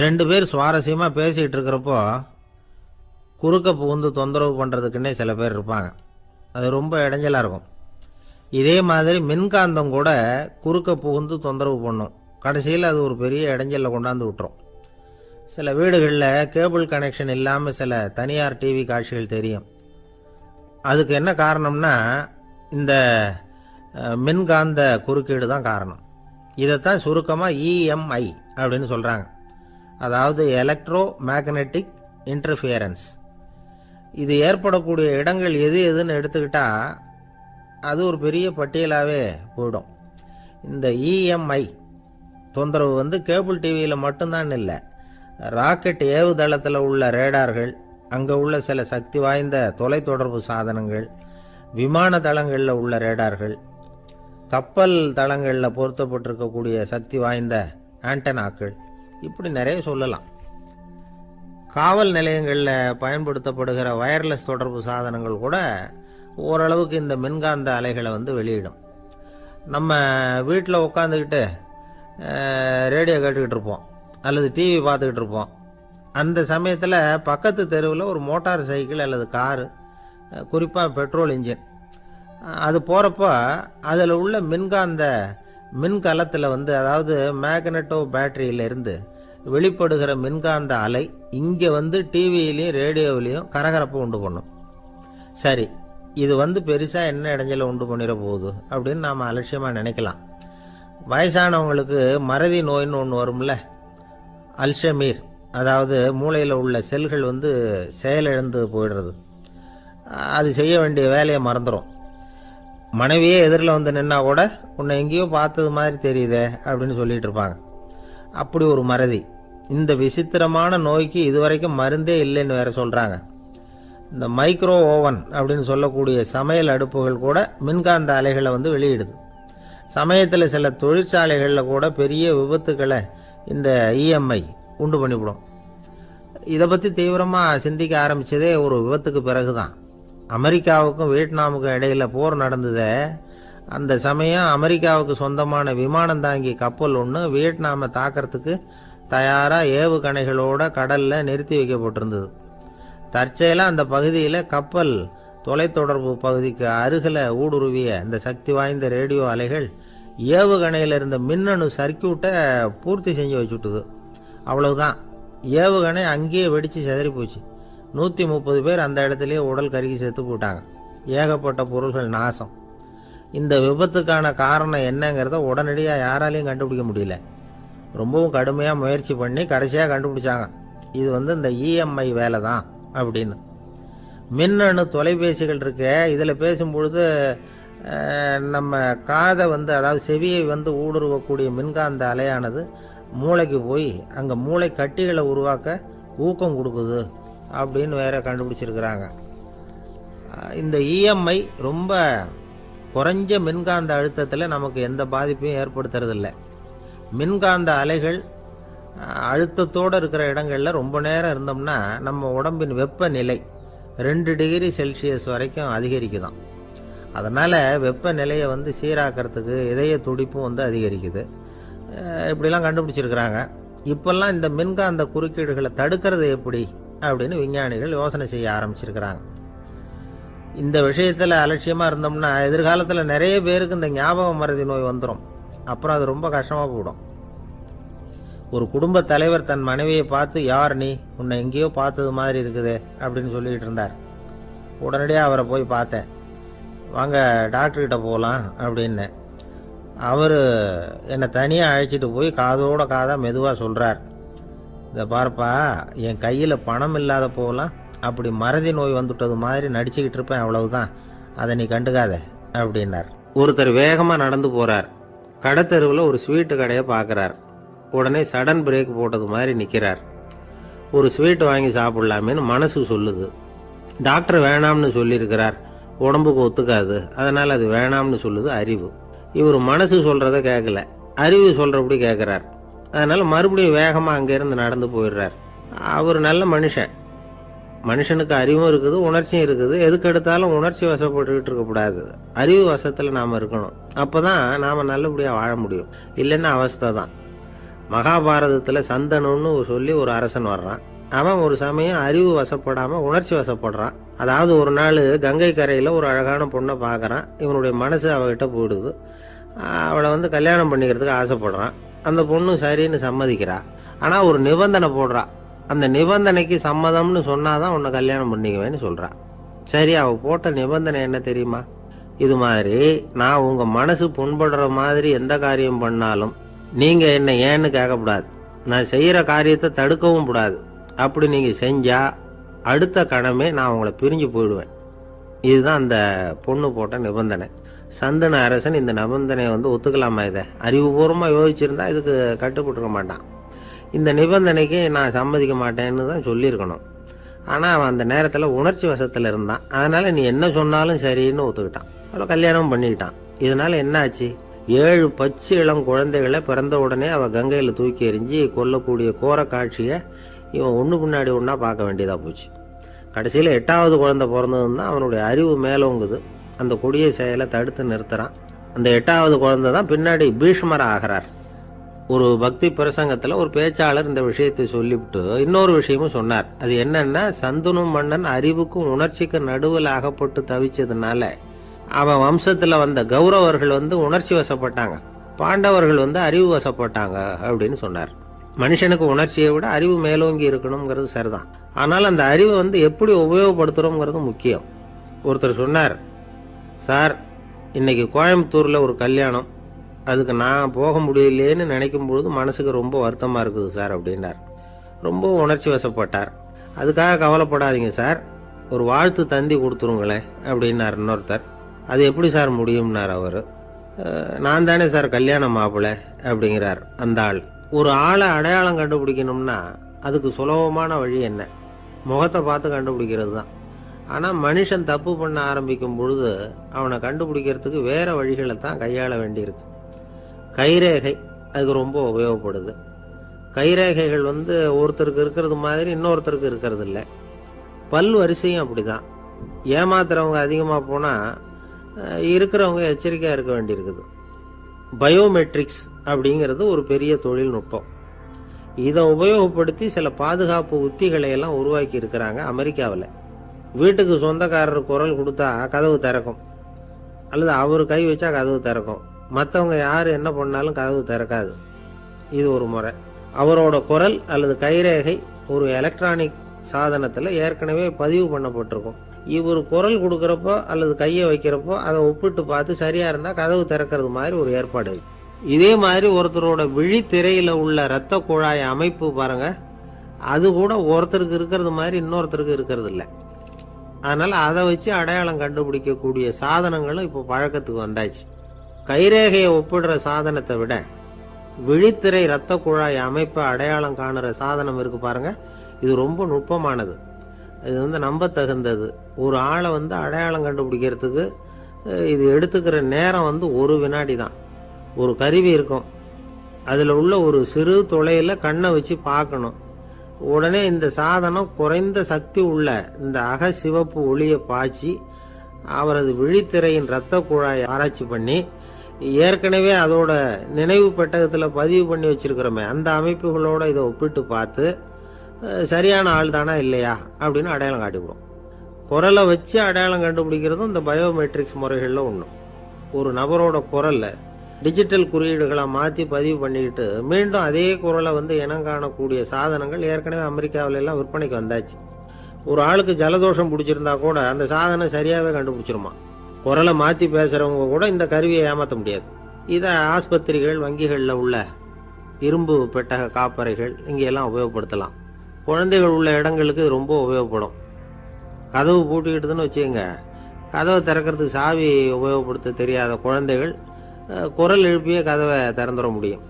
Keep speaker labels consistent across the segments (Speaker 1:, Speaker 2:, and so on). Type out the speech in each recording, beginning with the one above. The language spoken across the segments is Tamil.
Speaker 1: 2 பேர் சுவாரஸ்யமாக பேசிகிட்டு இருக்கிறப்போ குறுக்க புகுந்து தொந்தரவு பண்ணுறதுக்குன்னே சில பேர் இருப்பாங்க. அது ரொம்ப இடைஞ்சலாக இருக்கும். இதே மாதிரி மின்காந்தம் கூட குறுக்க புகுந்து தொந்தரவு பண்ணும். கடைசியில் அது ஒரு பெரிய இடைஞ்சலில் கொண்டாந்து விட்டுரும். சில வீடுகளில் கேபிள் கனெக்ஷன் இல்லாமல் சில தனியார் டிவி காட்சிகள் தெரியும். அதுக்கு என்ன காரணம்னா இந்த மின்காந்த குறுக்கீடு தான் காரணம். இதைத்தான் சுருக்கமாக இஎம்ஐ அப்படின்னு சொல்கிறாங்க. அதாவது எலக்ட்ரோ மேக்னெட்டிக் இன்டர்ஃபியரன்ஸ். இது ஏற்படக்கூடிய இடங்கள் எது எதுன்னு எடுத்துக்கிட்டால் அது ஒரு பெரிய பட்டியலாகவே போயிடும். இந்த இஎம்ஐ தொந்தரவு கேபிள் டிவியில் மட்டும்தான் இல்லை, ராக்கெட் ஏவுதளத்தில் உள்ள ரேடார்கள், அங்கே உள்ள சில சக்தி வாய்ந்த தொலைத்தொடர்பு சாதனங்கள், விமான தளங்களில் உள்ள ரேடார்கள், கப்பல் தளங்களில் பொருத்தப்பட்டிருக்கக்கூடிய சக்தி வாய்ந்த ஆண்டனாக்கள், இப்படி நிறைய சொல்லலாம். காவல் நிலையங்களில் பயன்படுத்தப்படுகிற வயர்லெஸ் தொடர்பு சாதனங்கள் கூட ஓரளவுக்கு இந்த மின்காந்த அலைகளை வெளியிடும். நம்ம வீட்டில் உட்காந்துக்கிட்டு ரேடியோ கேட்டுக்கிட்டு இருப்போம் அல்லது டிவி பார்த்துக்கிட்டு இருப்போம். அந்த சமயத்தில் பக்கத்து தெருவில் ஒரு மோட்டார் சைக்கிள் அல்லது காரு, குறிப்பாக பெட்ரோல் இன்ஜின், அது போகிறப்போ அதில் உள்ள மின்காந்த மின்கலத்தில் அதாவது மேக்னெட்டோ பேட்டரியிலிருந்து வெளிப்படுகிற மின்காந்த அலை இங்கே டிவியிலையும் ரேடியோவிலையும் கரகரப்பை உண்டு பண்ணும். சரி, இது பெருசாக என்ன இடைஞ்சலை உண்டு பண்ணிட போகுது அப்படின்னு நாம் அலட்சியமாக நினைக்கலாம். வயசானவங்களுக்கு மறதி நோயின்னு ஒன்று வரும்ல, அல்ஷமீர், அதாவது மூளையில் உள்ள செல்கள் செயலிழந்து போயிடுறது. அது செய்ய வேண்டிய வேலையை மறந்துடும். மனைவியே எதிரில் நின்னா கூட உன்னை எங்கேயோ பார்த்தது மாதிரி தெரியுதே அப்படின்னு சொல்லிட்டு இருப்பாங்க. அப்படி ஒரு மறதி. இந்த விசித்திரமான நோய்க்கு இதுவரைக்கும் மருந்தே இல்லைன்னு வேற சொல்கிறாங்க. இந்த மைக்ரோ ஓவன் அப்படின்னு சொல்லக்கூடிய சமையல் அடுப்புகள் கூட மின்காந்த அலைகளை வெளியிடுது. சமயத்தில் சில தொழிற்சாலைகளில் கூட பெரிய விபத்துக்களை இந்த இஎம்ஐ உண்டு பண்ணிவிடும். இதை பற்றி தீவிரமாக சிந்திக்க ஆரம்பித்ததே ஒரு விபத்துக்கு பிறகு தான். அமெரிக்காவுக்கும் வியட்நாமுக்கும் இடையில் போர் நடந்தது. அந்த சமயம் அமெரிக்காவுக்கு சொந்தமான விமானம் தாங்கி கப்பல் ஒன்று வியட்நாமை தாக்கிறதுக்கு தயாராக ஏவுகணைகளோட கடலில் நிறுத்தி வைக்கப்பட்டிருந்தது. தற்செயலாக அந்த பகுதியில் கப்பல் தொலைத்தொடர்பு பகுதிக்கு அருகில் ஊடுருவிய இந்த சக்தி வாய்ந்த ரேடியோ அலைகள் ஏவுகணையில் இருந்த மின்னணு சர்க்கியூட்டை பூர்த்தி செஞ்சு வச்சுட்டுது. அவ்வளவுதான், ஏவுகணை அங்கேயே வெடித்து சிதறி போச்சு. 130 பேர் அந்த இடத்துலையே உடல் கருகி செத்து போட்டாங்க. ஏகப்பட்ட பொருள்கள் நாசம். இந்த விபத்துக்கான காரணம் என்னங்கிறத உடனடியாக யாராலையும் கண்டுபிடிக்க முடியல. ரொம்பவும் கடுமையாக முயற்சி பண்ணி கடைசியாக கண்டுபிடிச்சாங்க. இது இந்த இஎம்ஐ வேலை தான் அப்படின்னு. மின்னணு தொலைபேசிகள் இருக்க, இதில் பேசும்பொழுது நம்ம காதை அதாவது செவியை ஊடுருவக்கூடிய மின்காந்த அலையானது மூளைக்கு போய் அங்கே மூளை கட்டிகளை உருவாக்க ஊக்கம் கொடுக்குது அப்படின்னு வேற கண்டுபிடிச்சிருக்கிறாங்க. இந்த இஎம்ஐ ரொம்ப குறைஞ்ச மின்காந்த அழுத்தத்தில் நமக்கு எந்த பாதிப்பையும் ஏற்படுத்துறதில்லை. மின்காந்த அலைகள் அழுத்தத்தோடு இருக்கிற இடங்களில் ரொம்ப நேரம் இருந்தோம்னா நம்ம உடம்பின் வெப்பநிலை 2 டிகிரி செல்சியஸ் வரைக்கும் அதிகரிக்குதாம். அதனால் வெப்பநிலையை சீராக்கிறதுக்கு இதய துடிப்பும் அதிகரிக்குது. இப்படிலாம் கண்டுபிடிச்சிருக்கிறாங்க. இப்போல்லாம் இந்த மின்காந்த குறுக்கீடுகளை தடுக்கிறது எப்படி அப்படின்னு விஞ்ஞானிகள் யோசனை செய்ய ஆரம்பிச்சிருக்கிறாங்க. இந்த விஷயத்தில் அலட்சியமாக இருந்தோம்னா எதிர்காலத்தில் நிறைய பேருக்கு இந்த ஞாபக மறதி நோய் வந்துடும். அப்புறம் அது ரொம்ப கஷ்டமாக போயிடும். ஒரு குடும்ப தலைவர் தன் மனைவியை பார்த்து, யார் நீ, உன்னை எங்கேயோ பார்த்தது மாதிரி இருக்குதே அப்படின்னு சொல்லிகிட்டு இருந்தார். உடனடியாக அவரை போய் பார்த்தேன். வாங்க டாக்டர்கிட்ட போகலாம் அப்படின்னு. அவர் என்னை தனியாக அழைச்சிட்டு போய் காதோட காதாக மெதுவாக சொல்கிறார், இதை பார்ப்பா, என் கையில் பணம் இல்லாத போகலாம் அப்படி மறதி நோய் வந்துட்டது மாதிரி நடிச்சுக்கிட்டு இருப்பேன், அவ்வளவுதான், அதை நீ கண்டுக்காத அப்படின்னார். ஒருத்தர் வேகமாக நடந்து போகிறார். கடத்தெருவில் ஒரு ஸ்வீட்டு கடையை பார்க்குறார். உடனே சடன் பிரேக் போட்டது மாதிரி நிற்கிறார். ஒரு ஸ்வீட் வாங்கி சாப்பிட்லாமேன்னு மனசு சொல்லுது. டாக்டர் வேணாம்னு சொல்லியிருக்கிறார், உடம்புக்கு ஒத்துக்காது, அதனால் அது வேணாம்னு சொல்லுது அறிவு. இவர் மனசு சொல்கிறத கேட்கல, அறிவு சொல்கிறபடி கேட்குறார். அதனால் மறுபடியும் வேகமாக அங்கேருந்து நடந்து போயிடுறார். அவர் நல்ல மனுஷன். மனுஷனுக்கு அறிவும் இருக்குது, உணர்ச்சியும் இருக்குது. எதுக்கு எடுத்தாலும் உணர்ச்சி வசப்பட்டுக்கிட்டு இருக்கக்கூடாது, அறிவு வசத்தில் நாம் இருக்கணும். அப்போ தான் நாம் நல்லபடியாக வாழ முடியும். இல்லைன்னா அவஸ்தை தான். மகாபாரதத்தில் சந்தனுன்னு சொல்லி ஒரு அரசன் வர்றான். அவன் ஒரு சமயம் அறிவு வசப்படாமல் உணர்ச்சி வசப்படுறான். அதாவது ஒரு நாள் கங்கை கரையில் ஒரு அழகான பொண்ணை பார்க்குறான். இவனுடைய மனசு அவகிட்ட போயிடுது. அவளை கல்யாணம் பண்ணிக்கிறதுக்கு ஆசைப்படுறான். அந்த பொண்ணு சரின்னு சம்மதிக்கிறா. ஆனால் ஒரு நிபந்தனை போடுறா. அந்த நிபந்தனைக்கு சம்மதம்னு சொன்னாதான் உன்னை கல்யாணம் பண்ணிக்குவேன்னு சொல்கிறா. சரி, அவள் போட்ட நிபந்தனை என்ன தெரியுமா? இது மாதிரி நான் உங்கள் மனசு புண்படுற மாதிரி எந்த காரியம் பண்ணாலும் நீங்கள் என்னை ஏன்னு கேட்கக்கூடாது. நான் செய்கிற காரியத்தை தடுக்கவும் கூடாது. அப்படி நீங்கள் செஞ்சால் அடுத்த கணமே நான் உங்களை பிரிஞ்சு போயிடுவேன். இதுதான் அந்த பொண்ணு போட்ட நிபந்தனை. சந்தன அரசன் இந்த நிபந்தனையை ஒத்துக்கலாமா? இதை அறிவுபூர்வமாக யோசிச்சிருந்தா இதுக்கு கட்டுப்பட்டுக்க மாட்டான். இந்த நிபந்தனைக்கு நான் சம்மதிக்க மாட்டேன்னு தான் சொல்லியிருக்கணும். ஆனால் அவன் அந்த நேரத்தில் உணர்ச்சி வசத்தில் இருந்தான். அதனால் நீ என்ன சொன்னாலும் சரின்னு ஒத்துக்கிட்டான். அவளை கல்யாணம் பண்ணிக்கிட்டான். இதனால் என்ன ஆச்சு? 7 பச்சை இளம் குழந்தைகளை பிறந்த உடனே அவள் கங்கையில் தூக்கி எறிஞ்சி கொல்லக்கூடிய கோர காட்சியை இவன் ஒன்று பின்னாடி ஒன்றா பார்க்க வேண்டியதாக போச்சு. கடைசியில் 8வது குழந்தை பிறந்ததுன்னு தான் அவனுடைய அறிவு மேலோங்குது. அந்த கொடிய செயலை தடுத்து நிறுத்துறான். அந்த 8வது குழந்தை தான் பின்னாடி பீஷ்மர் ஆகிறார். ஒரு பக்தி பிரசங்கத்தில் ஒரு பேச்சாளர் இந்த விஷயத்தை சொல்லிவிட்டு இன்னொரு விஷயமும் சொன்னார். அது என்னன்னா, சந்தனு மன்னன் அறிவுக்கும் உணர்ச்சிக்கு நடுவில் அகப்பட்டு தவிச்சதுனால அவன் வம்சத்தில் வந்த கௌரவர்கள் உணர்ச்சி வசப்பட்டாங்க, பாண்டவர்கள் அறிவு வசப்பட்டாங்க அப்படின்னு சொன்னார். மனுஷனுக்கு உணர்ச்சியை விட அறிவு மேலோங்கி இருக்கணுங்கிறது சரிதான். ஆனால் அந்த அறிவை எப்படி உபயோகப்படுத்துகிறோங்கிறது முக்கியம். ஒருத்தர் சொன்னார், சார் இன்னைக்கு கோயம்புத்தூரில் ஒரு கல்யாணம், அதுக்கு நான் போக முடியலேன்னு நினைக்கும் பொழுது மனசுக்கு ரொம்ப வருத்தமாக இருக்குது சார் அப்படின்னார். ரொம்ப உணர்ச்சி வசப்பட்டார். அதுக்காக கவலைப்படாதீங்க சார், ஒரு வாழ்த்து தந்தி கொடுத்துருங்களேன் அப்படின்னார் இன்னொருத்தர். அது எப்படி சார் முடியும்னார் அவர். நான் தானே சார் கல்யாண மாப்பிள்ளை அப்படிங்கிறார் அந்த ஆள். ஒரு ஆளை அடையாளம் கண்டுபிடிக்கணும்னா அதுக்கு சுலபமான வழி என்ன? முகத்தை பார்த்து கண்டுபிடிக்கிறது தான். ஆனால் மனுஷன் தப்பு பண்ண ஆரம்பிக்கும் பொழுது அவனை கண்டுபிடிக்கிறதுக்கு வேறு வழிகளை தான் கையாள வேண்டியிருக்கு. கைரேகை அதுக்கு ரொம்ப உபயோகப்படுது. கைரேகைகள் ஒருத்தருக்கு இருக்கிறது மாதிரி இன்னொருத்தருக்கு இருக்கிறது இல்லை. பல் வரிசையும் அப்படி தான். ஏமாத்துறவங்க அதிகமாக போனால் இருக்கிறவங்க எச்சரிக்கையாக இருக்க வேண்டியிருக்குது. பயோமெட்ரிக்ஸ் அப்படிங்கிறது ஒரு பெரிய தொழில்நுட்பம். இதை உபயோகப்படுத்தி சில பாதுகாப்பு உத்திகளை எல்லாம் உருவாக்கி இருக்கிறாங்க அமெரிக்காவில். வீட்டுக்கு சொந்தக்காரர் குரல் கொடுத்தா கதவு திறக்கும், அல்லது அவர் கை வச்சா கதவு திறக்கும். மற்றவங்க யார் என்ன பண்ணாலும் கதவு திறக்காது. இது ஒரு முறை. அவரோட குரல் அல்லது கைரேகை ஒரு எலக்ட்ரானிக் சாதனத்தில் ஏற்கனவே பதிவு பண்ணப்பட்டிருக்கும். இவர் குரல் கொடுக்குறப்போ அல்லது கையை வைக்கிறப்போ அதை ஒப்பிட்டு பார்த்து சரியாக இருந்தால் கதவு திறக்கிறது மாதிரி ஒரு ஏற்பாடு. இதே மாதிரி ஒருத்தரோட விழித்திரையில் உள்ள இரத்த குழாய் அமைப்பு பாருங்க, அது கூட ஒருத்தருக்கு இருக்கிறது மாதிரி இன்னொருத்தருக்கு இருக்கிறது இல்லை. அதனால் அதை வச்சு அடையாளம் கண்டுபிடிக்கக்கூடிய சாதனங்களும் இப்போ பழக்கத்துக்கு வந்தாச்சு. கைரேகையை ஒப்பிடுற சாதனத்தை விட விழித்திரை இரத்த குழாய் அமைப்பை அடையாளம் காணுற சாதனம் இருக்கு பாருங்க, இது ரொம்ப நுட்பமானது. இது நம்ப தகுந்தது. ஒரு ஆளை அடையாளம் கண்டுபிடிக்கிறதுக்கு இது எடுத்துக்கிற நேரம் 1 வினாடி தான். ஒரு கருவி இருக்கும், அதில் உள்ள ஒரு சிறு துளையில் கண்ணை வச்சு பார்க்கணும். உடனே இந்த சாதனம் குறைந்த சக்தி உள்ள இந்த அகசிவப்பு ஒளியை பாய்ச்சி அவரது விழித்திரையின் இரத்த குழாயை ஆராய்ச்சி பண்ணி ஏற்கனவே அதோட நினைவு பெட்டகத்தில் பதிவு பண்ணி வச்சிருக்கிறோமே அந்த அமைப்புகளோட இதை ஒப்பிட்டு பார்த்து சரியான ஆள் தானா இல்லையா அப்படின்னு அடையாளம் காட்டிவிடும். குரலை வச்சு அடையாளம் கண்டுபிடிக்கிறதும் இந்த பயோமெட்ரிக்ஸ் முறைகளில் ஒன்று. ஒரு நபரோட குரலை டிஜிட்டல் குறியீடுகளை மாற்றி பதிவு பண்ணிக்கிட்டு மீண்டும் அதே குரலை இனம் காணக்கூடிய சாதனங்கள் ஏற்கனவே அமெரிக்காவில எல்லாம் விற்பனைக்கு வந்தாச்சு. ஒரு ஆளுக்கு ஜலதோஷம் பிடிச்சிருந்தா கூட அந்த சாதனம் சரியாகவே கண்டுபிடிச்சிருமா. குரலை மாற்றி பேசுகிறவங்க கூட இந்த கருவியை ஏமாற்ற முடியாது. இதை ஆஸ்பத்திரிகள், வங்கிகளில் உள்ள இரும்பு பெட்டக காப்பறைகள் இங்கெல்லாம் உபயோகப்படுத்தலாம். குழந்தைகள் உள்ள இடங்களுக்கு இது ரொம்ப உபயோகப்படும். கதவு பூட்டிக்கிட்டுதுன்னு வச்சுக்கோங்க, கதவை திறக்கிறதுக்கு சாவி உபயோகப்படுத்த தெரியாத குழந்தைகள் குரல் எழுப்பிய கதவை திறந்துட முடியும்.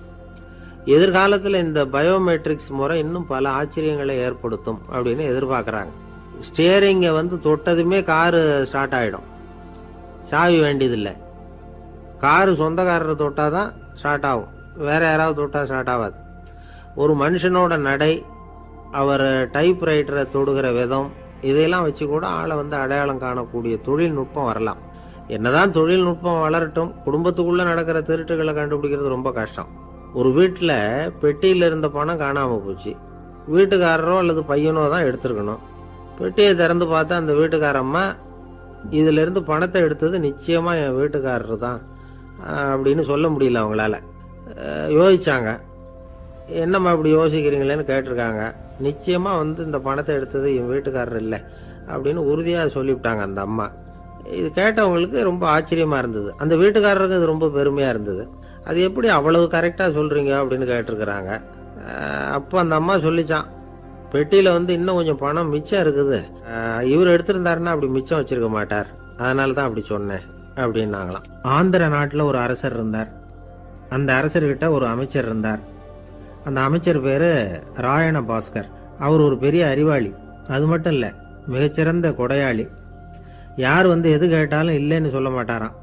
Speaker 1: எதிர்காலத்தில் இந்த பயோமெட்ரிக்ஸ் முறை இன்னும் பல ஆச்சரியங்களை ஏற்படுத்தும் அப்படின்னு எதிர்பார்க்குறாங்க. ஸ்டியரிங்கை தொட்டதுமே காரு ஸ்டார்ட் ஆகிடும், சாவி வேண்டியதில்லை. காரு சொந்தக்காரரை தொட்டால் தான் ஸ்டார்ட் ஆகும், வேற யாராவது தொட்டால் ஸ்டார்ட் ஆகாது. ஒரு மனுஷனோட நடை, அவர் டைப்ரைட்டரை தொடுகிற விதம், இதையெல்லாம் வச்சு கூட ஆளை அடையாளம் காணக்கூடிய தொழில்நுட்பம் வரலாம். என்னதான் தொழில்நுட்பம் வளரட்டும், குடும்பத்துக்குள்ளே நடக்கிற திருட்டுகளை கண்டுபிடிக்கிறது ரொம்ப கஷ்டம். ஒரு வீட்டில் பெட்டியில் இருந்த பணம் காணாமல் போச்சு. வீட்டுக்காரரோ அல்லது பையனோ தான் எடுத்துருக்கணும். பெட்டியை திறந்து பார்த்தா அந்த வீட்டுக்காரம்மா, இதிலிருந்து பணத்தை எடுத்தது நிச்சயமாக என் வீட்டுக்காரரு தான் அப்படின்னு சொல்ல முடியல அவங்களால. யோசிச்சாங்க. என்னம்மா இப்படி யோசிக்கிறீங்களேன்னு கேட்டிருக்காங்க. நிச்சயமாக இந்த பணத்தை எடுத்தது என் வீட்டுக்காரர் இல்லை அப்படின்னு உறுதியாக சொல்லிவிட்டாங்க அந்த அம்மா. இது கேட்டவங்களுக்கு ரொம்ப ஆச்சரியமாக இருந்தது. அந்த வீட்டுக்காரருக்கு அது ரொம்ப பெருமையாக இருந்தது. அது எப்படி அவ்வளவு கரெக்டாக சொல்கிறீங்க அப்படின்னு கேட்டிருக்கிறாங்க. அப்போ அந்த அம்மா சொல்லிச்சான், பெட்டியில் இன்னும் கொஞ்சம் பணம் மிச்சம் இருக்குது, இவர் எடுத்திருந்தாருன்னா அப்படி மிச்சம் வச்சிருக்க மாட்டார், அதனால தான் அப்படி சொன்னேன் அப்படின்னாங்களாம். ஆந்திர நாட்டில் ஒரு அரசர் இருந்தார். அந்த அரசர்கிட்ட ஒரு அமைச்சர் இருந்தார். அந்த அமைச்சர் பேர் ராயண பாஸ்கர். அவர் ஒரு பெரிய அறிவாளி. அது மட்டும் இல்லை, மிகச்சிறந்த கொடையாளி. யார் எது கேட்டாலும் இல்லைன்னு சொல்ல மாட்டாராம்.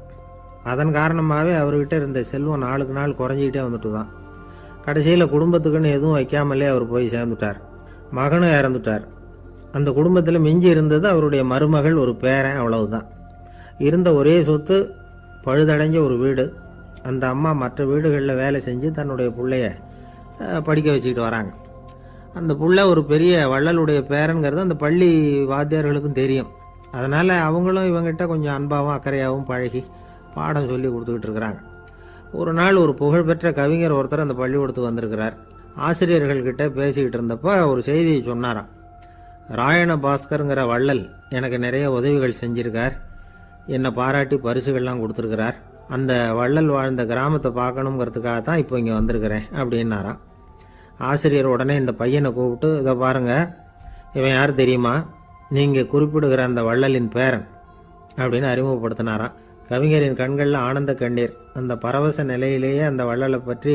Speaker 1: அதன் காரணமாகவே அவர்கிட்ட இருந்த செல்வம் நாளுக்கு நாள் குறைஞ்சிக்கிட்டே வந்துட்டு தான். கடைசியில் குடும்பத்துக்குன்னு எதுவும் வைக்காமலே அவர் போய் சேர்ந்துட்டார். மகனும் இறந்துட்டார். அந்த குடும்பத்தில் மிஞ்சி இருந்தது அவருடைய மருமகள், ஒரு பேரன், அவ்வளவுதான். இருந்த ஒரே சொத்து பழுதடைஞ்ச ஒரு வீடு. அந்த அம்மா மற்ற வீடுகளில் வேலை செஞ்சு தன்னுடைய பிள்ளைய படிக்க வச்சுக்கிட்டு வராங்க. அந்த புள்ள ஒரு பெரிய வள்ளலுடைய பேரன்கிறது அந்த பள்ளி வாத்தியார்களுக்கும் தெரியும். அதனால் அவங்களும் இவங்கிட்ட கொஞ்சம் அன்பாகவும் அக்கறையாகவும் பழகி பாடம் சொல்லி கொடுத்துக்கிட்டு இருக்கிறாங்க. ஒரு நாள் ஒரு புகழ்பெற்ற கவிஞர் ஒருத்தர் அந்த பள்ளிக்கூடத்துக்கு வந்திருக்கிறார். ஆசிரியர்கள்கிட்ட பேசிக்கிட்டு இருந்தப்போ ஒரு செய்தியை சொன்னாராம். ராயண பாஸ்கருங்கிற வள்ளல் எனக்கு நிறைய உதவிகள் செஞ்சிருக்கார், என்னை பாராட்டி பரிசுகள்லாம் கொடுத்துருக்கிறார். அந்த வள்ளல் வாழ்ந்த கிராமத்தை பார்க்கணுங்கிறதுக்காக தான் இப்போ இங்கே வந்திருக்கிறேன் அப்படின்னாராம். ஆசிரியர் உடனே இந்த பையனை கூப்பிட்டு, இதை பாருங்க, இவன் யார் தெரியுமா, நீங்கள் குறிப்பிடுகிற அந்த வள்ளலின் பேரன் அப்படின்னு அறிமுகப்படுத்தினாராம். கவிஞரின் கண்களில் ஆனந்த கண்ணீர். அந்த பரவச நிலையிலேயே அந்த வள்ளலை பற்றி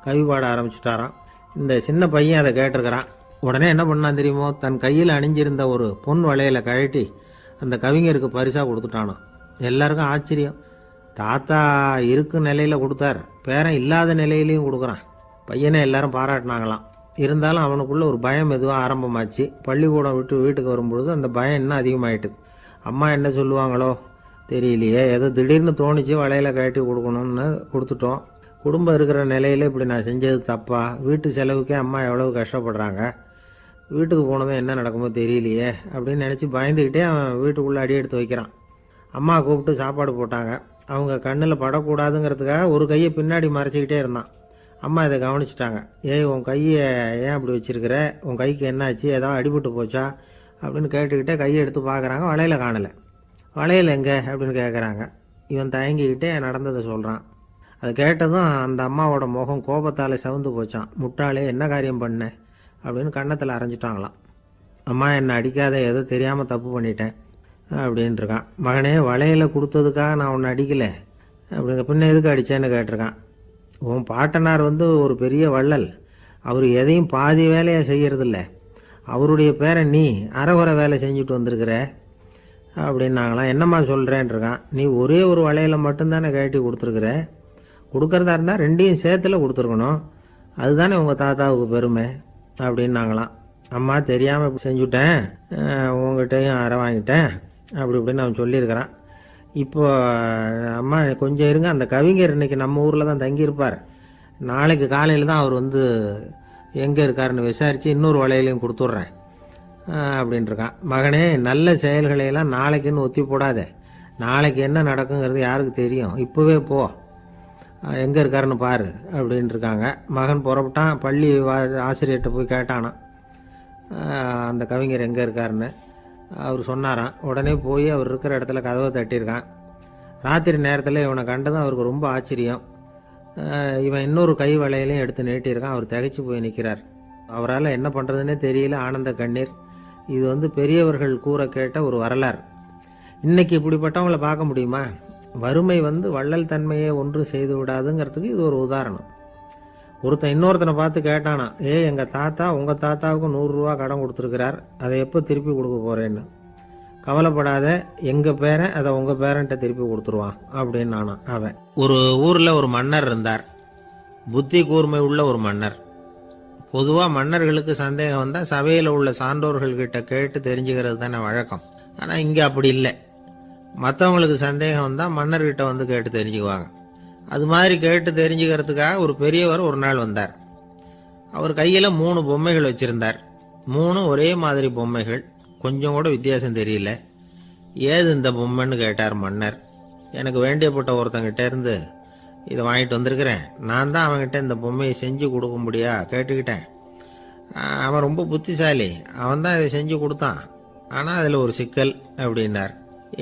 Speaker 1: கவி பாட ஆரம்பிச்சுட்டாராம். இந்த சின்ன பையன் அதை கேட்டிருக்கிறான். உடனே என்ன பண்ணான் தெரியுமோ, தன் கையில் அணிஞ்சிருந்த ஒரு பொன் வளையலை கழட்டி அந்த கவிஞருக்கு பரிசாக கொடுத்துட்டானான். எல்லாருக்கும் ஆச்சரியம். தாத்தா இருக்கும் நிலையில் கொடுத்தார், பேரன் இல்லாத நிலையிலையும் கொடுக்குறான். பையனை எல்லாரும் பாராட்டினாங்களாம். இருந்தாலும் அவனுக்குள்ள ஒரு பயம் எதுவும் ஆரம்பமாச்சு. பள்ளிக்கூடம் விட்டு வீட்டுக்கு வரும்பொழுது அந்த பயம் இன்னும் அதிகமாயிட்டுது. அம்மா என்ன சொல்லுவாங்களோ தெரியலையே, ஏதோ திடீர்னு தோணிச்சு வளையல கழட்டி கொடுக்கணும்னு கொடுத்துட்டோம். குடும்பம் இருக்கிற நிலையில் இப்படி நான் செஞ்சது தப்பா, வீட்டு செலவுக்கே அம்மா எவ்வளவு கஷ்டப்படுறாங்க, வீட்டுக்கு போனதும் என்ன நடக்குமோ தெரியலையே அப்படின்னு நினச்சி பயந்துக்கிட்டே அவன் வீட்டுக்குள்ளே அடி எடுத்து வைக்கிறான். அம்மா கூப்பிட்டு சாப்பாடு போட்டாங்க. அவங்க கண்ணில் படக்கூடாதுங்கிறதுக்காக ஒரு கையை பின்னாடி மறைச்சிக்கிட்டே இருந்தான். அம்மா இதை கவனிச்சிட்டாங்க. ஏய், உன் கையை ஏன் அப்படி வச்சிருக்கிற, உன் கைக்கு என்னாச்சு, ஏதாவது அடிபட்டு போச்சா அப்படின்னு கேட்டுக்கிட்டே கையை எடுத்து பார்க்குறாங்க. வளையல காணலை. வளையல் எங்கே அப்படின்னு கேட்குறாங்க. இவன் தயங்கிக்கிட்டே நடந்ததை சொல்கிறான். அது கேட்டதும் அந்த அம்மாவோட முகம் கோபத்தால் சவுந்து போச்சான். முட்டாளே, என்ன காரியம் பண்ண அப்படின்னு கன்னத்தில் அரைஞ்சிட்டாங்களாம். அம்மா, என்னை அடிக்காத, ஏதோ தெரியாமல் தப்பு பண்ணிட்டேன் அப்படின்ட்டுருக்கான். மகனே, வளையலை கொடுத்ததுக்காக நான் உன்னை அடிக்கலை அப்படிங்க, பின்ன எதுக்கு அடித்தேன்னு கேட்டிருக்கான். உன் பாட்டனார் ஒரு பெரிய வள்ளல், அவர் எதையும் பாதி வேலையை செய்யறதில்ல, அவருடைய பேரை நீ அரைகுறை வேலை செஞ்சுட்டு வந்திருக்கிற அப்படின்னாங்களாம். என்னம்மா சொல்கிறேன்ருக்கான். நீ ஒரே ஒரு வளையலை மட்டும்தானே கழட்டி கொடுத்துருக்குற, கொடுக்கறதா இருந்தால் ரெண்டையும் சேர்த்துல கொடுத்துருக்கணும், அதுதானே உங்கள் தாத்தாவுக்கு பெருமை அப்படின்னாங்களாம். அம்மா, தெரியாமல் செஞ்சுட்டேன், உங்கள்கிட்டையும் அரை வாங்கிட்டேன் அப்படி இப்படின்னு அவன் சொல்லியிருக்கிறான். இப்போ அம்மா கொஞ்சம் இருங்க, அந்த கவிஞர் இன்னைக்கு நம்ம ஊரில் தான் தங்கியிருப்பார், நாளைக்கு காலையில் தான் அவர் எங்கே இருக்காருன்னு விசாரித்து இன்னொரு வளையலையும் கொடுத்துட்றேன் அப்படின்ட்டுருக்கான். மகனே, நல்ல செயல்களையெல்லாம் நாளைக்குன்னு ஒத்தி போடாத, நாளைக்கு என்ன நடக்குங்கிறது யாருக்கு தெரியும், இப்போவே போ, எங்கே இருக்காருன்னு பாரு அப்படின்ட்டுருக்காங்க. மகன் புறப்பட்டான். பள்ளி ஆசிரியர்கிட்ட போய் கேட்டானான் அந்த கவிஞர் எங்கே இருக்காருன்னு. அவர் சொன்னாராம். உடனே போய் அவர் இருக்கிற இடத்துல கதவை தட்டியிருக்கான். ராத்திரி நேரத்தில் இவனை கண்டதும் அவருக்கு ரொம்ப ஆச்சரியம். இவன் இன்னொரு கை வளையலையும் எடுத்து நீட்டியிருக்கான். அவர் திகைச்சு போய் நிற்கிறார். அவரால் என்ன பண்ணுறதுன்னே தெரியல. ஆனந்த கண்ணீர். இது பெரியவர்கள் கூற கேட்ட ஒரு வரலாறு. இன்னைக்கு இப்படிப்பட்டவங்களை பார்க்க முடியுமா? வறுமை வள்ளல் தன்மையை ஒன்றும் செய்து விடாதுங்கிறதுக்கு இது ஒரு உதாரணம். ஒருத்தன் இன்னொருத்தனை பார்த்து கேட்டானா, எங்கள் தாத்தா உங்கள் தாத்தாவுக்கு 100 ரூபா கடன் கொடுத்துருக்கிறார், அதை எப்போ திருப்பி கொடுக்க போகிறேன்னு. கவலைப்படாத, எங்கள் பேரன் அதை உங்கள் பேரன்ட்ட திருப்பி கொடுத்துருவான் அப்படின்னு நானான் அவன். ஒரு ஊரில் ஒரு மன்னர் இருந்தார். புத்தி கூர்மை உள்ள ஒரு மன்னர். பொதுவாக மன்னர்களுக்கு சந்தேகம் வந்தால் சபையில் உள்ள சான்றோர்கள்கிட்ட கேட்டு தெரிஞ்சுக்கிறது தானே வழக்கம். ஆனால் இங்கே அப்படி இல்லை. மற்றவங்களுக்கு சந்தேகம் வந்தால் மன்னர்கிட்ட கேட்டு தெரிஞ்சுக்குவாங்க. அது மாதிரி கேட்டு தெரிஞ்சுக்கிறதுக்காக ஒரு பெரியவர் ஒரு நாள் வந்தார். அவர் கையில் 3 பொம்மைகள் வச்சிருந்தார். 3 ஒரே மாதிரி பொம்மைகள், கொஞ்சம் கூட வித்தியாசம் தெரியல. ஏது இந்த பொம்மைன்னு கேட்டார் மன்னர். எனக்கு வேண்டியப்பட்ட ஒருத்தங்கிட்ட இருந்து இதை வாங்கிட்டு வந்திருக்கிறேன். நான் தான் அவன்கிட்ட இந்த பொம்மையை செஞ்சு கொடுக்கும்படியா கேட்டுக்கிட்டேன். அவன் ரொம்ப புத்திசாலி, அவன் தான் இதை செஞ்சு கொடுத்தான். ஆனால் அதில் ஒரு சிக்கல் அப்படின்னார்.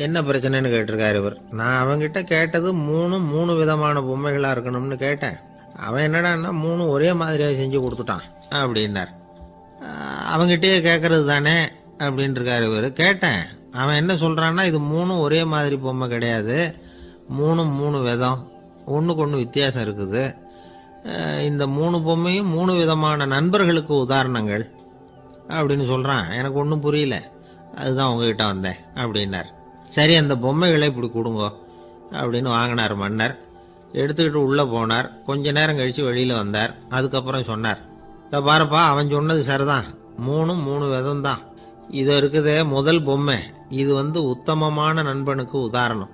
Speaker 1: என்ன பிரச்சனைன்னு கேட்டிருக்காரு இவர். நான் அவன்கிட்ட கேட்டது 3 விதமான பொம்மைகளாக இருக்கணும்னு கேட்டேன். அவன் என்னடான்னா 3 ஒரே மாதிரியாக செஞ்சு கொடுத்துட்டான் அப்படின்னார். அவங்ககிட்டயே கேட்கறது தானே அப்படின்னு இருக்காரு இவர். கேட்டேன், அவன் என்ன சொல்கிறான்னா இது 3 ஒரே மாதிரி பொம்மை கிடையாது, 3 விதம், ஒன்றுக்கு ஒன்று வித்தியாசம் இருக்குது. இந்த 3 பொம்மையும் 3 விதமான நண்பர்களுக்கு உதாரணங்கள் அப்படின்னு சொல்கிறான். எனக்கு ஒன்றும் புரியல, அதுதான் உங்ககிட்ட வந்தேன் அப்படின்னார். சரி, அந்த பொம்மைகளை இப்படி கொடுங்கோ அப்படின்னு வாங்கினார் மன்னர். எடுத்துக்கிட்டு உள்ளே போனார். கொஞ்ச நேரம் கழித்து வெளியில் வந்தார். அதுக்கப்புறம் சொன்னார், இதை பாருப்பா, அவன் சொன்னது சரிதான், 3 விதம் தான். இது இருக்குதே முதல் பொம்மை, இது உத்தமமான நண்பனுக்கு உதாரணம்.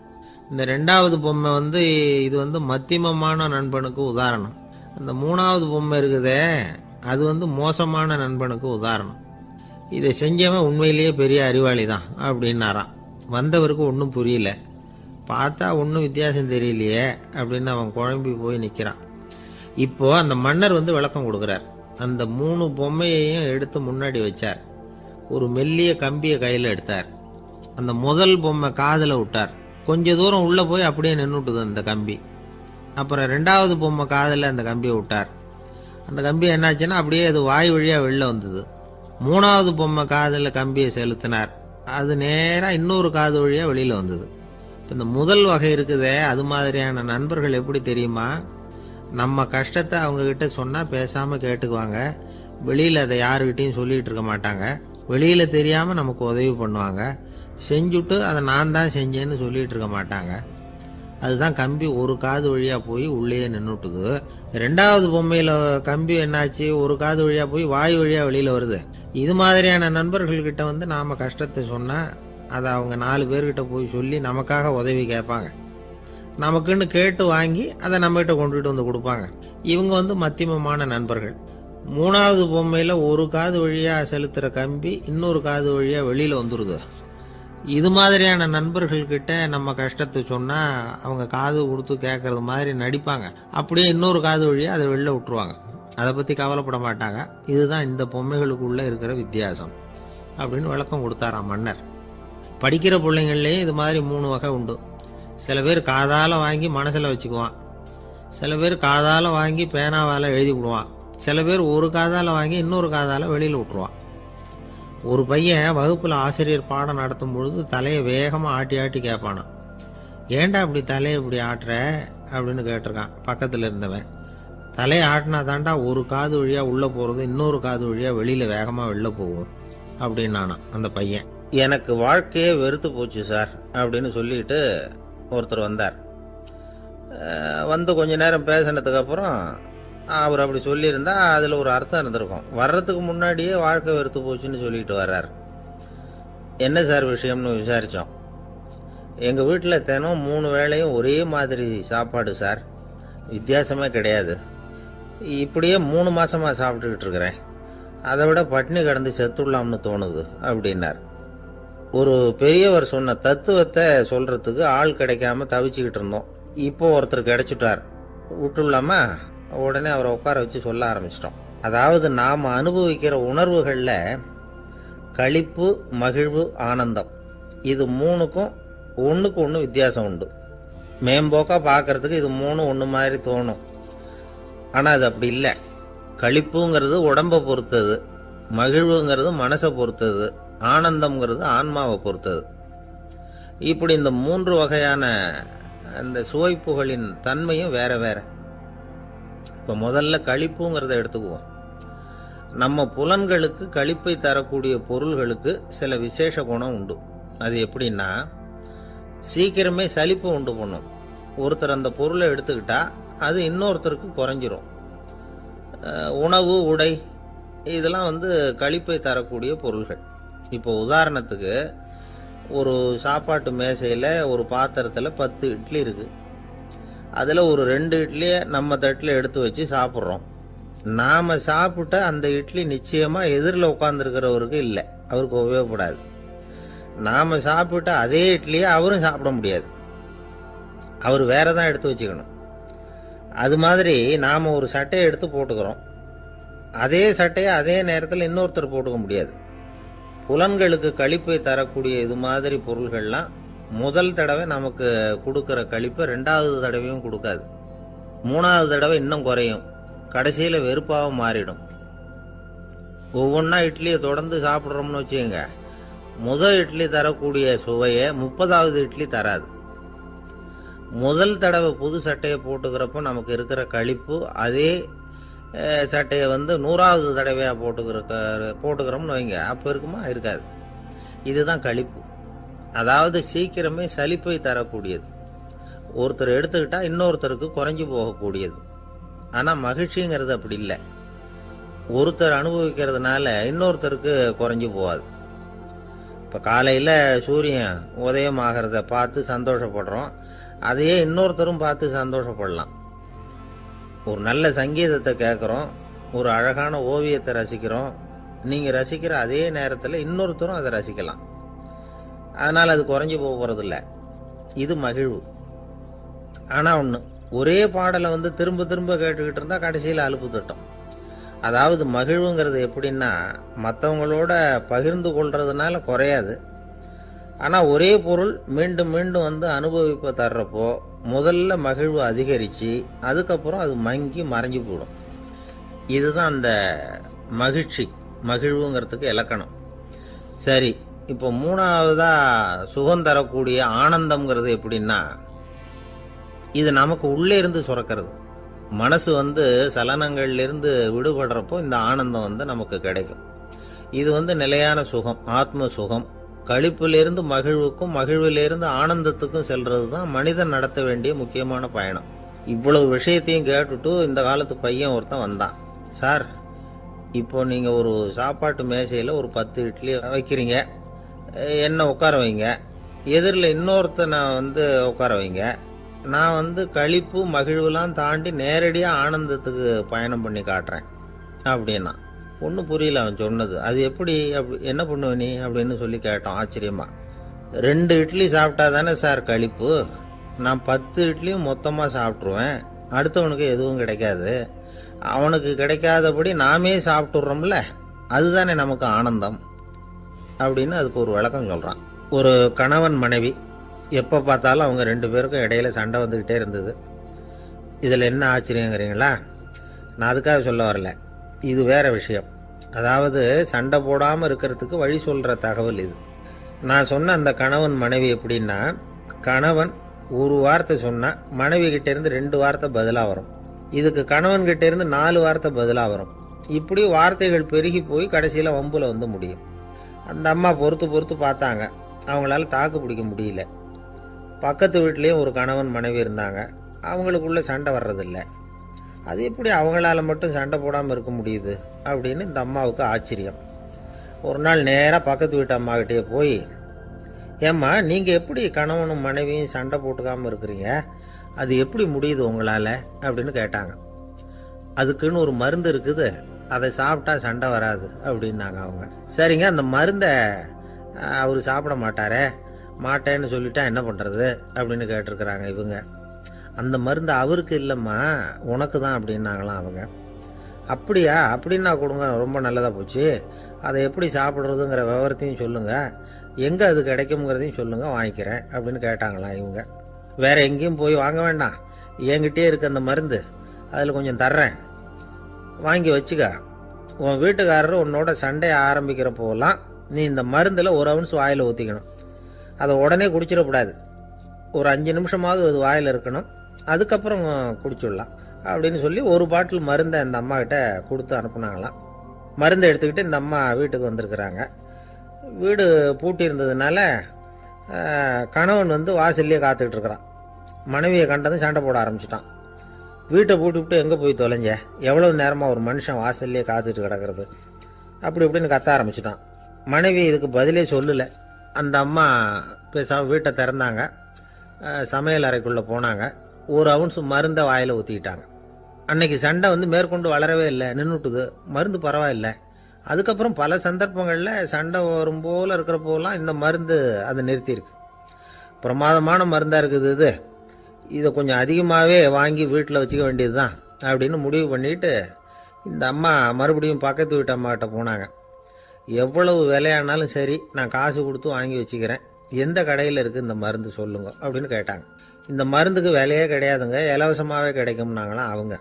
Speaker 1: இந்த 2வது பொம்மை இது மத்தியமமான நண்பனுக்கு உதாரணம். அந்த 3வது பொம்மை இருக்குதே அது மோசமான நண்பனுக்கு உதாரணம். இதை செஞ்சவன் உண்மையிலேயே பெரிய அறிவாளி தான் அப்படின்னாராம். வந்தவருக்கு ஒன்றும் புரியல. பார்த்தா ஒன்றும் வித்தியாசம் தெரியலையே அப்படின்னு அவன் குழம்பி போய் நிற்கிறான். இப்போ அந்த மன்னர் விளக்கம் கொடுக்குறார். அந்த 3 பொம்மையையும் எடுத்து முன்னாடி வச்சார். ஒரு மெல்லிய கம்பியை கையில் எடுத்தார். அந்த முதல் பொம்மை காதில் விட்டார். கொஞ்ச தூரம் உள்ளே போய் அப்படியே நின்றுட்டுது அந்த கம்பி. அப்புறம் 2வது பொம்மை காதில் அந்த கம்பியை விட்டார். அந்த கம்பி என்னாச்சுன்னா அப்படியே அது வாய் வழியாக வெளில வந்தது. 3வது பொம்மை காதில் கம்பியை செலுத்தினார். அது நேராக இன்னொரு காது வழியாக வெளியில் வந்தது. இப்போ இந்த முதல் வகை இருக்குதே, அது மாதிரியான நண்பர்கள் எப்படி தெரியுமா? நம்ம கஷ்டத்தை அவங்கக்கிட்ட சொன்னால் பேசாமல் கேட்டுக்குவாங்க. வெளியில் அதை யாருக்கிட்டையும் சொல்லிகிட்டு இருக்க மாட்டாங்க. வெளியில் தெரியாமல் நமக்கு உதவி பண்ணுவாங்க. செஞ்சுட்டு அதை நான் தான் செஞ்சேன்னு சொல்லிகிட்டு இருக்க மாட்டாங்க. அதுதான் கம்பி ஒரு காது வழியாக போய் உள்ளேயே நின்றுட்டுது. 2வது பொம்மையில் கம்பி என்னாச்சு, ஒரு காது வழியாக போய் வாய் வழியாக வெளியில் வருது. இது மாதிரியான நண்பர்கள்கிட்ட நாம் கஷ்டத்தை சொன்னால் அதை அவங்க 4 பேர்கிட்ட போய் சொல்லி நமக்காக உதவி கேட்பாங்க. நமக்குன்னு கேட்டு வாங்கி அதை நம்மகிட்ட கொண்டுகிட்டு கொடுப்பாங்க. இவங்க மத்தியமமான நண்பர்கள். 3வது பொம்மையில் ஒரு காது வழியாக செலுத்துகிற கம்பி இன்னொரு காது வழியாக வெளியில் வந்துடுது. இது மாதிரியான நண்பர்கள்கிட்ட நம்ம கஷ்டத்தை சொன்னால் அவங்க காது கொடுத்து கேட்கறது மாதிரி நடிப்பாங்க. அப்படியே இன்னொரு காது வழியாக அதை வெளில விட்டுருவாங்க. அதை பற்றி கவலைப்பட மாட்டாங்க. இதுதான் இந்த பொம்மைகளுக்குள்ளே இருக்கிற வித்தியாசம் அப்படின்னு விளக்கம் கொடுத்தாராம் மன்னர். படிக்கிற பிள்ளைங்கள்லேயே இது மாதிரி 3 வகை உண்டு. சில பேர் காதால் வாங்கி மனசில் வச்சுக்குவான். சில பேர் காதால் வாங்கி பேனாவால் எழுதி விடுவான். சில பேர் ஒரு காதால் வாங்கி இன்னொரு காதால் வெளியில் விட்டுருவான். ஒரு பையன் வகுப்பில் ஆசிரியர் பாடம் நடத்தும் பொழுது தலையை வேகமாக ஆட்டி ஆட்டி கேட்பானான். ஏன்டா இப்படி தலையை இப்படி ஆட்டுற அப்படின்னு கேட்டிருக்கான் பக்கத்தில் இருந்தவன். தலையை ஆட்டினா தாண்டா ஒரு காது வழியாக உள்ளே போகிறது இன்னொரு காது வழியாக வெளியில் வேகமாக வெளில போகும் அப்படின்னானா அந்த பையன். எனக்கு வாழ்க்கையே வெறுத்து போச்சு சார் அப்படின்னு சொல்லிட்டு ஒருத்தர் வந்தார். கொஞ்ச நேரம் பேசினதுக்கப்புறம் அவர் அப்படி சொல்லியிருந்தா அதில் ஒரு அர்த்தம் இருந்திருக்கும். வர்றதுக்கு முன்னாடியே வாழ்க்கை வெறுத்து போச்சுன்னு சொல்லிட்டு வர்றார். என்ன சார் விஷயம்னு விசாரித்தோம். எங்கள் வீட்டில் தினம் 3 வேளையும் ஒரே மாதிரி சாப்பாடு சார், வித்தியாசமே கிடையாது. இப்படியே 3 மாதமாக சாப்பிட்டுக்கிட்டு இருக்கிறேன். அதை விட பட்டினி கிடந்து செத்துடலாம்னு தோணுது அப்படின்னார். ஒரு பெரியவர் சொன்ன தத்துவத்தை சொல்கிறதுக்கு ஆள் கிடைக்காம தவிச்சுக்கிட்டு இருந்தோம். இப்போ ஒருத்தர் கிடைச்சிட்டார், விட்டுலாமா? உடனே அவரை உட்கார வச்சு சொல்ல ஆரம்பிச்சிட்டோம். அதாவது நாம் அனுபவிக்கிற உணர்வுகளில் களிப்பு, மகிழ்வு, ஆனந்தம், இது 3க்கும் ஒன்றுக்கு ஒன்று வித்தியாசம் உண்டு. மேம்போக்காக பார்க்கறதுக்கு இது 3 ஒன்று மாதிரி தோணும். ஆனால் அது அப்படி இல்லை. களிப்புங்கிறது உடம்பை பொறுத்தது, மகிழ்வுங்கிறது மனசை பொறுத்தது, ஆனந்தம்ங்கிறது ஆன்மாவை பொறுத்தது. இப்படி இந்த 3 வகையான அந்த சுவைப்புகளின் தன்மையும் வேற வேற. இப்போ முதல்ல களிப்புங்கிறத எடுத்துக்குவோம். நம்ம புலன்களுக்கு களிப்பை தரக்கூடிய பொருள்களுக்கு சில விசேஷ குணம் உண்டு. அது எப்படின்னா, சீக்கிரமே சலிப்பு உண்டு பண்ணும். ஒருத்தர் அந்த பொருளை எடுத்துக்கிட்டா அது இன்னொருத்தருக்கு குறைஞ்சிரும். உணவு, உடை, இதெல்லாம் களிப்பை தரக்கூடிய பொருள்கள். இப்போ உதாரணத்துக்கு, ஒரு சாப்பாட்டு மேசையில் ஒரு பாத்திரத்தில் 10 இட்லி இருக்குது. அதில் ஒரு 2 இட்லியை நம்ம தட்டில் எடுத்து வச்சு சாப்பிட்றோம். நாம் சாப்பிட்ட அந்த இட்லி நிச்சயமாக எதிரில் உட்காந்துருக்கிறவருக்கு இல்லை, அவருக்கு உபயோகப்படாது. நாம் சாப்பிட்ட அதே இட்லியை அவரும் சாப்பிட முடியாது, அவர் வேற தான் எடுத்து வச்சுக்கணும். அது மாதிரி நாம் ஒரு சட்டையை எடுத்து போட்டுக்கிறோம், அதே சட்டையை அதே நேரத்தில் இன்னொருத்தர் போட்டுக்க முடியாது. புலன்களுக்கு களிப்பை தரக்கூடிய இது மாதிரி பொருள்கள்லாம் முதல் தடவை நமக்கு கொடுக்குற களிப்பை 2வது தடவையும் கொடுக்காது, 3வது தடவை இன்னும் குறையும், கடைசியில் வெறுப்பாகவும் மாறிடும். ஒவ்வொன்றா இட்லியை தொடர்ந்து சாப்பிட்றோம்னு வச்சுக்கோங்க, முதல் இட்லி தரக்கூடிய சுவையை 30வது இட்லி தராது. முதல் தடவை புது சட்டையை போட்டுக்கிறப்போ நமக்கு இருக்கிற களிப்பு அதே சட்டையை 100வது தடவையாக போட்டுக்கிறோம்னு வைங்க, அப்போ இருக்குமா? இருக்காது. இதுதான் களிப்பு. அதாவது சீக்கிரமே சலிப்பை தரக்கூடியது. ஒருத்தர் எடுத்துக்கிட்டா இன்னொருத்தருக்கு குறைஞ்சி போகக்கூடியது. ஆனால் மகிழ்ச்சிங்கிறது அப்படி இல்லை. ஒருத்தர் அனுபவிக்கிறதுனால இன்னொருத்தருக்கு குறைஞ்சி போகாது. இப்போ காலையில் சூரியன் உதயம் ஆகிறத பார்த்து சந்தோஷப்படுறோம், அதையே இன்னொருத்தரும் பார்த்து சந்தோஷப்படலாம். ஒரு நல்ல சங்கீதத்தை கேட்குறோம், ஒரு அழகான ஓவியத்தை ரசிக்கிறோம், நீங்கள் ரசிக்கிற அதே நேரத்தில் இன்னொருத்தரும் அதை ரசிக்கலாம். அதனால் அது குறைஞ்சி போகிறதில்ல. இது மகிழ்வு. ஆனால் ஒன்று, ஒரே பாடலை திரும்ப திரும்ப கேட்டுக்கிட்டு இருந்தால் கடைசியில் அலுப்பு தட்டும். அதாவது மகிழ்வுங்கிறது எப்படின்னா, மற்றவங்களோட பகிர்ந்து கொள்றதுனால குறையாது. ஆனால் ஒரே பொருள் மீண்டும் மீண்டும் அனுபவிப்பை தர்றப்போ முதல்ல மகிழ்வு அதிகரித்து அதுக்கப்புறம் அது மங்கி மறைஞ்சு போயிடும். இதுதான் அந்த மகிழ்வுங்கிறதுக்கு இலக்கணம். சரி, இப்போ 3வதாக சுகம் தரக்கூடிய ஆனந்தம்ங்கிறது எப்படின்னா, இது நமக்கு உள்ளே இருந்து சுரக்கிறது. மனசு சலனங்கள்லேருந்து விடுபடுறப்போ இந்த ஆனந்தம் நமக்கு கிடைக்கும். இது நிலையான சுகம், ஆத்ம சுகம். களிப்பிலிருந்து மகிழ்வுக்கும் மகிழ்விலிருந்து ஆனந்தத்துக்கும் செல்றது தான் மனிதன் நடத்த வேண்டிய முக்கியமான பயணம். இவ்வளவு விஷயத்தையும் கேட்டுட்டு இந்த காலத்து பையன் ஒருத்தன் வந்தான். சார், இப்போ நீங்கள் ஒரு சாப்பாட்டு மேசையில் ஒரு 10 இட்லி வைக்கிறீங்க, என்ன உட்கார வைங்க, எதிரில் இன்னொருத்தனை உட்கார வைங்க, நான் களிப்பு மகிழ்வுலாம் தாண்டி நேரடியாக ஆனந்தத்துக்கு பயணம் பண்ணி காட்டுறேன் அப்படின்னா. ஒன்றும் புரியல அவன் சொன்னது. அது எப்படி, என்ன பண்ணுவ நீ அப்படின்னு சொல்லி கேட்டோம் ஆச்சரியமா. 2 இட்லி சாப்பிட்டா தானே சார் களிப்பு, நான் 10 இட்லியும் மொத்தமாக சாப்பிட்ருவேன், அடுத்தவனுக்கு எதுவும் கிடைக்காது, அவனுக்கு கிடைக்காதபடி நாமே சாப்பிட்டுடுறோம்ல, அதுதானே நமக்கு ஆனந்தம் அப்படின்னு அதுக்கு ஒரு விளக்கம் சொல்கிறான். ஒரு கணவன் மனைவி, எப்போ பார்த்தாலும் அவங்க 2 பேருக்கும் இடையில சண்டை வந்துக்கிட்டே இருந்தது. இதில் என்ன ஆச்சரியங்கிறீங்களா? நான் அதுக்காக சொல்ல வரல, இது வேற விஷயம். அதாவது சண்டை போடாமல் இருக்கிறதுக்கு வழி சொல்கிற தகவல் இது. நான் சொன்ன அந்த கணவன் மனைவி எப்படின்னா, கணவன் ஒரு வார்த்தை சொன்னால் மனைவி கிட்டேருந்து 2 வார்த்தை பதிலாக வரும், இதுக்கு கணவன் கிட்டேருந்து 4 வார்த்தை பதிலாக வரும். இப்படி வார்த்தைகள் பெருகி போய் கடைசியில் வம்புல முடியும். அந்த அம்மா பொறுத்து பார்த்தாங்க, அவங்களால தாக்கு பிடிக்க முடியல. பக்கத்து வீட்லேயும் ஒரு கணவன் மனைவி இருந்தாங்க, அவங்களுக்குள்ள சண்டை வர்றதில்லை. அது எப்படி அவங்களால மட்டும் சண்டை போடாமல் இருக்க முடியுது அப்படின்னு இந்த அம்மாவுக்கு ஆச்சரியம். ஒரு நாள் நேராக பக்கத்து வீட்டு அம்மாக்கிட்டே போய், ஏம்மா, நீங்கள் எப்படி கணவனும் மனைவியும் சண்டை போட்டுக்காமல் இருக்கிறீங்க, அது எப்படி முடியுது உங்களால் அப்படின்னு கேட்டாங்க. அதுக்குன்னு ஒரு மருந்து இருக்குது, அதை சாப்பிட்டா சண்டை வராது அப்படின்னாங்க அவங்க. சரிங்க, அந்த மருந்தை அவர் சாப்பிட மாட்டேன்னு சொல்லிட்டா என்ன பண்ணுறது அப்படின்னு கேட்டிருக்கிறாங்க இவங்க. அந்த மருந்து அவருக்கு இல்லைம்மா, உனக்கு தான் அப்படின்னாங்களாம் அவங்க. அப்படியா? அப்படின்னா கொடுங்க, ரொம்ப நல்லதாக போச்சு, அதை எப்படி சாப்பிட்றதுங்கிற விவரத்தையும் சொல்லுங்கள், எங்கே அது கிடைக்குங்கிறதையும் சொல்லுங்கள், வாங்கிக்கிறேன் அப்படின்னு கேட்டாங்களாம் இவங்க. வேறு எங்கேயும் போய் வாங்க வேண்டாம், என்கிட்டே இருக்க அந்த மருந்து, அதில் கொஞ்சம் தர்றேன், வாங்கி வச்சுக்க. உன் வீட்டுக்காரர் உன்னோட சண்டையை ஆரம்பிக்கிறப்போலாம் நீ இந்த மருந்தில் 1 ounce வாயில் ஊற்றிக்கணும். அதை உடனே குடிச்சிடக்கூடாது, ஒரு 5 நிமிஷமாவது அது வாயில் இருக்கணும், அதுக்கப்புறம் குடிச்சிடலாம் அப்படின்னு சொல்லி ஒரு பாட்டில் மருந்தை இந்த அம்மா கிட்ட கொடுத்து அனுப்புனாங்களாம். மருந்தை எடுத்துக்கிட்டு இந்த அம்மா வீட்டுக்கு வந்திருக்கிறாங்க. வீடு பூட்டி இருந்ததுனால கணவன் வாசல்லையே காத்துக்கிட்டு இருக்கிறான். மனைவியை கண்டதும் சண்டை போட ஆரம்பிச்சிட்டான். வீட்டை பூட்டிவிட்டு எங்கே போய் தொலைஞ்ச, எவ்வளவு நேரமாக ஒரு மனுஷன் வாசல்லையே காத்துட்டு கிடக்கிறது அப்படி இப்படின்னு கத்த ஆரம்பிச்சிட்டான். மனைவி இதுக்கு பதிலே சொல்லலை. அந்த அம்மா பேசாமல் வீட்டை திறந்தாங்க, சமையல் அறைக்குள்ளே போனாங்க. ஒரு அவுன்ஸ் மருந்தை வாயில் ஊற்றிக்கிட்டாங்க. அன்னைக்கு சண்டை மேற்கொண்டு வளரவே இல்லை, நின்றுட்டுது. மருந்து பரவாயில்லை. அதுக்கப்புறம் பல சந்தர்ப்பங்களில் சண்டை வரும் போல் இருக்கிறப்போலாம் இந்த மருந்து அதை நிறுத்தியிருக்கு. பிரமாதமான மருந்தாக இருக்குது இதை கொஞ்சம் அதிகமாகவே வாங்கி வீட்டில் வச்சுக்க வேண்டியது தான் அப்படின்னு முடிவு பண்ணிட்டு இந்த அம்மா மறுபடியும் பக்கத்து வீட்டு அம்மாக்கிட்ட போனாங்க. எவ்வளவு விலையானாலும் சரி, நான் காசு கொடுத்து வாங்கி வச்சுக்கிறேன், எந்த கடையில் இருக்குது இந்த மருந்து சொல்லுங்க அப்படின்னு கேட்டாங்க. இந்த மருந்துக்கு விலையே கிடையாதுங்க, இலவசமாகவே கிடைக்கும்னாங்களாம் அவங்க.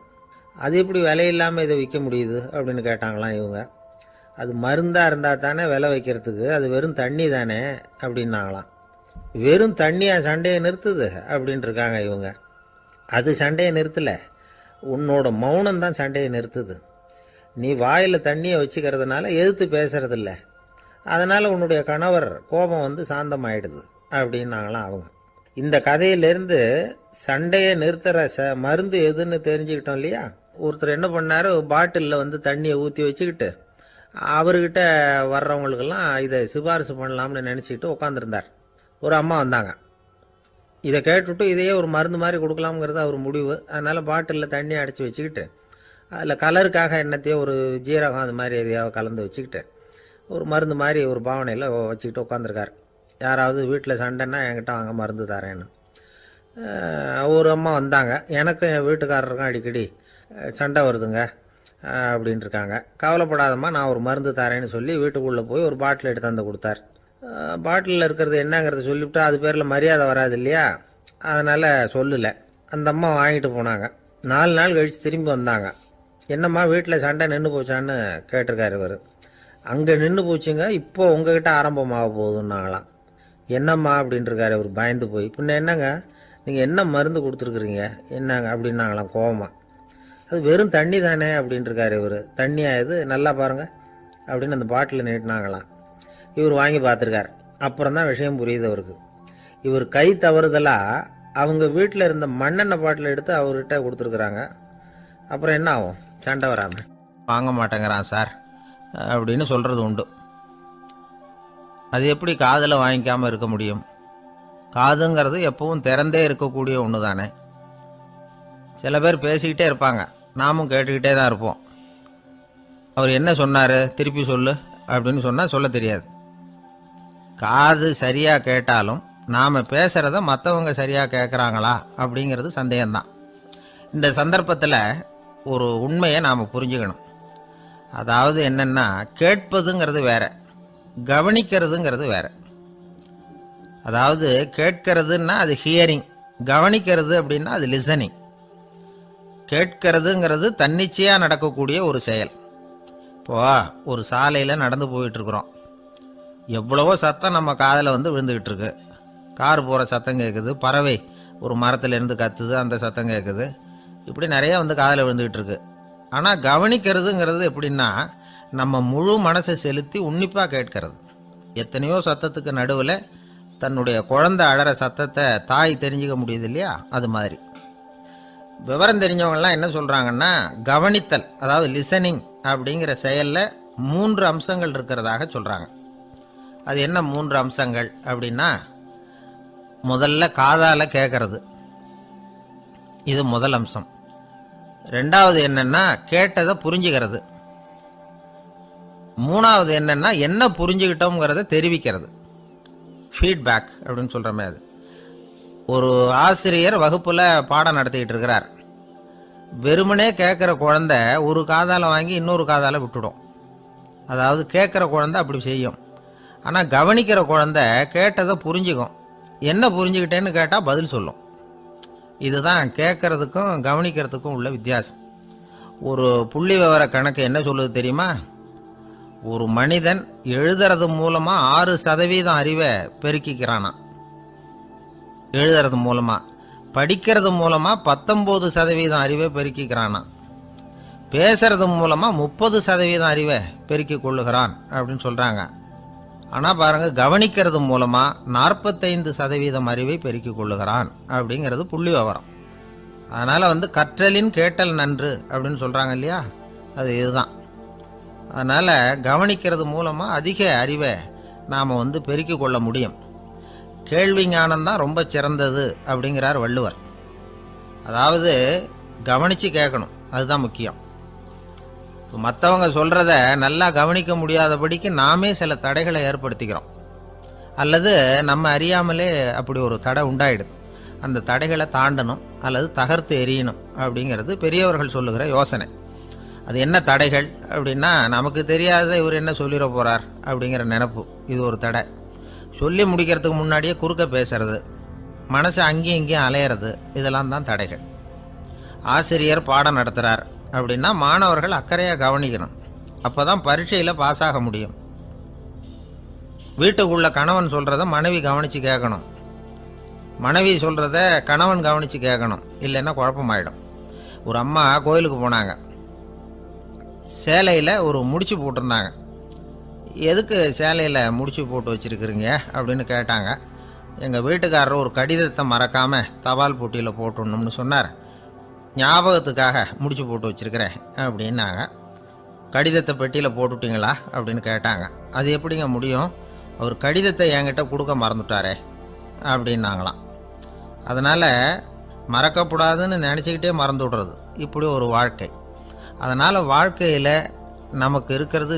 Speaker 1: அது எப்படி விலை இல்லாமல் இதை விற்க முடியுது அப்படின்னு கேட்டாங்களாம் இவங்க. அது மருந்தாக இருந்தால் தானே விலை வைக்கிறதுக்கு, அது வெறும் தண்ணி தானே அப்படின்னாங்களாம். வெறும் தண்ணியாக சண்டையை நிறுத்துது அப்படின்ட்டு இருக்காங்க இவங்க. அது சண்டையை நிறுத்தலை, உன்னோட மௌனம் தான் சண்டையை நிறுத்துது. நீ வாயில் தண்ணியை வச்சுக்கிறதுனால எதிர்த்து பேசுறதில்ல, அதனால் உன்னுடைய கணவர் கோபம் சாந்தமாயிடுது அப்படின்னாங்களாம் அவங்க. இந்த கதையிலேருந்து சண்டையை நிறுத்துகிற மருந்து எதுன்னு தெரிஞ்சுக்கிட்டோம் இல்லையா. ஒருத்தர் என்ன பண்ணார், பாட்டிலில் தண்ணியை ஊற்றி வச்சுக்கிட்டு அவர்கிட்ட வர்றவங்களுக்கெல்லாம் இதை சிபாரிசு பண்ணலாம்னு நினச்சிக்கிட்டு உட்காந்துருந்தார். ஒரு அம்மா வந்தாங்க. இதை கேட்டுவிட்டு இதையே ஒரு மருந்து மாதிரி கொடுக்கலாம்ங்கிறது அவர் முடிவு. அதனால் பாட்டிலில் தண்ணியை அடைச்சி வச்சுக்கிட்டு அதில் கலருக்காக என்னத்தையோ ஒரு ஜீரகம் அது மாதிரி எதையாவது கலந்து வச்சுக்கிட்டு ஒரு மருந்து மாதிரி ஒரு பாவனையில் வச்சுக்கிட்டு உட்காந்துருக்கார். யாராவது வீட்டில் சண்டைன்னா என்கிட்ட வாங்க மருந்து தரேன்னு. ஒரு அம்மா வந்தாங்க. எனக்கும் என் வீட்டுக்காரருக்கும் அடிக்கடி சண்டை வருதுங்க அப்படின்ட்டு இருக்காங்க. கவலைப்படாதம்மா, நான் ஒரு மருந்து தரேன்னு சொல்லி வீட்டுக்குள்ளே போய் ஒரு பாட்டில் எடுத்து வந்து கொடுத்தார். பாட்டிலில் இருக்கிறது என்னங்கிறத சொல்லிவிட்டு அது பேரில் மரியாதை வராது இல்லையா, அதனால் சொல்லலை. அந்த அம்மா வாங்கிட்டு போனாங்க. 4 நாள் கழித்து திரும்பி வந்தாங்க. என்னம்மா வீட்டில் சண்டை நின்று போச்சான்னு கேட்டிருக்காரு இவர். அங்கே நின்று போச்சுங்க, இப்போ உங்ககிட்ட ஆரம்பமாக போகுதுன்னாங்களாம். என்னம்மா அப்படின்ட்டுருக்காரு இவர் பயந்து போய். பின்ன என்னங்க, நீங்கள் என்ன மருந்து கொடுத்துருக்குறீங்க என்னங்க அப்படின்னாங்களாம் கோவமாக. அது வெறும் தண்ணி தானே அப்படின்ட்டுருக்காரு இவர். தண்ணியாக இது நல்லா பாருங்கள் அப்படின்னு அந்த பாட்டில் நீட்டினாங்களாம். இவர் வாங்கி பார்த்துருக்கார். அப்புறம் தான் விஷயம் புரியுது அவருக்கு. இவர் கை தவறுதலாக அவங்க வீட்டில் இருந்த மண்ணெண்ணெய் பாட்டில் எடுத்து அவர்கிட்ட கொடுத்துருக்குறாங்க. அப்புறம் என்ன ஆகும், சண்டை வராமல். வாங்க மாட்டேங்கிறான் சார் அப்படின்னு சொல்கிறது உண்டு. அது எப்படி காதில் வாங்கிக்காமல் இருக்க முடியும்? காதுங்கிறது எப்பவும் திறந்தே இருக்கக்கூடிய ஒன்று தானே. சில பேர் பேசிக்கிட்டே இருப்பாங்க, நாமும் கேட்டுக்கிட்டே தான் இருப்போம். அவர் என்ன சொன்னார் திருப்பி சொல்லு அப்படின்னு சொன்னால் சொல்ல தெரியாது. காது சரியாக கேட்டாலும் நாம் பேசுகிறத மற்றவங்க சரியாக கேட்குறாங்களா அப்படிங்கிறது சந்தேகம்தான். இந்த சந்தர்ப்பத்தில் ஒரு உண்மையை நாம் புரிஞ்சுக்கணும். அதாவது என்னென்னா, கேட்பதுங்கிறது வேற, கவனிக்கிறதுங்கிறது வேற. அதாவது கேட்கறதுன்னா அது ஹியரிங், கவனிக்கிறது அப்படின்னா அது லிசனிங். கேட்கறதுங்கிறது தன்னிச்சையாக நடக்கக்கூடிய ஒரு செயல். இப்போது ஒரு சாலையில் நடந்து போயிட்டுருக்குறோம். எவ்வளவோ சத்தம் நம்ம காதில் விழுந்துக்கிட்டு இருக்கு. கார் போகிற சத்தம் கேட்குது, பறவை ஒரு மரத்துலேருந்து கத்துது, அந்த சத்தம் கேட்குது. இப்படி நிறைய காதில் விழுந்துக்கிட்டு இருக்கு. ஆனால் கவனிக்கிறதுங்கிறது எப்படின்னா, நம்ம முழு மனசை செலுத்தி உன்னிப்பாக கேட்கறது. எத்தனையோ சத்தத்துக்கு நடுவில் தன்னுடைய குழந்தை அழற சத்தத்தை தாய் தெரிஞ்சிக்க முடியுது இல்லையா, அது மாதிரி. விவரம் தெரிஞ்சவங்கலாம் என்ன சொல்கிறாங்கன்னா, கவனித்தல் அதாவது லிசனிங் அப்படிங்கிற செயலில் 3 அம்சங்கள் இருக்கிறதாக சொல்கிறாங்க. அது என்ன 3 அம்சங்கள் அப்படின்னா, முதல்ல காதால் கேட்கறது, இது முதல் அம்சம். ரெண்டாவது என்னன்னா கேட்டதை புரிஞ்சுக்கிறது. மூணாவது என்னன்னா என்ன புரிஞ்சுக்கிட்டோங்கிறத தெரிவிக்கிறது, ஃபீட்பேக் அப்படின்னு சொல்கிற மாதிரி. ஒரு ஆசிரியர் வகுப்பில் பாடம் நடத்திக்கிட்டு இருக்கிறார். வெறுமனே கேட்குற குழந்தை ஒரு காதால் வாங்கி இன்னொரு காதால் விட்டுடும். அதாவது கேட்குற குழந்தை அப்படி செய்யும். ஆனால் கவனிக்கிற குழந்தை கேட்டதை புரிஞ்சுக்கும். என்ன புரிஞ்சுக்கிட்டேன்னு கேட்டால் பதில் சொல்லும். இதுதான் கேட்கறதுக்கும் கவனிக்கிறதுக்கும் உள்ள வித்தியாசம். ஒரு புள்ளி விவர கணக்கு என்ன சொல்லுது தெரியுமா? ஒரு மனிதன் எழுதுறது மூலமாக 6% அறிவை பெருக்கிக்கிறானா, எழுதுறது மூலமாக. படிக்கிறது மூலமாக 19% அறிவை பெருக்கிக்கிறானா, பேசுறது மூலமாக 30% அறிவை பெருக்கி கொள்ளுகிறான் அப்படின்னு சொல்கிறாங்க. ஆனால் பாருங்கள், கவனிக்கிறது மூலமாக 45% அறிவை பெருக்கி கொள்ளுகிறான் அப்படிங்கிறது புள்ளி விவரம். அதனால் கற்றலின் கேட்டல் நன்று அப்படின்னு சொல்கிறாங்க இல்லையா, அது இதுதான். அதனால் கவனிக்கிறது மூலமாக அதிக அறிவை நாம் பெருக்கி கொள்ள முடியும். கேள்வி ஞானம்தான் ரொம்ப சிறந்தது அப்படிங்கிறார் வள்ளுவர். அதாவது கவனித்து கேட்கணும், அதுதான் முக்கியம். இப்போ மற்றவங்க சொல்கிறத நல்லா கவனிக்க முடியாதபடிக்கு நாமே சில தடைகளை ஏற்படுத்திக்கிறோம், அல்லது நம்ம அறியாமலே அப்படி ஒரு தடை உண்டாயிடுது. அந்த தடைகளை தாண்டணும் அல்லது தகர்த்து எறியணும் அப்படிங்கிறது பெரியவர்கள் சொல்லுகிற யோசனை. அது என்ன தடைகள் அப்படின்னா, நமக்கு தெரியாத இவர் என்ன சொல்லிட போகிறார் அப்படிங்கிற நினப்பு, இது ஒரு தடை. சொல்லி முடிக்கிறதுக்கு முன்னாடியே குறுக்க பேசுறது, மனசை அங்கேயும் இங்கேயும் அலையிறது, இதெல்லாம் தான் தடைகள். ஆசிரியர் பாடம் நடத்துகிறார் அப்படின்னா மாணவர்கள் அக்கறையாக கவனிக்கணும், அப்போ தான் பரீட்சையில் பாஸ் ஆக முடியும். வீட்டுக்குள்ள கணவன் சொல்கிறத மனைவி கவனித்து கேட்கணும், மனைவி சொல்கிறத கணவன் கவனித்து கேட்கணும், இல்லைன்னா குழப்பமாயிடும். ஒரு அம்மா கோயிலுக்கு போனாங்க, சேலையில் ஒரு முடிச்சு போட்டிருந்தாங்க. எதுக்கு சேலையில் முடிச்சு போட்டு வச்சுருக்குறீங்க அப்படின்னு கேட்டாங்க. எங்கள் வீட்டுக்காரர் ஒரு கடிதத்தை மறக்காமல் தபால் போட்டியில் போட்டுடணும்னு சொன்னார், ஞாபகத்துக்காக முடிச்சு போட்டு வச்சுருக்கிறேன் அப்படின்னாங்க. கடிதத்தை பெட்டியில் போட்டுவிட்டீங்களா அப்படின்னு கேட்டாங்க. அது எப்படிங்க முடியும், அவர் கடிதத்தை என்கிட்ட கொடுக்க மறந்துட்டாரே அப்படின்னாங்களாம். அதனால் மறக்கப்படாதுன்னு நினச்சிக்கிட்டே மறந்து விடுறது, இப்படி ஒரு வாழ்க்கை. அதனால் வாழ்க்கையில் நமக்கு இருக்கிறது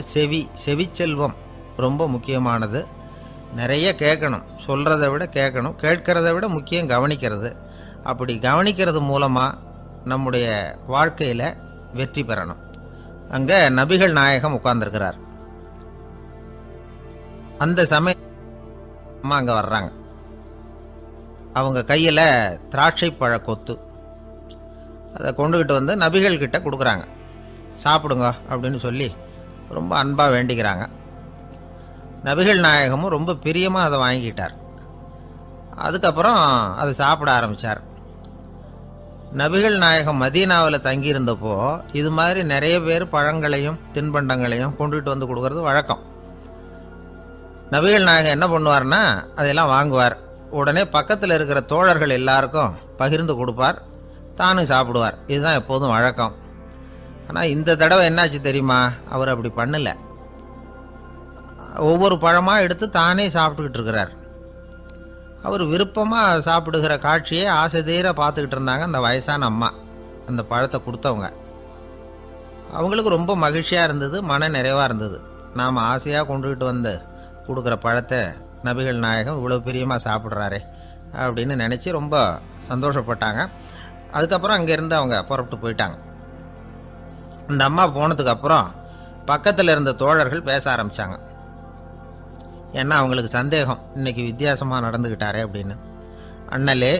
Speaker 1: செவிச்செல்வம் ரொம்ப முக்கியமானது. நிறைய கேட்கணும், சொல்கிறத விட கேட்கணும், கேட்கிறத விட முக்கியம் கவனிக்கிறது. அப்படி கவனிக்கிறது மூலமாக நம்முடைய வாழ்க்கையில் வெற்றி பெறணும். அங்கே நபிகள் நாயகம் உட்கார்ந்துருக்கிறார். அந்த சமயம் அம்மா அங்கே வர்றாங்க. அவங்க கையில் திராட்சை பழ கொத்து, அதை கொண்டுக்கிட்டு வந்து நபிகள்கிட்ட கொடுக்குறாங்க. சாப்பிடுங்க அப்படின்னு சொல்லி ரொம்ப அன்பாக வேண்டிக்கிறாங்க. நபிகள் நாயகமும் ரொம்ப பிரியமாக அதை வாங்கிக்கிட்டார். அதுக்கப்புறம் அதை சாப்பிட ஆரம்பித்தார். நபிகள் நாயகம் மதீனாவில் தங்கியிருந்தப்போ இது மாதிரி நிறைய பேர் பழங்களையும் தின்பண்டங்களையும் கொண்டுகிட்டு வந்து கொடுக்கறது வழக்கம். நபிகள் நாயகம் என்ன பண்ணுவார்னா, அதெல்லாம் வாங்குவார். உடனே பக்கத்தில் இருக்கிற தோழர்கள் எல்லாருக்கும் பகிர்ந்து கொடுப்பார், தானும் சாப்பிடுவார். இதுதான் எப்போதும் வழக்கம். ஆனால் இந்த தடவை என்னாச்சு தெரியுமா, அவர் அப்படி பண்ணலை. ஒவ்வொரு பழமாக எடுத்து தானே சாப்பிட்டுக்கிட்டு இருக்கிறார். அவர் விருப்பமாக சாப்பிடுகிற காட்சியை ஆசை தீர பார்த்துக்கிட்டு இருந்தாங்க அந்த வயசான அம்மா, அந்த பழத்தை கொடுத்தவங்க. அவங்களுக்கு ரொம்ப மகிழ்ச்சியாக இருந்தது, மன நிறைவாக இருந்தது. நாம் ஆசையாக கொண்டுகிட்டு வந்து கொடுக்குற பழத்தை நபிகள் நாயகம் இவ்வளோ பிரியமாக சாப்பிட்றாரே அப்படின்னு நினச்சி ரொம்ப சந்தோஷப்பட்டாங்க. அதுக்கப்புறம் அங்கேருந்து அவங்க புறப்பட்டு போயிட்டாங்க. அந்த அம்மா போனதுக்கப்புறம் பக்கத்தில் இருந்த தோழர்கள் பேச ஆரம்பித்தாங்க. ஏன்னா அவங்களுக்கு சந்தேகம், இன்றைக்கி வித்தியாசமாக நடந்துக்கிட்டாரே அப்படின்னு. அண்ணலே,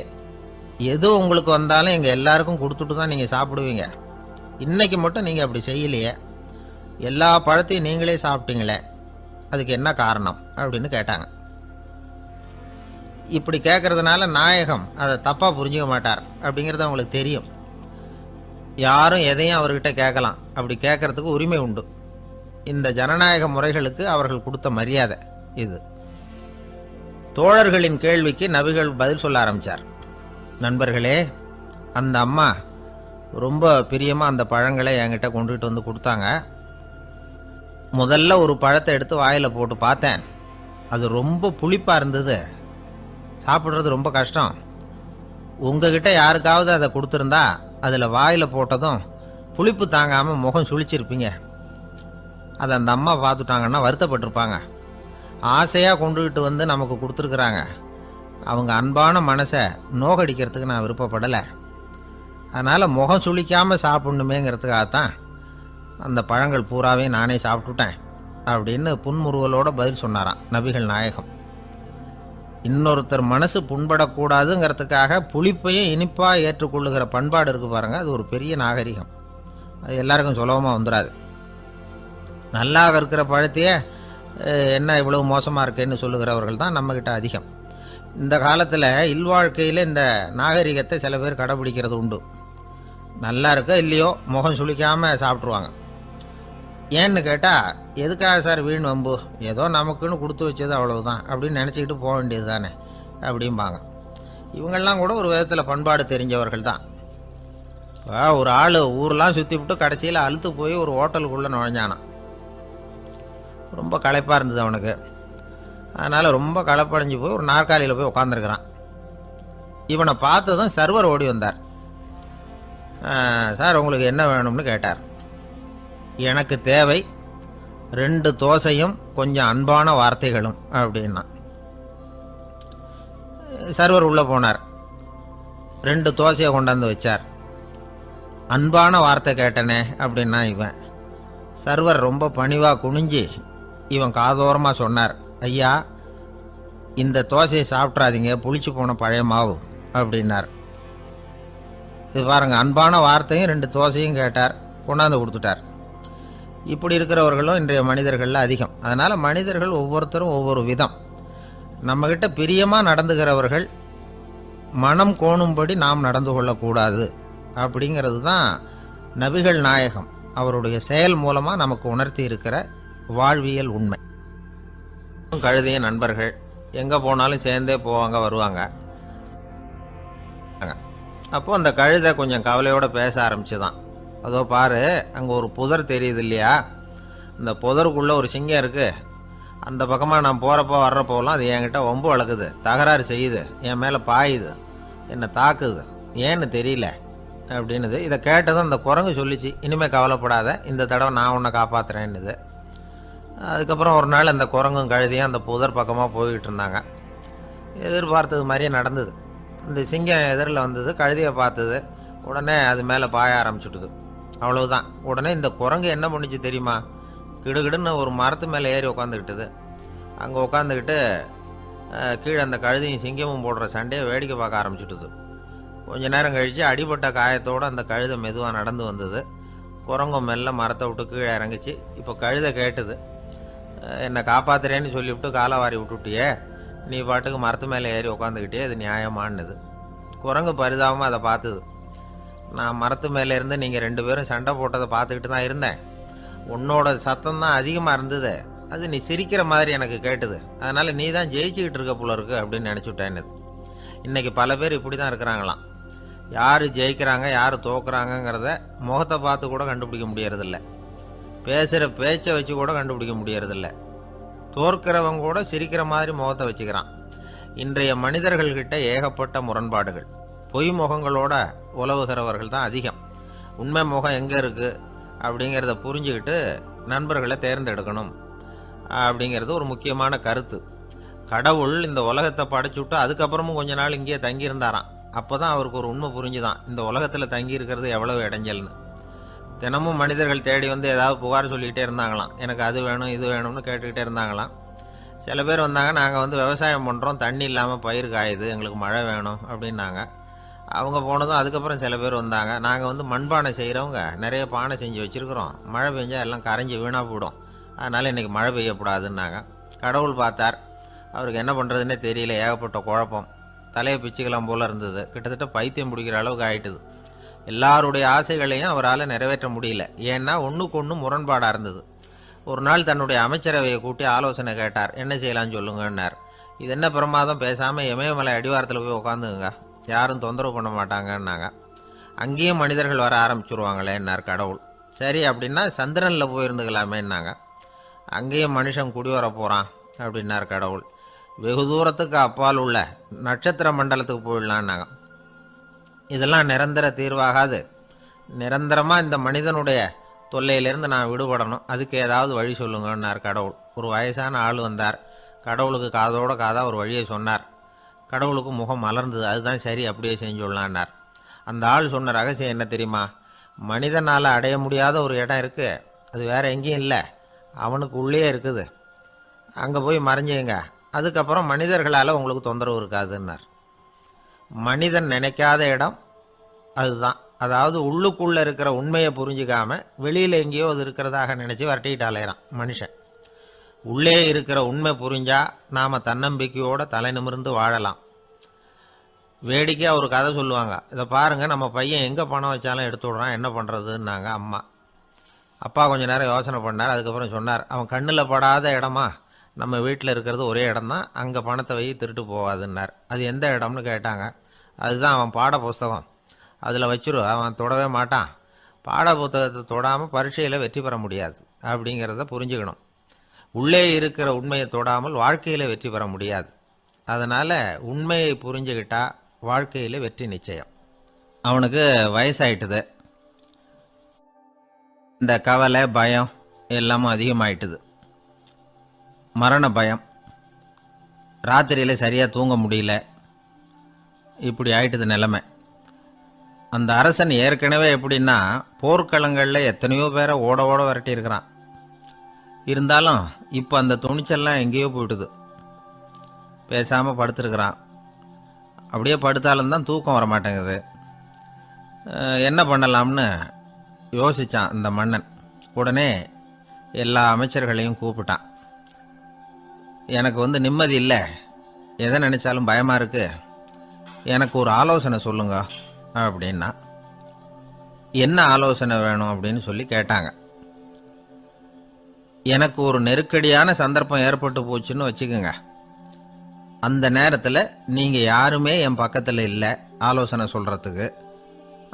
Speaker 1: எது உங்களுக்கு வந்தாலும் எங்கள் எல்லாருக்கும் கொடுத்துட்டு தான் நீங்கள் சாப்பிடுவீங்க, இன்றைக்கி மட்டும் நீங்கள் அப்படி செய்யலையே, எல்லா பழத்தையும் நீங்களே சாப்பிட்டீங்களே, அதுக்கு என்ன காரணம் அப்படின்னு கேட்டாங்க. இப்படி கேட்கறதுனால நாயகம் அதை தப்பாக புரிஞ்சுக்க மாட்டார் அப்படிங்கிறது அவங்களுக்கு தெரியும். யாரும் எதையும் அவர்கிட்ட கேட்கலாம், அப்படி கேட்கறதுக்கு உரிமை உண்டு. இந்த ஜனநாயக முறைகளுக்கு அவர்கள் கொடுத்த மரியாதை இது. தோழர்களின் கேள்விக்கு நபிகள் பதில் சொல்ல ஆரம்பித்தார். நண்பர்களே, அந்த அம்மா ரொம்ப பிரியமாக அந்த பழங்களை என்கிட்ட கொண்டுகிட்டு வந்து கொடுத்தாங்க. முதல்ல ஒரு பழத்தை எடுத்து வாயில் போட்டு பார்த்தேன், அது ரொம்ப புளிப்பாக இருந்தது, சாப்பிட்றது ரொம்ப கஷ்டம். உங்ககிட்ட யாருக்காவது அதை கொடுத்துருந்தா அதில் வாயில் போட்டதும் புளிப்பு தாங்காமல் முகம் சுழிச்சிருப்பீங்க. அதை அந்த அம்மா பார்த்துட்டாங்கன்னா வருத்தப்பட்டிருப்பாங்க. ஆசையாக கொண்டுகிட்டு வந்து நமக்கு கொடுத்துருக்குறாங்க, அவங்க அன்பான மனசை நோகடிக்கிறதுக்கு நான் விருப்பப்படலை. அதனால் முகம் சுழிக்காமல் சாப்பிட்ணுமேங்கிறதுக்காகத்தான் அந்த பழங்கள் பூராவே நானே சாப்பிட்டுட்டேன் அப்படின்னு புன்முறுவலோட பதில் சொன்னாராம் நபிகள் நாயகம். இன்னொருத்தர் மனசு புண்படக்கூடாதுங்கிறதுக்காக புளிப்பையும் இனிப்பாக ஏற்றுக்கொள்ளுகிற பண்பாடு இருக்குது பாருங்கள், அது ஒரு பெரிய நாகரிகம். அது எல்லாருக்கும் சுலபமாக வந்துடாது. நல்லா இருக்கிற பழத்தையே என்ன இவ்வளவு மோசமாக இருக்கேன்னு சொல்லுகிறவர்கள் தான் நம்மக்கிட்ட அதிகம். இந்த காலத்தில் இல்வாழ்க்கையில் இந்த நாகரிகத்தை சில பேர் கடைபிடிக்கிறது உண்டு. நல்லா இருக்க இல்லையோ முகம் சுளிக்காமல் சாப்பிட்ருவாங்க. ஏன்னு கேட்டால், எதுக்காக சார் வீண் வம்பு, ஏதோ நமக்குன்னு கொடுத்து வச்சது அவ்வளவுதான் அப்படின்னு நினச்சிக்கிட்டு போக வேண்டியது தானே அப்படிம்பாங்க. இவங்கெல்லாம் கூட ஒரு விதத்தில் பண்பாடு தெரிஞ்சவர்கள் தான். இப்போ ஒரு ஆள் ஊரெலாம் சுற்றி விட்டு கடைசியில் அழுத்து போய் ஒரு ஹோட்டலுக்குள்ளே நுழைஞ்சானான். ரொம்ப களைப்பாக இருந்தது அவனுக்கு. அதனால் ரொம்ப களைப்படைஞ்சு போய் ஒரு நாற்காலியில் போய் உட்காந்துருக்கிறான். இவனை பார்த்ததும் சர்வர் ஓடி வந்தார். சார் உங்களுக்கு என்ன வேணும்னு கேட்டார். எனக்கு தேவை 2 தோசையும் கொஞ்சம் அன்பான வார்த்தைகளும் அப்படின்னா. சர்வர் உள்ளே போனார், 2 தோசையை கொண்டாந்து வச்சார். அன்பான வார்த்தை கேட்டனே அப்படின்னா இவன். சர்வர் ரொம்ப பணிவாக குனிஞ்சு இவன் காதோரமாக சொன்னார், ஐயா இந்த தோசையை சாப்பிட்றாதீங்க, புளிச்சு போன பழைய மாவு அப்படின்னார். இது பாருங்கள், அன்பான வார்த்தையும் 2 தோசையும் கேட்டார், கொண்டாந்து கொடுத்துட்டார். இப்படி இருக்கிறவர்களும் இன்றைய மனிதர்களில் அதிகம். அதனால் மனிதர்கள் ஒவ்வொருத்தரும் ஒவ்வொரு விதம். நம்மக்கிட்ட பிரியமாக நடந்துகிறவர்கள் மனம் கோணும்படி நாம் நடந்து கொள்ளக்கூடாது அப்படிங்கிறது தான் நபிகள் நாயகம் அவருடைய செயல் மூலமாக நமக்கு உணர்த்தி இருக்கிற வாழ்வியல் உண்மை. கழுதைய நண்பர்கள் எங்கே போனாலும் சேர்ந்தே போவாங்க வருவாங்க. அப்போது அந்த கழுதை கொஞ்சம் கவலையோடு பேச ஆரம்பிச்சுதான். அதோ பாரு, அங்கே ஒரு புதர் தெரியுது இல்லையா, இந்த புதருக்குள்ளே ஒரு சிங்கம் இருக்குது. அந்த பக்கமாக நான் போகிறப்போ வர்றப்போலாம் அது என்கிட்ட வம்பு வளர்க்குது, தகராறு செய்யுது, என் மேலே பாயுது, என்னை தாக்குது, ஏன்னு தெரியல அப்படின்னுது. இதை கேட்டதும் அந்த குரங்கு சொல்லிச்சு, இனிமேல் கவலைப்படாத, இந்த தடவை நான் உன்னை காப்பாற்றுறேன்னுது. அதுக்கப்புறம் ஒரு நாள் அந்த குரங்கும் கழுதியும் அந்த புதர் பக்கமாக போய்கிட்டு இருந்தாங்க. எதிர்பார்த்தது மாதிரியே நடந்தது. இந்த சிங்கம் எதிரில் வந்தது, கழுதியை பார்த்தது, உடனே அது மேலே பாய ஆரம்பிச்சுட்டுது. அவ்வளவுதான். உடனே இந்த குரங்கு என்ன பண்ணிச்சு தெரியுமா, கிடுகிடுன்னு ஒரு மரத்து மேலே ஏறி உட்காந்துக்கிட்டுது. அங்கே உட்காந்துக்கிட்டு கீழே அந்த கழுதியும் சிங்கமும் போடுற சண்டையை வேடிக்கை பார்க்க ஆரம்பிச்சுட்டுது. கொஞ்ச நேரம் கழித்து அடிபட்ட காயத்தோடு அந்த கழுதை மெதுவாக நடந்து வந்தது. குரங்கும் மெல்ல மரத்தை விட்டு கீழே இறங்கிச்சு. இப்போ கழுதை கேட்டுது, என்னை காப்பாத்துறேன்னு சொல்லிவிட்டு காலை வாரி விட்டுட்டியே, நீ பாட்டுக்கு மரத்து மேலே ஏறி உட்காந்துக்கிட்டே, அது நியாயமானது. குரங்கு பரிதாபமாக அதை பார்த்துது. நான் மரத்து மேலே இருந்து நீங்கள் 2 பேரும் சண்டை போட்டதை பார்த்துக்கிட்டு தான் இருந்தேன். உன்னோட சத்தம் தான் அதிகமாக இருந்தது, அது நீ சிரிக்கிற மாதிரி எனக்கு கேட்டுது, அதனால் நீ தான் ஜெயிச்சுக்கிட்டு இருக்க போல இருக்கு அப்படின்னு நினச்சிவிட்டேன்னு. இன்றைக்கி பல பேர் இப்படி தான் இருக்கிறாங்களாம். யார் ஜெயிக்கிறாங்க யார் தோக்குறாங்கங்கிறத முகத்தை பார்த்து கூட கண்டுபிடிக்க முடியறதில்ல, பேசுகிற பேச்சை வச்சு கூட கண்டுபிடிக்க முடியறதில்ல. தோற்கிறவங்க கூட சிரிக்கிற மாதிரி முகத்தை வச்சுக்கிறான். இன்றைய மனிதர்கள்கிட்ட ஏகப்பட்ட முரண்பாடுகள். பொய் முகங்களோட உலவுகிறவர்கள் தான் அதிகம். உண்மை முகம் எங்கே இருக்குது அப்படிங்கிறத புரிஞ்சுக்கிட்டு நண்பர்களை தேர்ந்தெடுக்கணும் அப்படிங்கிறது ஒரு முக்கியமான கருத்து. கடவுள் இந்த உலகத்தை படைச்சுட்டு அதுக்கப்புறமும் கொஞ்ச நாள் இங்கேயே தங்கியிருந்தாராம். அப்போ தான் அவருக்கு ஒரு உண்மை புரிஞ்சுதான், இந்த உலகத்தில் தங்கி இருக்கிறது எவ்வளவு இடைஞ்சல்னு. தினமும் மனிதர்கள் தேடி வந்து ஏதாவது புகார் சொல்லிக்கிட்டே இருந்தாங்களாம், எனக்கு அது வேணும் இது வேணும்னு கேட்டுக்கிட்டே இருந்தாங்களாம். சில பேர் வந்தாங்க, நாங்கள் வந்து விவசாயம் பண்ணுறோம், தண்ணி இல்லாமல் பயிர் காயுது, எங்களுக்கு மழை வேணும் அப்படின்னாங்க. அவங்க போனதும் அதுக்கப்புறம் சில பேர் வந்தாங்க, நாங்கள் வந்து மண்பானை செய்கிறவங்க, நிறைய பானை செஞ்சு வச்சுருக்குறோம், மழை பெஞ்சால் எல்லாம் கரைஞ்சி வீணாக போயிடும், அதனால் இன்றைக்கி மழை பெய்யக்கூடாதுன்னாங்க. கடவுள் பார்த்தார், அவருக்கு என்ன பண்ணுறதுன்னே தெரியல, ஏகப்பட்ட குழப்பம், தலையை பிச்சுக்கலாம் போல் இருந்தது, கிட்டத்தட்ட பைத்தியம் பிடிக்கிற அளவுக்கு ஆயிட்டுது. எல்லாருடைய ஆசைகளையும் அவரால் நிறைவேற்ற முடியல, ஏன்னா ஒன்றுக்கு ஒன்று முரண்பாடாக இருந்தது. ஒரு நாள் தன்னுடைய அமைச்சரவையை கூட்டி ஆலோசனை கேட்டார், என்ன செய்யலான்னு சொல்லுங்கன்னார். இது என்ன பிரமாதம், பேசாமல் இமயமலை அடிவாரத்தில் போய் உட்காந்துங்க, யாரும் தொந்தரவு பண்ண மாட்டாங்கன்னாங்க. அங்கேயும் மனிதர்கள் வர ஆரம்பிச்சுருவாங்களேன்னார் கடவுள். சரி அப்படின்னா சந்திரனில் போயிருந்துக்கலாமேன்னாங்க. அங்கேயும் மனுஷன் குடி வர போகிறான் அப்படின்னார் கடவுள். வெகு தூரத்துக்கு அப்பால் உள்ள நட்சத்திர மண்டலத்துக்கு போயிடலான்னாங்க. இதெல்லாம் நிரந்தர தீர்வாகாது, நிரந்தரமாக இந்த மனிதனுடைய தொல்லையிலேருந்து நான் விடுபடணும், அதுக்கு ஏதாவது வழி சொல்லுங்கன்னார் கடவுள். ஒரு வயசான ஆள் வந்தார், கடவுளுக்கு காதோட காதாக ஒரு வழியை சொன்னார். கடவுளுக்கு முகம் மலர்ந்தது, அதுதான் சரி, அப்படியே செஞ்சுடலான்னார். அந்த ஆள் சொன்ன ரகசியம் என்ன தெரியுமா, மனிதனால் அடைய முடியாத ஒரு இடம் இருக்குது, அது வேறு எங்கேயும் இல்லை, அவனுக்கு உள்ளே இருக்குது, அங்கே போய் மறைஞ்சிங்க, அதுக்கப்புறம் மனிதர்களால் உங்களுக்கு தொந்தரவு இருக்காதுன்னார். மனிதன் நினைக்காத இடம் அதுதான். அதாவது உள்ளுக்குள்ளே இருக்கிற உண்மையை புரிஞ்சிக்காம வெளியில் எங்கேயோ அது இருக்கிறதாக நினச்சி வரட்டிக்கிட்டு அலையிறான் மனுஷன். உள்ளே இருக்கிற உண்மை புரிஞ்சா நாம் தன்னம்பிக்கையோடு தலை நிமிர்ந்து வாழலாம். வேடிக்கையாக ஒரு கதை சொல்லுவாங்க, இதை பாருங்கள், நம்ம பையன் எங்கே பணம் வச்சாலும் எடுத்து விடுறான், என்ன பண்ணுறதுன்னாங்க அம்மா. அப்பா கொஞ்சம் நேரம் யோசனை பண்ணார், அதுக்கப்புறம் சொன்னார், அவன் கண்ணில் படாத இடமா, நம்ம வீட்டில் இருக்கிறது ஒரே இடம் தான், அங்கே பணத்தை வை திருட்டு போகாதுன்னார். அது எந்த இடம்னு கேட்டாங்க. அதுதான் அவன் பாட புஸ்தகம், அதில் வச்சிரு, அவன் தொடவே மாட்டான், பாட புத்தகத்தை தொடாமல் பரீட்சையில் வெற்றி பெற முடியாது அப்படிங்கிறத புரிஞ்சுக்கணும். உள்ளே இருக்கிற உண்மையை தொடாமல் வாழ்க்கையில் வெற்றி பெற முடியாது. அதனால் உண்மையை புரிஞ்சுக்கிட்டால் வாழ்க்கையில் வெற்றி நிச்சயம். அவனுக்கு வயசாயிட்டுது. இந்த கவலை பயம் எல்லாமும் அதிகமாயிட்டுது. மரண பயம், ராத்திரியில் சரியாக தூங்க முடியல, இப்படி ஆயிட்டுது நிலைமை. அந்த அரசன் ஏற்கனவே எப்படின்னா போர்க்களங்களில் எத்தனையோ பேரை ஓட ஓட விரட்டியிருக்கிறான். இருந்தாலும் இப்போ அந்த துணிச்சல்லாம் எங்கேயோ போயிட்டுது. பேசாமல் படுத்துருக்கிறான். அப்படியே படுத்தாலும் தான் தூக்கம் வர மாட்டேங்குது. என்ன பண்ணலாம்னு யோசித்தான் இந்த மன்னன். உடனே எல்லா அமைச்சர்களையும் கூப்பிட்டான். எனக்கு நிம்மதி இல்லை, எதை நினச்சாலும் பயமாக இருக்குது, எனக்கு ஒரு ஆலோசனை சொல்லுங்க அப்படின்னா. என்ன ஆலோசனை வேணும் அப்படின்னு சொல்லி கேட்டாங்க. எனக்கு ஒரு நெருக்கடியான சந்தர்ப்பம் ஏற்பட்டு போச்சுன்னு வச்சுக்கோங்க. அந்த நேரத்தில் நீங்கள் யாருமே என் பக்கத்தில் இல்லை ஆலோசனை சொல்கிறதுக்கு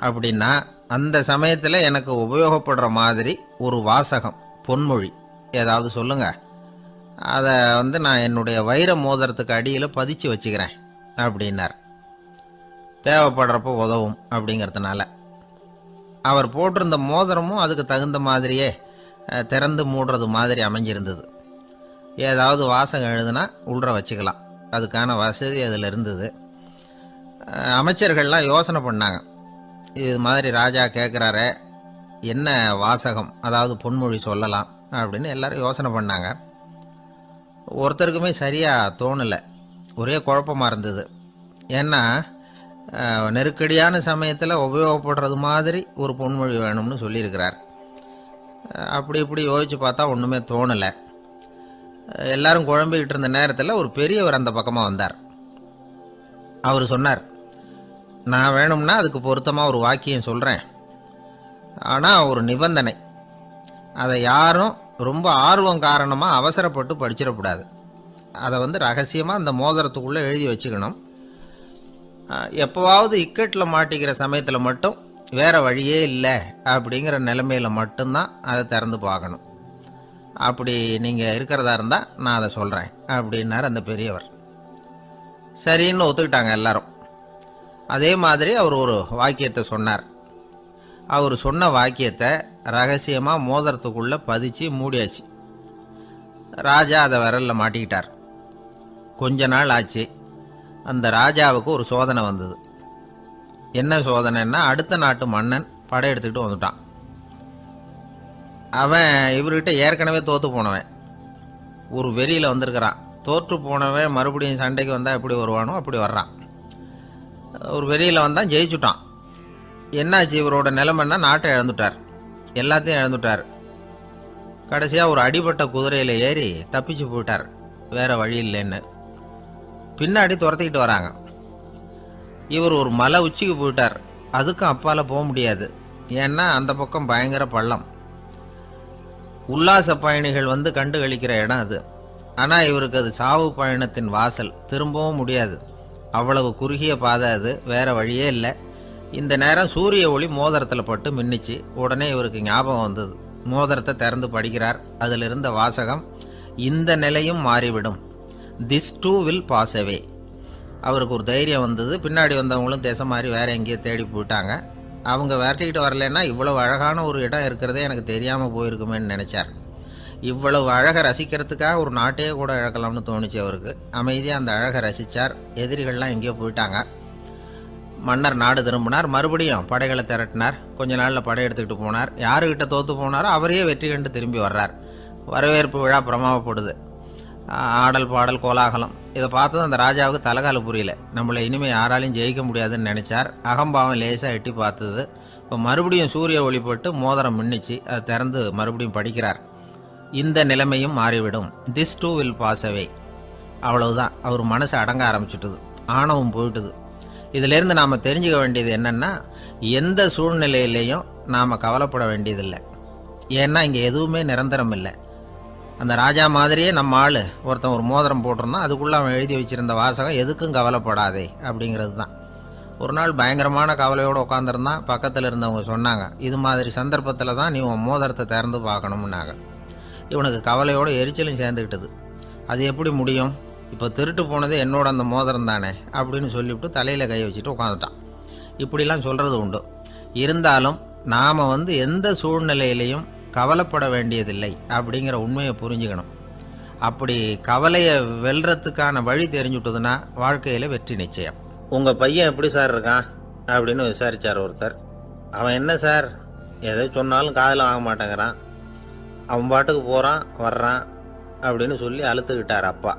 Speaker 1: அப்படின்னா, அந்த சமயத்தில் எனக்கு உபயோகப்படுற மாதிரி ஒரு வாசகம், பொன்மொழி ஏதாவது சொல்லுங்கள். அதை நான் என்னுடைய வைர மோதிரத்துக்கு அடியில் பதிச்சு வச்சுக்கிறேன் அப்படின்னார். தேவைப்படுறப்போ உதவும் அப்படிங்கிறதுனால. அவர் போட்டிருந்த மோதிரமும் அதுக்கு தகுந்த மாதிரியே திறந்து மூடுறது மாதிரி அமைஞ்சிருந்தது. ஏதாவது வாசகம் எழுதுனா உள்ற வச்சுக்கலாம், அதுக்கான வசதி அதில் இருந்தது. அமைச்சர்கள்லாம் யோசனை பண்ணாங்க. இது மாதிரி ராஜா கேட்குறாரே, என்ன வாசகம், அதாவது பொன்மொழி சொல்லலாம் அப்படின்னு எல்லாரும் யோசனை பண்ணாங்க. ஒருத்தருக்குமே சரியாக தோணலை, ஒரே குழப்பமாக இருந்தது. ஏன்னா நெருக்கடியான சமயத்தில் உபயோகப்படுறது மாதிரி ஒரு பொன்மொழி வேணும்னு சொல்லியிருக்கிறார். அப்படி இப்படி யோசித்து பார்த்தா ஒன்றுமே தோணலை. எல்லாரும் குழம்பிக்கிட்டு இருந்த நேரத்தில் ஒரு பெரியவர் அந்த பக்கமாக வந்தார். அவர் சொன்னார், நான் வேணும்னா அதுக்கு பொருத்தமாக ஒரு வாக்கியம் சொல்கிறேன், ஆனால் ஒரு நிபந்தனை. அதை யாரும் ரொம்ப ஆர்வம் காரணமாக அவசரப்பட்டு படிச்சிடக்கூடாது. அதை ரகசியமாக அந்த மோதிரத்துக்குள்ளே எழுதி வச்சுக்கணும். எப்போவாவது இக்கட்டில் மாட்டிக்கிற சமயத்தில் மட்டும் வேறு வழியே இல்லை அப்படிங்கிற நிலைமையில் மட்டும்தான் அதை திறந்து பார்க்கணும். அப்படி நீங்கள் இருக்கிறதா இருந்தால் நான் அதை சொல்கிறேன் அப்படின்னார் அந்த பெரியவர். சரின்னு ஒத்துக்கிட்டாங்க எல்லாரும். அதே மாதிரி அவர் ஒரு வாக்கியத்தை சொன்னார். அவர் சொன்ன வாக்கியத்தை ரகசியமாக மோதிரத்துக்குள்ளே பதிச்சு மூடியாச்சு. ராஜா அதை விரலில் மாட்டிக்கிட்டார். கொஞ்ச நாள் ஆச்சு. அந்த ராஜாவுக்கு ஒரு சோதனை வந்தது. என்ன சோதனைன்னா, அடுத்த நாட்டு மன்னன் படையெடுத்துக்கிட்டு வந்துட்டான். அவன் இவர்கிட்ட ஏற்கனவே தோற்று போனவன், ஒரு வெறியில் வந்திருக்கிறான். தோற்று போனவன் மறுபடியும் சண்டைக்கு வந்தால் எப்படி வருவானோ அப்படி வர்றான். ஒரு வெறியில் வந்தான், ஜெயிச்சுட்டான். என்னாச்சு இவரோட நிலைமைன்னா, நாட்டை இழந்துட்டார், எல்லாத்தையும் இழந்துட்டார். கடைசியாக ஒரு அடிபட்ட குதிரையில் ஏறி தப்பிச்சு போயிட்டார், வேறு வழி இல்லைன்னு. பின்னாடி துரத்திக்கிட்டு வராங்க. இவர் ஒரு மலை உச்சிக்கு போயிட்டார். அதுக்கும் அப்பால் போக முடியாது, ஏன்னா அந்த பக்கம் பயங்கர பள்ளம். உல்லாச பயணிகள் கண்டு கழிக்கிற இடம் அது. ஆனால் இவருக்கு அது சாவு பயணத்தின் வாசல், திரும்பவும் முடியாது. அவ்வளவு குறுகிய பாதை அது, வேறு வழியே இல்லை. இந்த நேரம் சூரிய ஒளி மோதிரத்தில் பட்டு மின்னிச்சு. உடனே இவருக்கு ஞாபகம் வந்தது. மோதிரத்தை திறந்து படிக்கிறார். அதில் இருந்த வாசகம், இந்த நிலையும் மாறிவிடும், this too will pass away. அவருக்கு ஒரு தைரியம் வந்தது. பின்னாடி வந்தவங்களும் திசை மாதிரி வேறு எங்கேயோ தேடி போயிட்டாங்க. அவங்க விரட்டிக்கிட்டு வரலன்னா இவ்வளவு அழகான ஒரு இடம் இருக்கிறதே எனக்கு தெரியாமல் போயிருக்குமேன்னு நினச்சார். இவ்வளவு அழகை ரசிக்கிறதுக்காக ஒரு நாட்டையே கூட இழக்கலாம்னு தோணுச்சு அவருக்கு. அமைதியாக அந்த அழகை ரசித்தார். எதிரிகள்லாம் எங்கேயோ போயிட்டாங்க. மன்னர் நாடு திரும்பினார். மறுபடியும் படைகளை திரட்டினார். கொஞ்ச நாளில் படை எடுத்துக்கிட்டு போனார். யாருக்கிட்ட தோற்று போனாரோ அவரையே வெற்றி கண்டு திரும்பி வர்றார். வரவேற்பு விழா பிரமாவப்படுது. ஆடல் பாடல் கோலாகலம். இதை பார்த்ததும் அந்த ராஜாவுக்கு தலைகால புரியல. நம்மளை இனிமேல் யாராலையும் ஜெயிக்க முடியாதுன்னு நினச்சார். அகம்பாவம் லேசாக எட்டி பார்த்தது. இப்போ மறுபடியும் சூரிய ஒளிப்பட்டு மோதிரம் மின்னிச்சு. அதை திறந்து மறுபடியும் படிக்கிறார். இந்த நிலைமையும் மாறிவிடும், this too will pass away. அவ்வளவுதான். அவர் மனசு அடங்க ஆரம்பிச்சுட்டுது, ஆணவம் போயிட்டுது. இதிலேருந்து நாம் தெரிஞ்சுக்க வேண்டியது என்னென்னா, எந்த சூழ்நிலையிலையும் நாம் கவலைப்பட வேண்டியதில்லை. ஏன்னா இங்கே எதுவுமே நிரந்தரம் இல்லை. அந்த ராஜா மாதிரியே நம்ம ஆள் ஒருத்தன் ஒரு மோதிரம் போட்டிருந்தான், அதுக்குள்ளே அவன் எழுதி வச்சுருந்த வாசகம், எதுக்கும் கவலைப்படாதே அப்படிங்கிறது தான். ஒரு நாள் பயங்கரமான கவலையோடு உட்காந்துருந்தான். பக்கத்தில் இருந்தவங்க சொன்னாங்க, இது மாதிரி சந்தர்ப்பத்தில் தான் நீ உன் மோதிரத்தை திறந்து பார்க்கணும்னாங்க. இவனுக்கு கவலையோடு எரிச்சலும் சேர்ந்துக்கிட்டது. அது எப்படி முடியும், இப்போ திருட்டு போனது என்னோட அந்த மோதிரம் தானே அப்படின்னு சொல்லிவிட்டு தலையில் கை வச்சுட்டு உட்காந்துட்டான். இப்படிலாம் சொல்கிறது உண்டு. இருந்தாலும் நாம் எந்த சூழ்நிலையிலையும் கவலைப்பட வேண்டியதில்லை அப்படிங்கிற உண்மையை புரிஞ்சுக்கணும். அப்படி கவலையை வெல்றதுக்கான வழி தெரிஞ்சுட்டதுன்னா வாழ்க்கையில் வெற்றி நிச்சயம். உங்கள் பையன் எப்படி சார் இருக்கான் அப்படின்னு விசாரித்தார் ஒருத்தர். அவன் என்ன சார், எதை சொன்னாலும் காதில் வாங்க மாட்டேங்கிறான், அவன் பாட்டுக்கு போகிறான் வர்றான் அப்படின்னு சொல்லி அழுத்துக்கிட்டார் அப்பா.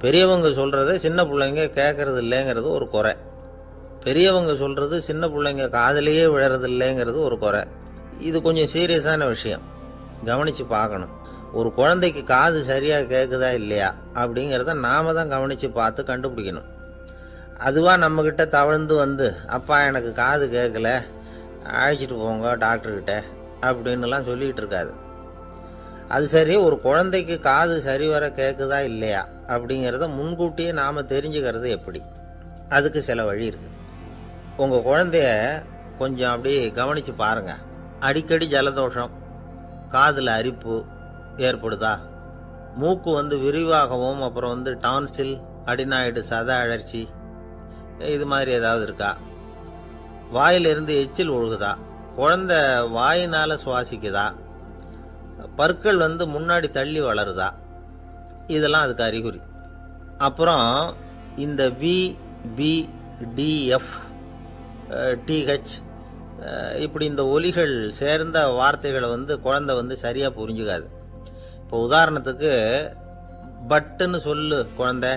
Speaker 1: பெரியவங்க சொல்கிறத சின்ன பிள்ளைங்க கேட்கறது இல்லைங்கிறது ஒரு குறை. பெரியவங்க சொல்கிறது சின்ன பிள்ளைங்க காதிலேயே விழறது இல்லைங்கிறது ஒரு குறை. இது கொஞ்சம் சீரியஸான விஷயம், கவனித்து பார்க்கணும். ஒரு குழந்தைக்கு காது சரியாக கேட்குதா இல்லையா அப்படிங்கிறத நாம் தான் கவனித்து பார்த்து கண்டுபிடிக்கணும். அதுவாக நம்மக்கிட்ட தவழ்ந்து அப்பா எனக்கு காது கேட்கல, அழைச்சிட்டு போங்க டாக்டர்கிட்ட அப்படின்னுலாம் சொல்லிகிட்டு இருக்காது. அது சரி, ஒரு குழந்தைக்கு காது சரிவர கேட்குதா இல்லையா அப்படிங்கிறத முன்கூட்டியே நாம் தெரிஞ்சுக்கிறது எப்படி? அதுக்கு சில வழி இருக்குது. உங்கள் குழந்தைய கொஞ்சம் அப்படி கவனித்து பாருங்கள். அடிக்கடி ஜலதோஷம், காதில் அரிப்பு ஏற்படுதா, மூக்கு விரிவாகவும் அப்புறம் டான்சில், அடினாய்டு, சத அழற்சி இது மாதிரி ஏதாவது இருக்கா, வாயிலிருந்து எச்சில் ஒழுகுதா, குழந்தை வாயினால் சுவாசிக்குதா, பற்கள் முன்னாடி தள்ளி வளருதா, இதெல்லாம் அதுக்கு அறிகுறி. அப்புறம் இந்த VBDF TH இப்படி இந்த ஒலிகள் சேர்ந்த வார்த்தைகளை குழந்தை சரியாக புரிஞ்சுக்காது. இப்போ உதாரணத்துக்கு பட்டுன்னு சொல்லு குழந்தை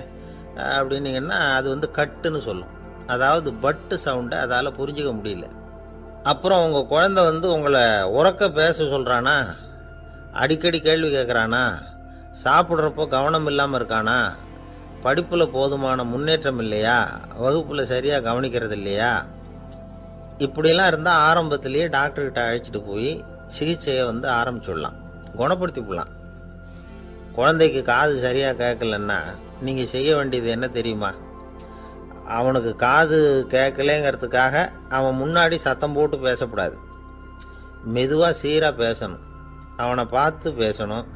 Speaker 1: அப்படின்னீங்கன்னா அது கட்டுன்னு சொல்லும். அதாவது பட்டு சவுண்டை அதால் புரிஞ்சுக்க முடியல. அப்புறம் உங்கள் குழந்தை உங்களை உறக்க பேச சொல்கிறானா, அடிக்கடி கேள்வி கேட்குறானா, சாப்பிட்றப்போ கவனம் இல்லாமல் இருக்கானா, படிப்பில் போதுமான முன்னேற்றம் இல்லையா, வகுப்பில் சரியாக கவனிக்கிறது இல்லையா, இப்படிலாம் இருந்தால் ஆரம்பத்திலேயே டாக்டர்கிட்ட அழைச்சிட்டு போய் சிகிச்சையை ஆரம்பிச்சுடலாம், குணப்படுத்திவிடலாம். குழந்தைக்கு காது சரியாக கேட்கலன்னா நீங்கள் செய்ய வேண்டியது என்ன தெரியுமா? அவனுக்கு காது கேட்கலேங்கிறதுக்காக அவன் முன்னாடி சத்தம் போட்டு பேசக்கூடாது. மெதுவாக சீராக பேசணும், அவனை பார்த்து பேசணும்.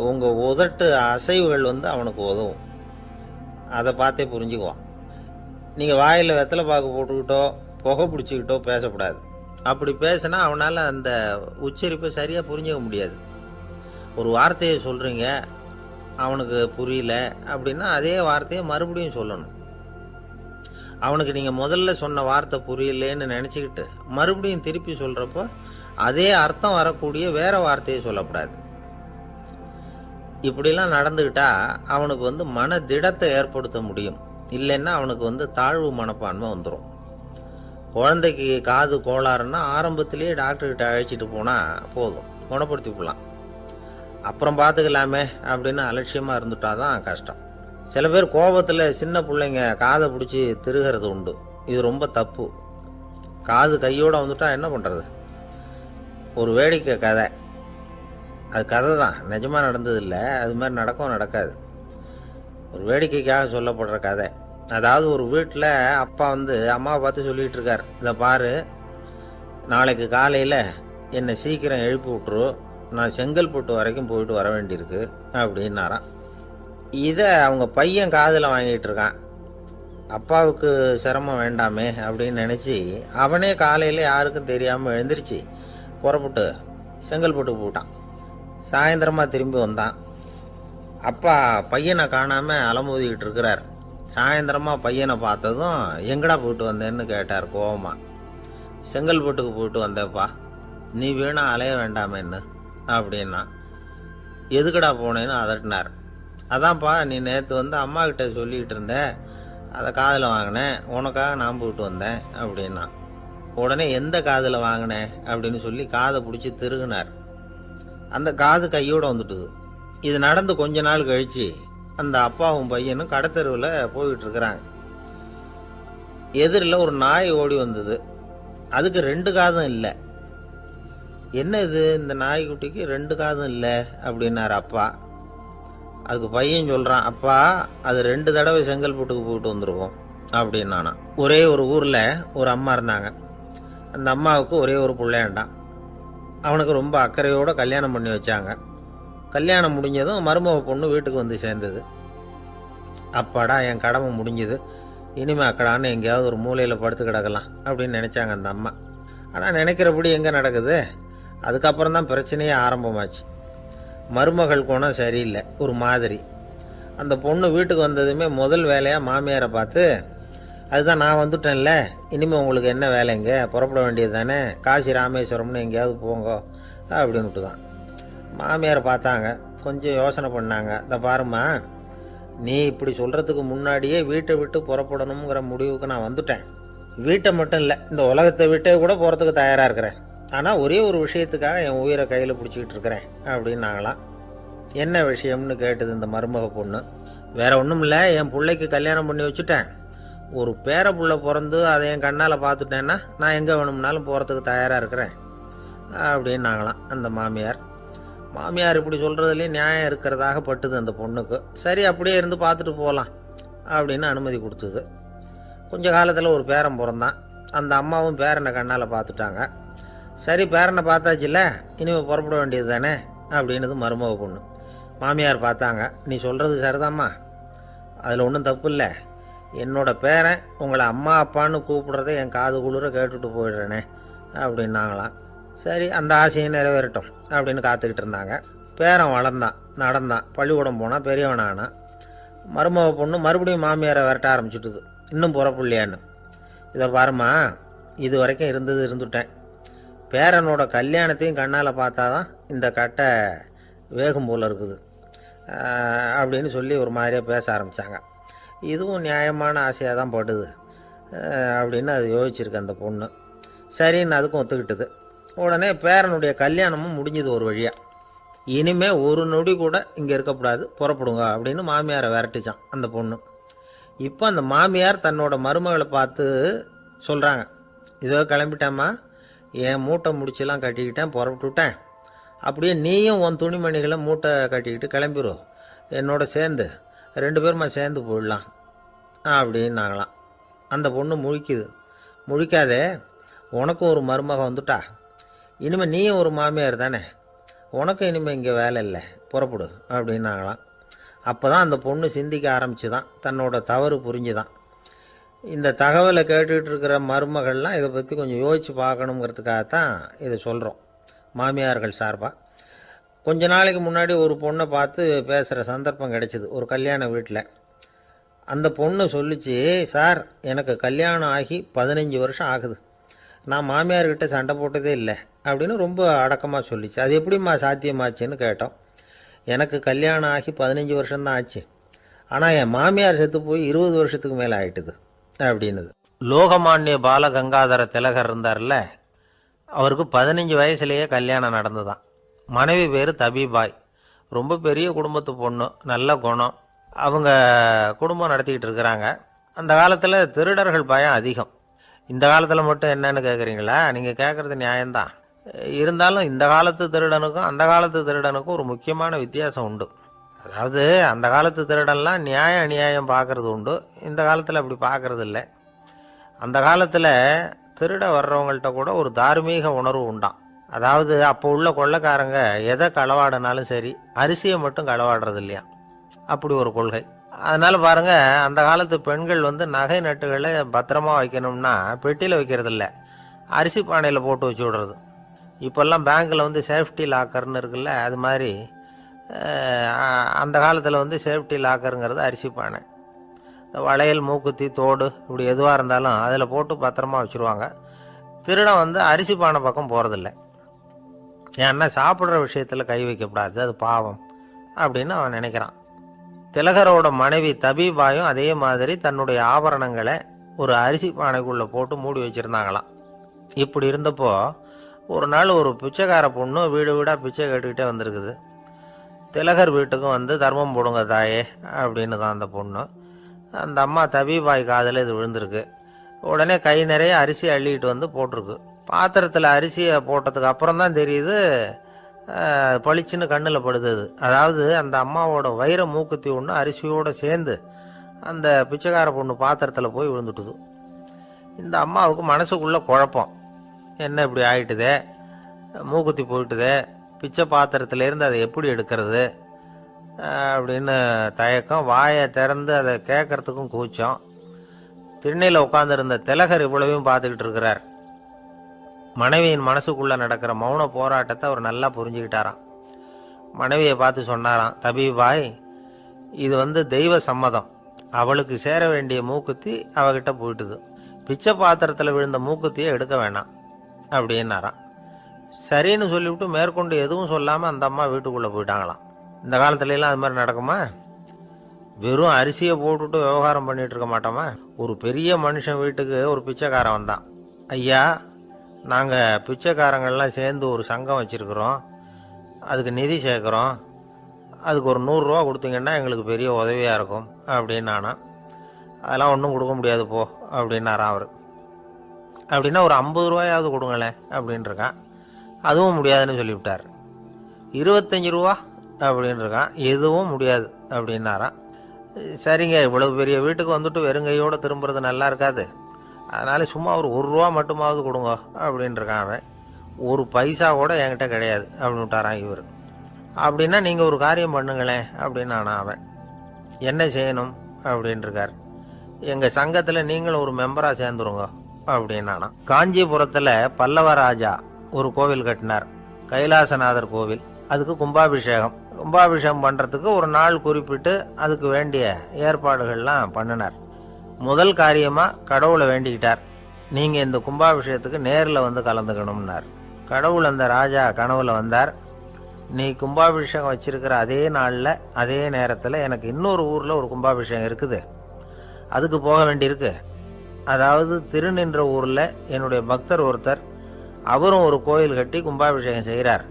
Speaker 1: உங்கள் உதட்டு அசைவுகள் அவனுக்கு உதவும், அதை பார்த்தே புரிஞ்சுக்குவான். நீங்கள் வாயில் வெத்தலை பாக்கு போட்டுக்கிட்டோ புகை பிடிச்சிக்கிட்டோ பேசக்கூடாது. அப்படி பேசினா அவனால் அந்த உச்சரிப்பை சரியாக புரிஞ்சுக்க முடியாது. ஒரு வார்த்தையை சொல்கிறீங்க, அவனுக்கு புரியல அப்படின்னா அதே வார்த்தையை மறுபடியும் சொல்லணும். அவனுக்கு நீங்கள் முதல்ல சொன்ன வார்த்தை புரியலேன்னு நினச்சிக்கிட்டு மறுபடியும் திருப்பி சொல்கிறப்போ அதே அர்த்தம் வரக்கூடிய வேற வார்த்தையை சொல்லக்கூடாது. இப்படிலாம் நடந்துக்கிட்டா அவனுக்கு மன திடத்தை ஏற்படுத்த முடியும். இல்லைன்னா அவனுக்கு தாழ்வு மனப்பான்மை வந்துடும். குழந்தைக்கு காது கோளாறுன்னா ஆரம்பத்திலேயே டாக்டர்கிட்ட அழைச்சிட்டு போனால் போதும், குணப்படுத்தி விடலாம். அப்புறம் பார்த்துக்கலாமே அப்படின்னு அலட்சியமாக இருந்துட்டாதான் கஷ்டம். சில பேர் கோபத்தில் சின்ன பிள்ளைங்க காதை பிடிச்சி திருகிறது உண்டு. இது ரொம்ப தப்பு. காது கையோடு வந்துட்டா என்ன பண்ணுறது? ஒரு வேடிக்கை கதை, அது கதை தான், நிஜமாக நடந்ததில்லை, அது மாதிரி நடக்காது. ஒரு வேடிக்கைக்காக சொல்லப்படுற கதை. அதாவது ஒரு வீட்டில் அப்பா அம்மாவை பார்த்து சொல்லிகிட்டு இருக்கார், இதை பாரு, நாளைக்கு காலையில் என்னை சீக்கிரம் எழுப்பி விட்டுரு, நான் செங்கல்பட்டு வரைக்கும் போயிட்டு வர வேண்டியிருக்கு அப்படின்னாராம். இதை அவங்க பையன் காதில் வாங்கிட்டு இருக்கான். அப்பாவுக்கு சிரமம் வேண்டாமே அப்படின்னு நினச்சி அவனே காலையில் யாருக்கும் தெரியாமல் எழுந்திரிச்சு புறப்பட்டு செங்கல்பட்டு போட்டான். சாயந்தரமாக திரும்பி வந்தான். அப்பா பையனை காணாமல் அலமோதிக்கிட்டு இருக்கிறார். சாயந்தரமாக பையனை பார்த்ததும் எங்கடா போயிட்டு வந்தேன்னு கேட்டார் கோவமா. செங்கல்பட்டுக்கு போயிட்டு வந்தேப்பா, நீ வீணா அலைய வேண்டாமேன்னு அப்படின்னா. எதுக்கடா போனேன்னு அதட்டினார். அதான்ப்பா, நீ நேற்று அம்மா கிட்ட சொல்லிக்கிட்டு இருந்த, அதை காதில் வாங்கினேன், உனக்காக நான் போயிட்டு வந்தேன் அப்படின்னா. உடனே எந்த காதில் வாங்கினேன் அப்படின்னு சொல்லி காதை பிடிச்சி திருகுனார். அந்த காது கையோடு வந்துட்டுது. இது நடந்து கொஞ்ச நாள் கழித்து அந்த அப்பாவும் பையனும் கடத்தெருவில் போயிட்டு இருக்கிறாங்க. எதிரில் ஒரு நாய் ஓடி வந்தது. அதுக்கு 2 காதும் இல்லை. என்ன இது, இந்த நாய்க்குட்டிக்கு 2 காதும் இல்லை அப்படின்னார் அப்பா. அதுக்கு பையன் சொல்கிறான், அப்பா அது 2 தடவை செங்கல்பட்டுக்கு போயிட்டு வந்திருக்கோம் அப்படின்னானா. ஒரே ஒரு ஊரில் ஒரு அம்மா இருந்தாங்க. அந்த அம்மாவுக்கு ஒரே ஒரு பிள்ளையாண்டான். அவனுக்கு ரொம்ப அக்கறையோடு கல்யாணம் பண்ணி வச்சாங்க. கல்யாணம் முடிஞ்சதும் மருமக பொண்ணு வீட்டுக்கு வந்து சேர்ந்தது. அப்பாடா, என் கடமை முடிஞ்சது, இனிமே அக்கடான்னு எங்கேயாவது ஒரு மூலையில் படுத்து கிடக்கலாம் அப்படின்னு நினச்சாங்க அந்த அம்மா. ஆனால் நினைக்கிறபடி எங்கே நடக்குது? அதுக்கப்புறம் தான் பிரச்சனையே ஆரம்பமாச்சு. மருமகள் குணம் சரியில்லை, ஒரு மாதிரி. அந்த பொண்ணு வீட்டுக்கு வந்ததுமே முதல் வேலையாக மாமியாரை பார்த்து, அதுதான் நான் வந்துட்டேன்ல, இனிமேல் உங்களுக்கு என்ன வேலைங்க, புறப்பட வேண்டியது தானே, காசி ராமேஸ்வரம்னு எங்கேயாவது போங்க அப்படின்ட்டு தான். மாமியாரை பார்த்தாங்க, கொஞ்சம் யோசனை பண்ணாங்க. இந்த பாருமா, நீ இப்படி சொல்கிறதுக்கு முன்னாடியே வீட்டை விட்டு புறப்படணுங்கிற முடிவுக்கு நான் வந்துட்டேன். வீட்டை மட்டும் இல்லை, இந்த உலகத்தை விட்டே கூட போகிறதுக்கு தயாராக இருக்கிறேன். ஆனால் ஒரே ஒரு விஷயத்துக்காக என் உயிரை கையில் பிடிச்சிக்கிட்டு இருக்கிறேன் அப்படின்னாங்களாம். என்ன விஷயம்னு கேட்டது இந்த மருமக பொண்ணு. வேற ஒன்றும் இல்லை, என் பிள்ளைக்கு கல்யாணம் பண்ணி வச்சுட்டேன். ஒரு பேர புள்ள பிறந்து அதை என் கண்ணால் பார்த்துட்டேன்னா நான் எங்கே வேணும்னாலும் போகிறதுக்கு தயாராக இருக்கிறேன் அப்படின்னாங்களாம் அந்த மாமியார். மாமியார் இப்படி சொல்கிறதுலேயும் நியாயம் இருக்கிறதாக பட்டுது அந்த பொண்ணுக்கு. சரி, அப்படியே இருந்து பார்த்துட்டு போகலாம் அப்படின்னு அனுமதி கொடுத்தது. கொஞ்ச காலத்தில் ஒரு பேரன் பிறந்தான். அந்த அம்மாவும் பேரனை கண்ணால் பார்த்துட்டாங்க. சரி, பேரனை பார்த்தாச்சுல்ல, இனிமேல் புறப்பட வேண்டியது தானே அப்படின்னது மருமக பொண்ணு. மாமியார் பார்த்தாங்க, நீ சொல்கிறது சரிதாம்மா, அதில் ஒன்றும் தப்பு இல்லை. என்னோட பேரன் உங்களை அம்மா அப்பான்னு கூப்பிடுறதை என் காது குளிர கேட்டுட்டு போயிடுறேனே அப்படின்னாங்களாம். சரி, அந்த ஆசையை நிறைவேறட்டும் அப்படின்னு காத்துக்கிட்டு இருந்தாங்க. பேரன் வளர்ந்தான், நடந்தான், பள்ளிக்கூடம் போனால் பெரியவனானான். மருமக பொண்ணு மறுபடியும் மாமியாரை விரட்ட ஆரம்பிச்சுட்டுது, இன்னும் புறப்புள்ளையான்னு. இதை பாருமா, இது வரைக்கும் இருந்துட்டேன். பேரனோட கல்யாணத்தையும் கண்ணால் பார்த்தா தான் இந்த கட்டை வேகும் போல் இருக்குது அப்படின்னு சொல்லி ஒரு மாதிரியாக பேச ஆரம்பித்தாங்க. இதுவும் நியாயமான ஆசையாக தான் படுது அப்படின்னு அது யோசிச்சிருக்கு அந்த பொண்ணு. சரின்னு அதுக்கும் ஒத்துக்கிட்டது. உடனே பேரனுடைய கல்யாணமும் முடிஞ்சது ஒரு வழியாக. இனிமே ஒரு நொடி கூட இங்கே இருக்கக்கூடாது, புறப்படுங்க அப்படின்னு மாமியாரை விரட்டிச்சான் அந்த பொண்ணு. இப்போ அந்த மாமியார் தன்னோட மருமகளை பார்த்து சொல்கிறாங்க, இதோ கிளம்பிட்டேம்மா, என் மூட்டை முடிச்செல்லாம் கட்டிக்கிட்டேன், புறப்பட்டுவிட்டேன். அப்படியே நீயும் உன் துணிமணிகளை மூட்டை கட்டிக்கிட்டு கிளம்பிடும், என்னோட சேர்ந்து 2 பேருமா சேர்ந்து போயிடலாம் அப்படின்னாங்களாம். அந்த பொண்ணு முழிக்குது. முழிக்காதே, உனக்கும் ஒரு மருமக வந்துட்டா, இனிமேல் நீயும் ஒரு மாமியார் தானே, உனக்கும் இனிமேல் இங்கே வேலை இல்லை, புறப்படு அப்படின்னாங்களாம். அப்போ தான் அந்த பொண்ணு சிந்திக்க ஆரம்பிச்சுதான், தன்னோட தவறு புரிஞ்சுதான். இந்த தகவலை கேட்டுக்கிட்டு இருக்கிற மருமகள்லாம் இதை பற்றி கொஞ்சம் யோசித்து பார்க்கணுங்கிறதுக்காகத்தான் இதை சொல்கிறோம் மாமியார்கள் சார்பாக. கொஞ்ச நாளைக்கு முன்னாடி ஒரு பொண்ணை பார்த்து பேசுகிற சந்தர்ப்பம் கிடைச்சிது ஒரு கல்யாண வீட்டில். அந்த பொண்ணு சொல்லிச்சு, சார் எனக்கு கல்யாணம் ஆகி 15 வருஷம் ஆகுது, நான் மாமியார்கிட்ட சண்டை போட்டதே இல்லை அப்படின்னு ரொம்ப அடக்கமாக சொல்லிச்சு. அது எப்படிம்மா சாத்தியமாச்சுன்னு கேட்டோம். எனக்கு கல்யாணம் ஆகி 15 வருஷம்தான் ஆச்சு, ஆனால் என் மாமியார் செத்து போய் 20 வருஷத்துக்கு மேலே ஆயிட்டுது அப்படின்னுது. லோகமானிய பாலகங்காதர திலகர் இருந்தார்ல, அவருக்கு 15 வயசுலேயே கல்யாணம் நடந்துதான். மனைவி பேர் தபிபாய், ரொம்ப பெரிய குடும்பத்து பொண்ணு, நல்ல குணம். அவங்க குடும்பம் நடத்திக்கிட்டு இருக்கிறாங்க. அந்த காலத்தில் திருடர்கள் பயம் அதிகம். இந்த காலத்தில் மட்டும் என்னன்னு கேட்குறீங்களா? நீங்கள் கேட்குறது நியாயம்தான். இருந்தாலும் இந்த காலத்து திருடனுக்கும் அந்த காலத்து திருடனுக்கும் ஒரு முக்கியமான வித்தியாசம் உண்டு. அதாவது அந்த காலத்து திருடன்லாம் நியாயம் அநியாயம் பார்க்குறது உண்டு, இந்த காலத்தில் அப்படி பார்க்குறது இல்லை. அந்த காலத்தில் திருட வர்றவங்கள்ட்ட கூட ஒரு தார்மீக உணர்வு உண்டாம். அதாவது அப்போ உள்ள கொள்ளைக்காரங்க எதை களவாடினாலும் சரி, அரிசியை மட்டும் களவாடுறது இல்லையா, அப்படி ஒரு கொள்கை. அதனால் பாருங்கள், அந்த காலத்து பெண்கள் நகை நட்டுகளை பத்திரமா வைக்கணும்னா பெட்டியில் வைக்கிறதில்ல, அரிசி பானையில் போட்டு வச்சு விடுறது. இப்போல்லாம் பேங்க்கில் சேஃப்டி லாக்கர்னு இருக்குல்ல, அது மாதிரி அந்த காலத்தில் சேஃப்டி லாக்கருங்கிறது அரிசி பானை. இந்த வளையல், மூக்குத்தி, தோடு இப்படி எதுவாக இருந்தாலும் அதில் போட்டு பத்திரமா வச்சுருவாங்க. திருடன் அரிசி பானை பக்கம் போகிறதில்ல. ஏன்னா சாப்பிட்ற விஷயத்தில் கை வைக்கக்கூடாது, அது பாவம் அப்படின்னு அவன் நினைக்கிறான். திலகரோட மனைவி தபிபாயும் அதே மாதிரி தன்னுடைய ஆபரணங்களை ஒரு அரிசி பானைக்குள்ளே போட்டு மூடி வச்சுருந்தாங்களாம். இப்படி இருந்தப்போ ஒரு நாள் ஒரு பிச்சைக்கார பொண்ணு வீடு வீடாக பிச்சை கேட்டுக்கிட்டே வந்திருக்குது. திலகர் வீட்டுக்கும் தர்மம் போடுங்க தாயே அப்படின்னு தான் அந்த பொண்ணு. அந்த அம்மா தபிபாய் காதில் இது விழுந்திருக்கு. உடனே கை நிறைய அரிசி அள்ளிக்கிட்டு போட்டிருக்கு. பாத்திரத்தில் அரிசியை போட்டதுக்கு அப்புறம் தான் தெரியுது, பளிச்சுன்னு கண்ணில் படுது. அதாவது அந்த அம்மாவோட வைர மூக்குத்தி ஒன்று அரிசியோடு சேர்ந்து அந்த பிச்சைக்கார பொண்ணு பாத்திரத்தில் போய் விழுந்துட்டுது. இந்த அம்மாவுக்கு மனசுக்குள்ளே குழப்பம், என்ன இப்படி ஆகிட்டுதே, மூக்குத்தி போயிட்டுதே, பிச்சை பாத்திரத்துலேருந்து அதை எப்படி எடுக்கிறது அப்படின்னு தயக்கம், வாயை திறந்து அதை கேட்கறதுக்கும் கூச்சம். திண்ணையில் உட்கார்ந்திருந்த திலகர் இவ்வளவையும் பார்த்துக்கிட்டு இருக்கிறார். மனைவியின் மனசுக்குள்ள நடக்கிற மௌன போராட்டத்தை அவர் நல்லா புரிஞ்சுக்கிட்டாராம். மனைவியை பார்த்து சொன்னாராம், தபீபாய், இது தெய்வ சம்மதம். அவளுக்கு சேர வேண்டிய மூக்குத்தி அவகிட்ட போயிட்டுது. பிச்சை பாத்திரத்தில் விழுந்த மூக்குத்தியை எடுக்க வேணாம் அப்படின்னாராம். சரின்னு சொல்லிவிட்டு மேற்கொண்டு எதுவும் சொல்லாமல் அந்த அம்மா வீட்டுக்குள்ளே போயிட்டாங்களாம். இந்த காலத்துலலாம் அது மாதிரி நடக்குமா? வெறும் அரிசியை போட்டுட்டு விவகாரம் பண்ணிட்டு இருக்க மாட்டோமா? ஒரு பெரிய மனுஷன் வீட்டுக்கு ஒரு பிச்சைக்காரன் வந்தான். ஐயா, நாங்கள் பிச்சைக்காரங்கள்லாம் சேர்ந்து ஒரு சங்கம் வச்சுருக்குறோம், அதுக்கு நிதி சேர்க்குறோம், அதுக்கு ஒரு 100 ரூபா கொடுத்தீங்கன்னா எங்களுக்கு பெரிய உதவியாக இருக்கும் அப்படின்னானா. அதெல்லாம் ஒன்றும் கொடுக்க முடியாது போ அப்படின்னாரான் அவர். அப்படின்னா ஒரு 50 ரூபாயாவது கொடுங்களேன் அப்படின்ட்டுருக்கான். அதுவும் முடியாதுன்னு சொல்லிவிட்டார். 25 ரூபா அப்படின்ட்டுருக்கான். எதுவும் முடியாது அப்படின்னாரான். சரிங்க, இவ்வளவு பெரிய வீட்டுக்கு வந்துட்டு வெறுங்கையோடு திரும்புறது நல்லா இருக்காது, அதனால சும்மா ஒரு 1 ரூபா மட்டுமாவது கொடுங்க அப்படின்ட்டுருக்கான் அவன். ஒரு பைசா கூட என்கிட்ட கிடையாது அப்படின்னு விட்டாரான் இவர். அப்படின்னா நீங்கள் ஒரு காரியம் பண்ணுங்களேன் அப்படின்னானா அவன். என்ன செய்யணும் அப்படின்ட்டுருக்கார். எங்கள் சங்கத்தில் நீங்களும் ஒரு மெம்பராக சேர்ந்துருங்க அப்படின்னானா. காஞ்சிபுரத்தில் பல்லவ ராஜா ஒரு கோவில் கட்டினார், கைலாசநாதர் கோவில். அதுக்கு கும்பாபிஷேகம் பண்ணுறதுக்கு ஒரு நாள் குறிப்பிட்டு அதுக்கு வேண்டிய ஏற்பாடுகள்லாம் பண்ணினார். முதல் காரியமாக கடவுளை வேண்டிக்கிட்டார், நீங்கள் இந்த கும்பாபிஷேகத்துக்கு நேரில் வந்து கலந்துக்கணும்னார். கடவுள் அந்த ராஜா கனவுல வந்தார். நீ கும்பாபிஷேகம் வச்சிருக்கிற அதே நாளில் அதே நேரத்தில் எனக்கு இன்னொரு ஊரில் ஒரு கும்பாபிஷேகம் இருக்குது, அதுக்கு போக வேண்டியிருக்கு. அதாவது திருநின்ற ஊரில் என்னுடைய பக்தர் ஒருத்தர், அவரும் ஒரு கோயில் கட்டி கும்பாபிஷேகம் செய்கிறார்,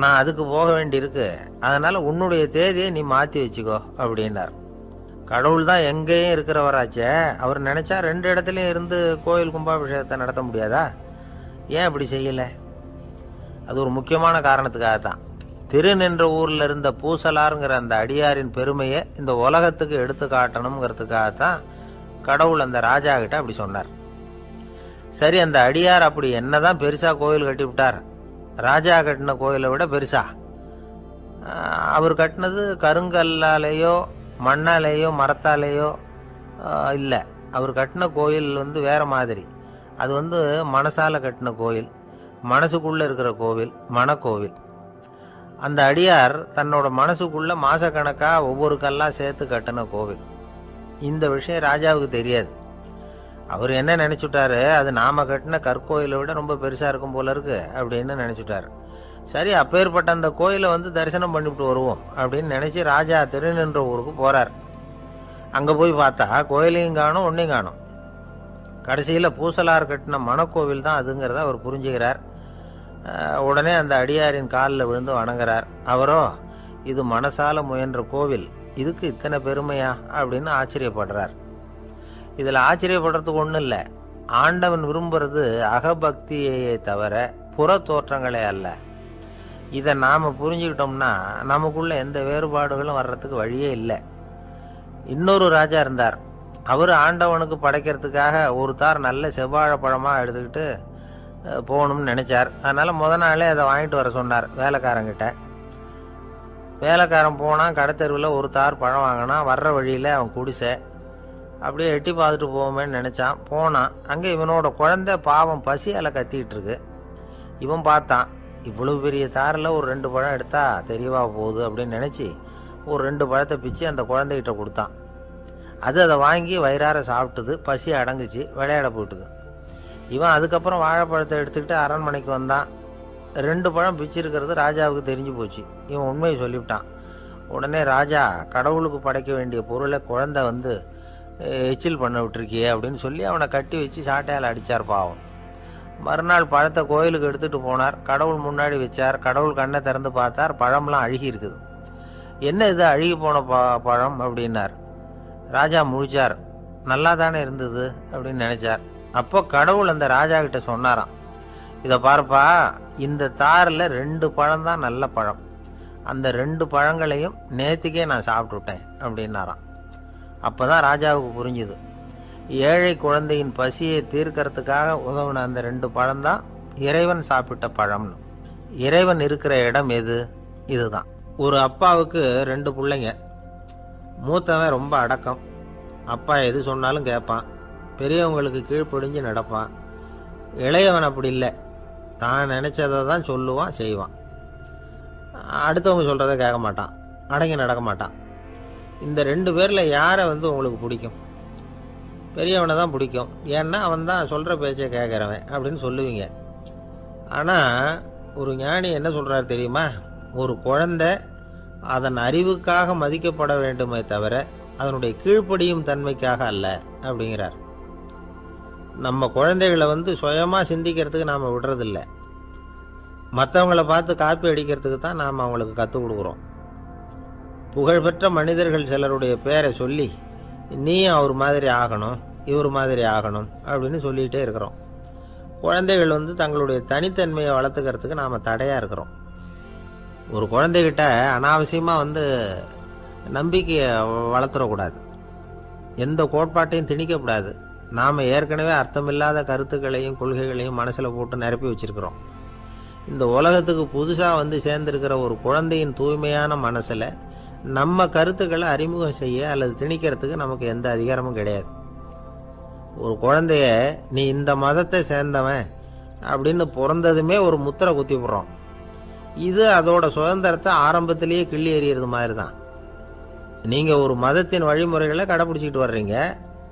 Speaker 1: நான் அதுக்கு போக வேண்டியிருக்கு, அதனால் உன்னுடைய தேதியை நீ மாற்றி வச்சுக்கோ அப்படின்னார். கடவுள் தான் எங்கேயும் இருக்கிறவராச்சே, அவர் நினச்சா 2 இடத்துலையும் இருந்து கோயில் கும்பாபிஷேகத்தை நடத்த முடியாதா? ஏன் அப்படி செய்யலை? அது ஒரு முக்கியமான காரணத்துக்காகத்தான். திருநின்ற ஊரில் இருந்த பூசலாருங்கிற அந்த அடியாரின் பெருமையை இந்த உலகத்துக்கு எடுத்து காட்டணுங்கிறதுக்காகத்தான் கடவுள் அந்த ராஜா கிட்ட அப்படி சொன்னார். சரி, அந்த அடியார் அப்படி என்னதான் பெருசாக கோயில் கட்டி விட்டார்? ராஜா கட்டின கோயிலை விட பெருசா? அவர் கட்டினது கருங்கல்லாலேயோ மண்ணாலேயோ மரத்தாலேயோ இல்லை. அவர் கட்டின கோயில் வேற மாதிரி. அது மனசால கட்டின கோயில், மனசுக்குள்ளே இருக்கிற கோவில், மனக்கோவில். அந்த அடியார் தன்னோட மனசுக்குள்ள மாசக்கணக்காக ஒவ்வொரு கல்லாக சேர்த்து கட்டின கோவில். இந்த விஷயம் ராஜாவுக்கு தெரியாது. அவர் என்ன நினச்சுட்டாரு, அது நாம கட்டின கற்கோயிலை விட ரொம்ப பெருசாக இருக்கும் போல இருக்கு அப்படின்னு நினச்சிட்டார். சரி, அப்பேற்பட்ட அந்த கோயிலை தரிசனம் பண்ணிவிட்டு வருவோம் அப்படின்னு நினச்சி ராஜா திருநின்ற ஊருக்கு போகிறார். அங்கே போய் பார்த்தா கோயிலையும் காணும், ஒன்றையும் காணும். கடைசியில் பூசலார் கட்டின மனக்கோவில் தான் அதுங்கிறத அவர் புரிஞ்சுக்கிறார். உடனே அந்த அடியாரின் காலில் விழுந்து வணங்குறார். அவரோ, இது மனசால முயன்ற கோவில், இதுக்கு இத்தனை பெருமையா அப்படின்னு ஆச்சரியப்படுறார். இதில் ஆச்சரியப்படுறதுக்கு ஒன்றும் இல்லை. ஆண்டவன் விரும்புறது அகபக்தியையே தவிர புற தோற்றங்களே அல்ல. இதை நாம் புரிஞ்சுக்கிட்டோம்னா நமக்குள்ள எந்த வேறுபாடுகளும் வர்றதுக்கு வழியே இல்லை. இன்னொரு ராஜா இருந்தார். அவர் ஆண்டவனுக்கு படைக்கிறதுக்காக ஒரு தார் நல்ல செவ்வாழைப்பழமாக எடுத்துக்கிட்டு போகணும்னு நினச்சார். அதனால் முத நாளே அதை வாங்கிட்டு வர சொன்னார் வேலைக்காரங்கிட்ட. வேலைக்காரன் போனால் கடைத்தெருவில் ஒரு தார் பழம் வாங்கினான். வர்ற வழியில் அவன் குடிசை. அப்படியே எட்டி பார்த்துட்டு போவோமேன்னு நினச்சான். போனான். அங்கே இவனோட குழந்தை பாவம் பசியால் கத்திக்கிட்டு இருக்கு. இவன் பார்த்தான், இவ்வளவு பெரிய தாரில் ஒரு 2 பழம் எடுத்தா தெரியவா போகுது அப்படின்னு நினச்சி ஒரு 2 பழத்தை பிச்சு அந்த குழந்தைகிட்ட கொடுத்தான். அதை வாங்கி வயிறார சாப்பிட்டுது. பசி அடங்குச்சு, விளையாட போட்டுது. இவன் அதுக்கப்புறம் வாழைப்பழத்தை எடுத்துக்கிட்டு அரண்மனைக்கு வந்தான். 2 பழம் பிச்சிருக்கிறது ராஜாவுக்கு தெரிஞ்சு போச்சு. இவன் உண்மையை சொல்லிவிட்டான். உடனே ராஜா, கடவுளுக்கு படைக்க வேண்டிய பொருளை குழந்தை எச்சில் பண்ண விட்டுருக்கியே அப்படின்னு சொல்லி அவனை கட்டி வச்சு சாட்டையால் அடித்தார் பாவம். மறுநாள் பழத்தை கோயிலுக்கு எடுத்துகிட்டு போனார். கடவுள் முன்னாடி வச்சார். கடவுள் கண்ணை திறந்து பார்த்தார், பழம்லாம் அழுகி இருக்குது. என்ன இது அழுகி போன பழம் அப்படின்னார். ராஜா முழிச்சார். நல்லா தானே இருந்தது அப்படின்னு நினச்சார். அப்போ கடவுள் அந்த ராஜா கிட்ட சொன்னாராம், இதை பார்ப்பா, இந்த தாரில் 2 பழம் தான் நல்ல பழம், அந்த 2 பழங்களையும் நேற்றுக்கே நான் சாப்பிட்டுட்டேன் அப்படின்னாராம். அப்போ தான் ராஜாவுக்கு புரிஞ்சுது, ஏழை குழந்தையின் பசியை தீர்க்கறதுக்காக உதவின அந்த 2 பழம்தான் இறைவன் சாப்பிட்ட பழம்னு. இறைவன் இருக்கிற இடம் எது? இதுதான். ஒரு அப்பாவுக்கு 2 பிள்ளைங்க. மூத்தவன் ரொம்ப அடக்கம். அப்பா எது சொன்னாலும் கேட்பான். பெரியவங்களுக்கு கீழ்ப்படிஞ்சு நடப்பான். இளையவன் அப்படி இல்லை, தான் நினச்சதை தான் சொல்லுவான், செய்வான். அடுத்தவங்க சொல்கிறத கேட்க மாட்டான், அடங்கி நடக்க மாட்டான். இந்த 2 பேரில் யாரை உங்களுக்கு பிடிக்கும்? பெரியவனை தான் பிடிக்கும். ஏன்னா அவன் தான் சொல்கிற பேச்சை கேட்குறவன் அப்படின்னு சொல்லுவீங்க. ஆனால் ஒரு ஞானி என்ன சொல்கிறார் தெரியுமா? ஒரு குழந்தை அதன் அறிவுக்காக மதிக்கப்பட வேண்டுமே தவிர அதனுடைய கீழ்ப்படியும் தன்மைக்காக அல்ல அப்படிங்கிறார். நம்ம குழந்தைகளை சுயமாக சிந்திக்கிறதுக்கு நாம் விடுறதில்ல. மற்றவங்களை பார்த்து காப்பி அடிக்கிறதுக்கு தான் நாம் அவங்களுக்கு கற்றுக் கொடுக்குறோம். புகழ்பெற்ற மனிதர்கள் சிலருடைய பேரை சொல்லி நீயும் அவர் மாதிரி ஆகணும், இவர் மாதிரி ஆகணும் அப்படின்னு சொல்லிகிட்டே இருக்கிறோம். குழந்தைகள் தங்களுடைய தனித்தன்மையை வளர்த்துக்கிறதுக்கு நாம் தடையாக இருக்கிறோம். ஒரு குழந்தைகிட்ட அனாவசியமாக நம்பிக்கையை வளர்த்துடக்கூடாது, எந்த கோட்பாட்டையும் திணிக்கக்கூடாது. நாம் ஏற்கனவே அர்த்தமில்லாத கருத்துக்களையும் கொள்கைகளையும் மனசில் போட்டு நிரப்பி வச்சுருக்கிறோம். இந்த உலகத்துக்கு புதுசாக சேர்ந்திருக்கிற ஒரு குழந்தையின் தூய்மையான மனசில் நம்ம கருத்துக்களை அறிமுகம் செய்ய அல்லது திணிக்கிறதுக்கு நமக்கு எந்த அதிகாரமும் கிடையாது. ஒரு குழந்தைய நீ இந்த மதத்தை சேர்ந்தவன் அப்படின்னு பிறந்ததுமே ஒரு முத்திரை குத்தி விடுறோம். இது அதோட சுதந்திரத்தை ஆரம்பத்திலேயே கிள்ளி எறிகிறது மாதிரி தான். நீங்கள் ஒரு மதத்தின் வழிமுறைகளை கடைப்பிடிச்சிக்கிட்டு வர்றீங்க,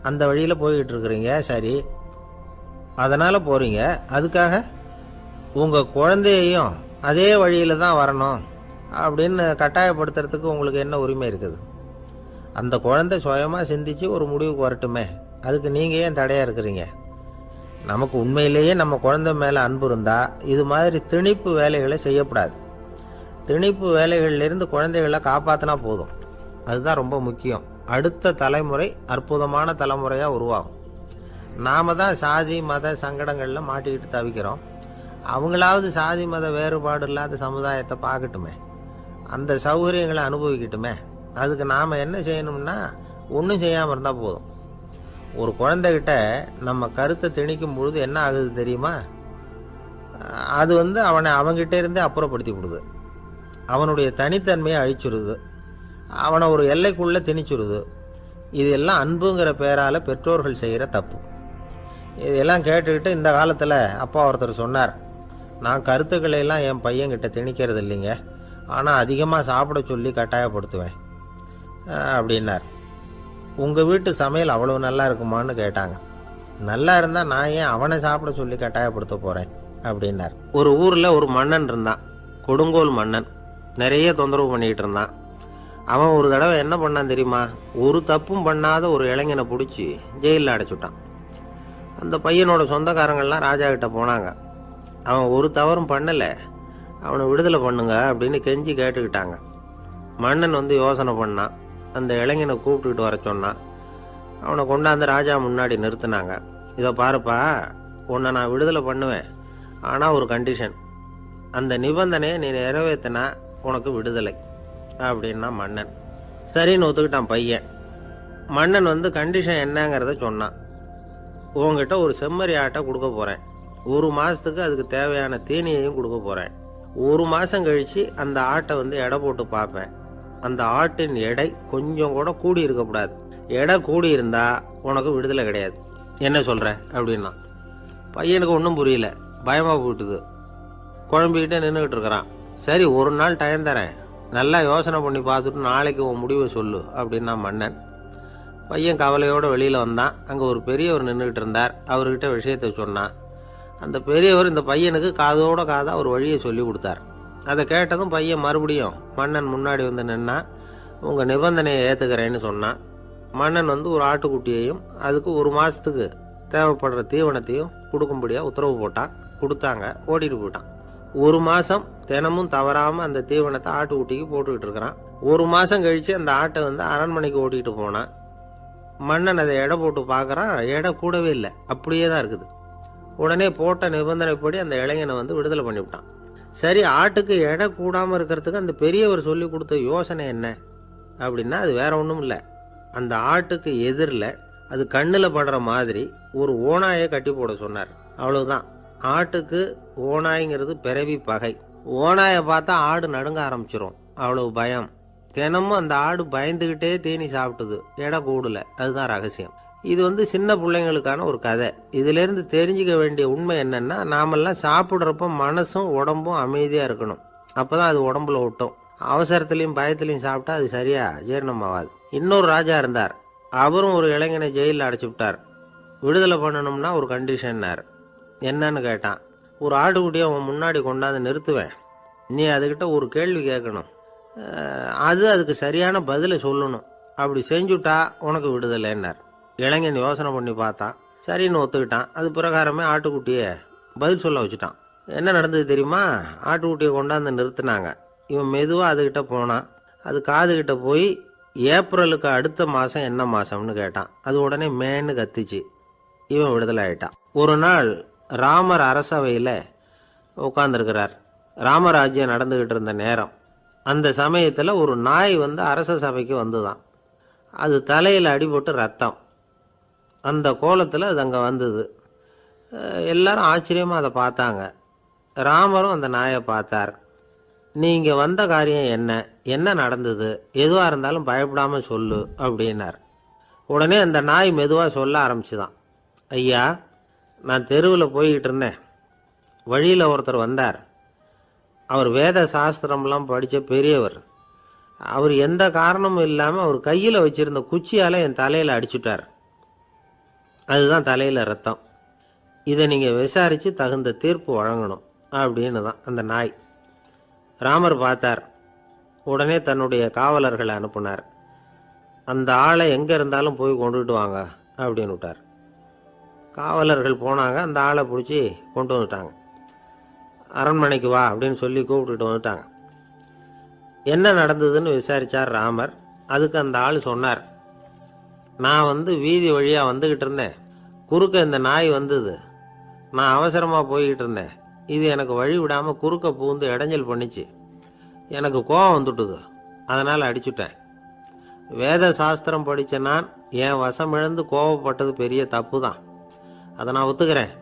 Speaker 1: அந்த வழியில் போய்கிட்டு இருக்கிறீங்க, சரி, அதனால் போகிறீங்க. அதுக்காக உங்கள் குழந்தையையும் அதே வழியில் தான் வரணும் அப்படின்னு கட்டாயப்படுத்துறதுக்கு உங்களுக்கு என்ன உரிமை இருக்குது? அந்த குழந்தை சுயமாக சிந்திச்சு ஒரு முடிவுக்கு வரட்டுமே, அதுக்கு நீங்கள் ஏன் தடையாக இருக்கிறீங்க? நமக்கு உண்மையிலேயே நம்ம குழந்தை மேலே அன்பு இருந்தால் இது மாதிரி திணிப்பு வேலைகளை செய்யக்கூடாது. திணிப்பு வேலைகளிலிருந்து குழந்தைகளை காப்பாற்றினா போதும். அதுதான் ரொம்ப முக்கியம். அடுத்த தலைமுறை அற்புதமான தலைமுறையாக உருவாகும். நாம் தான் சாதி மத சங்கடங்களில் மாட்டிக்கிட்டு தவிக்கிறோம். அவங்களாவது சாதி மத வேறுபாடு இல்லாத சமுதாயத்தை பார்க்கட்டுமே, அந்த சௌகரியங்களை அனுபவிக்கட்டுமே. அதுக்கு நாம் என்ன செய்யணும்னா ஒன்றும் செய்யாமல் இருந்தால் போதும். ஒரு குழந்தைகிட்ட நம்ம கருத்தை திணிக்கும் பொழுது என்ன ஆகுது தெரியுமா? அது அவனை அவங்ககிட்ட இருந்தே அப்புறப்படுத்தி விடுது, அவனுடைய தனித்தன்மையை அழிச்சுடுது, அவனை ஒரு எல்லைக்குள்ளே திணிச்சுடுது. இதெல்லாம் அன்புங்கிற பேரால் பெற்றோர்கள் செய்கிற தப்பு. இதெல்லாம் கேட்டுக்கிட்டு இந்த காலத்தில் அப்பா ஒருத்தர் சொன்னார், நான் கருத்துக்களை எல்லாம் என் பையன்கிட்ட திணிக்கிறது இல்லைங்க, ஆனால் அதிகமாக சாப்பிட சொல்லி கட்டாயப்படுத்துவேன் அப்படின்னார். உங்கள் வீட்டு சமையல் அவ்வளோ நல்லா இருக்குமான்னு கேட்டாங்க. நல்லா இருந்தால் நான் ஏன் அவனை சாப்பிட சொல்லி கட்டாயப்படுத்த போகிறேன் அப்படின்னார். ஒரு ஊரில் ஒரு மன்னன் இருந்தான், கொடுங்கோல் மன்னன். நிறைய தொந்தரவு பண்ணிக்கிட்டு இருந்தான். அவன் ஒரு தடவை என்ன பண்ணான் தெரியுமா? ஒரு தப்பும் பண்ணாத ஒரு இளைஞனை பிடிச்சி ஜெயிலில் அடைச்சுட்டான். அந்த பையனோட சொந்தக்காரங்கள்லாம் ராஜா கிட்ட போனாங்க. அவன் ஒரு தவறும் பண்ணலை, அவனை விடுதலை பண்ணுங்க அப்படின்னு கெஞ்சி கேட்டுக்கிட்டாங்க. மன்னன் யோசனை பண்ணான். அந்த இளைஞனை கூப்பிட்டுக்கிட்டு வர சொன்னான். அவனை கொண்டாந்து ராஜா முன்னாடி நிறுத்தினாங்க. இதை பாருப்பா, உன்னை நான் விடுதலை பண்ணுவேன், ஆனால் ஒரு கண்டிஷன். அந்த நிபந்தனையை நீ நிறைவேற்றினா உனக்கு விடுதலை அப்படின்னா மன்னன். சரின்னு ஒத்துக்கிட்டான் பையன். மன்னன் கண்டிஷன் என்னங்கிறத சொன்னான். உங்ககிட்ட ஒரு செம்மறி ஆட்டை கொடுக்க போகிறேன், 1 மாதத்துக்கு அதுக்கு தேவையான தீனியையும் கொடுக்க போகிறேன். 1 மாதம் கழித்து அந்த ஆட்டை எடை போட்டு பார்ப்பேன். அந்த ஆட்டின் எடை கொஞ்சம் கூட கூடி இருக்கக்கூடாது. எடை கூடி இருந்தால் உனக்கு விடுதலை கிடையாது. என்ன சொல்கிற அப்படின்னா. பையனுக்கு ஒன்றும் புரியல, பயமாக போட்டுது. குழம்பிக்கிட்டே நின்றுக்கிட்டு இருக்கிறான். சரி, 1 நாள் டைம் தரேன், நல்லா யோசனை பண்ணி பார்த்துட்டு நாளைக்கு உன் முடிவை சொல்லு அப்படின்னா மன்னன். பையன் கவலையோடு வெளியில் வந்தான். அங்கே ஒரு பெரியவர் நின்றுக்கிட்டு இருந்தார். அவர்கிட்ட விஷயத்தை சொன்னான். அந்த பெரியவர் இந்த பையனுக்கு காதோட காதாக ஒரு வழியை சொல்லி கொடுத்தார். அதை கேட்டதும் பையன் மறுபடியும் மன்னன் முன்னாடி நின்னா, உங்கள் நிபந்தனையை ஏற்றுக்கிறேன்னு சொன்னான். மன்னன் ஒரு ஆட்டுக்குட்டியையும் அதுக்கு 1 மாதத்துக்கு தேவைப்படுற தீவனத்தையும் கொடுக்கும்படியாக உத்தரவு போட்டான். கொடுத்தாங்க, ஓடிட்டு போயிட்டான். 1 மாதம் தினமும் தவறாமல் அந்த தீவனத்தை ஆட்டுக்குட்டிக்கு போட்டுக்கிட்டு இருக்கிறான். 1 மாதம் கழித்து அந்த ஆட்டை அரண்மனைக்கு ஓட்டிகிட்டு போனான். மன்னன் அதை எடை போட்டு பார்க்குறான், எடை கூடவே இல்லை, அப்படியே தான் இருக்குது. உடனே போட்ட நிபந்தனைப்படி அந்த இளைஞனை விடுதலை பண்ணிவிட்டான். சரி, ஆட்டுக்கு எடை கூடாமல் இருக்கிறதுக்கு அந்த பெரியவர் சொல்லி கொடுத்த யோசனை என்ன அப்படின்னா, அது வேற ஒன்றும் இல்லை. அந்த ஆட்டுக்கு எதிரில் அது கண்ணில் படுற மாதிரி ஒரு ஓநாயை கட்டி போட சொன்னார். அவ்வளவுதான். ஆட்டுக்கு ஓநாய்ங்கிறது பிறவி பகை. ஓநாயை பார்த்தா ஆடு நடுங்க ஆரம்பிச்சிரும், அவ்வளவு பயம். தினமும் அந்த ஆடு பயந்துக்கிட்டே தீனி சாப்பிட்டுது, எடை கூடல. அதுதான் ரகசியம். இது சின்ன பிள்ளைங்களுக்கான ஒரு கதை. இதிலேருந்து தெரிஞ்சுக்க வேண்டிய உண்மை என்னென்னா, நாமெல்லாம் சாப்பிட்றப்போ மனசும் உடம்பும் அமைதியாக இருக்கணும். அப்போ தான் அது உடம்புல ஒட்டும். அவசரத்துலேயும் பயத்துலேயும் சாப்பிட்டா அது சரியாக ஜீரணமாகாது. இன்னொரு ராஜா இருந்தார். அவரும் ஒரு இளைஞனை ஜெயிலில் அடைச்சி விட்டார். விடுதலை பண்ணணும்னா ஒரு கண்டிஷன்னார். என்னன்னு கேட்டான். ஒரு ஆட்டுக்குட்டியை அவன் முன்னாடி கொண்டாந்து நிறுத்துவேன். நீ அதுக்கிட்ட ஒரு கேள்வி கேட்கணும். அதுக்கு சரியான பதிலை சொல்லணும். அப்படி செஞ்சுட்டா உனக்கு விடுதலைன்னார். இளைஞன் யோசனை பண்ணி பார்த்தான். சரின்னு ஒத்துக்கிட்டான். அது பிரகாரமே ஆட்டுக்குட்டியை பதில் சொல்ல வச்சுட்டான். என்ன நடந்தது தெரியுமா? ஆட்டுக்குட்டியை கொண்டாந்து நிறுத்தினாங்க. இவன் மெதுவாக அதுக்கிட்ட போனான். அது காதுகிட்ட போய் ஏப்ரலுக்கு அடுத்த மாதம் என்ன மாதம்னு கேட்டான். அது உடனே மேன்னு கத்திச்சு. இவன் விடுதலை ஆகிட்டான். ஒரு நாள் ராமர் அரசவையில் உட்காந்துருக்கிறார். ராமராஜ்யம் நடந்துக்கிட்டு இருந்த நேரம். அந்த சமயத்தில் ஒரு நாய் அரச சபைக்கு வந்துதான். அது தலையில் அடிபட்டு ரத்தம். அந்த கோலத்தில் அது அங்கே வந்தது. எல்லாரும் ஆச்சரியமாக அதை பார்த்தாங்க. ராமரும் அந்த நாயை பார்த்தார். நீங்கள் வந்த காரியம் என்ன நடந்தது? எதுவாக இருந்தாலும் பயப்படாமல் சொல்லு அப்படின்னார். உடனே அந்த நாய் மெதுவாக சொல்ல ஆரம்பிச்சுதான். ஐயா, நான் தெருவில் போய்கிட்டு இருந்தேன். வழியில் ஒருத்தர் வந்தார். அவர் வேத சாஸ்திரம்லாம் படித்த பெரியவர். அவர் எந்த காரணமும் இல்லாமல் அவர் கையில் வச்சுருந்த குச்சியால் என் தலையில் அடிச்சுட்டார். அதுதான் தலையில் ரத்தம். இதை நீங்கள் விசாரித்து தகுந்த தீர்ப்பு வழங்கணும் அப்படின்னு தான் அந்த நாய். ராமர் பார்த்தார். உடனே தன்னுடைய காவலர்களை அனுப்புனார். அந்த ஆளை எங்கே இருந்தாலும் போய் கொண்டுகிட்டு வாங்க அப்படின்னு விட்டார். காவலர்கள் போனாங்க. அந்த ஆளை பிடிச்சி கொண்டு வந்துட்டாங்க. அரண்மனைக்கு வா அப்படின்னு சொல்லி கூப்பிட்டுட்டு வந்துட்டாங்க. என்ன நடந்ததுன்னு விசாரித்தார் ராமர். அதுக்கு அந்த ஆள் சொன்னார். நான் வீதி வழியாக வந்துக்கிட்டு இருந்தேன். குறுக்க இந்த நாய் வந்தது. நான் அவசரமாக போய்கிட்டு இருந்தேன். இது எனக்கு வழி விடாமல் குறுக்க பூந்து இடைஞ்சல் பண்ணிச்சு. எனக்கு கோபம் வந்துட்டுது. அதனால் அடிச்சுட்டேன். வேத சாஸ்திரம் படித்த நான் என் வசம் இழந்து கோபப்பட்டது பெரிய தப்பு தான். அதை நான் ஒத்துக்கிறேன்.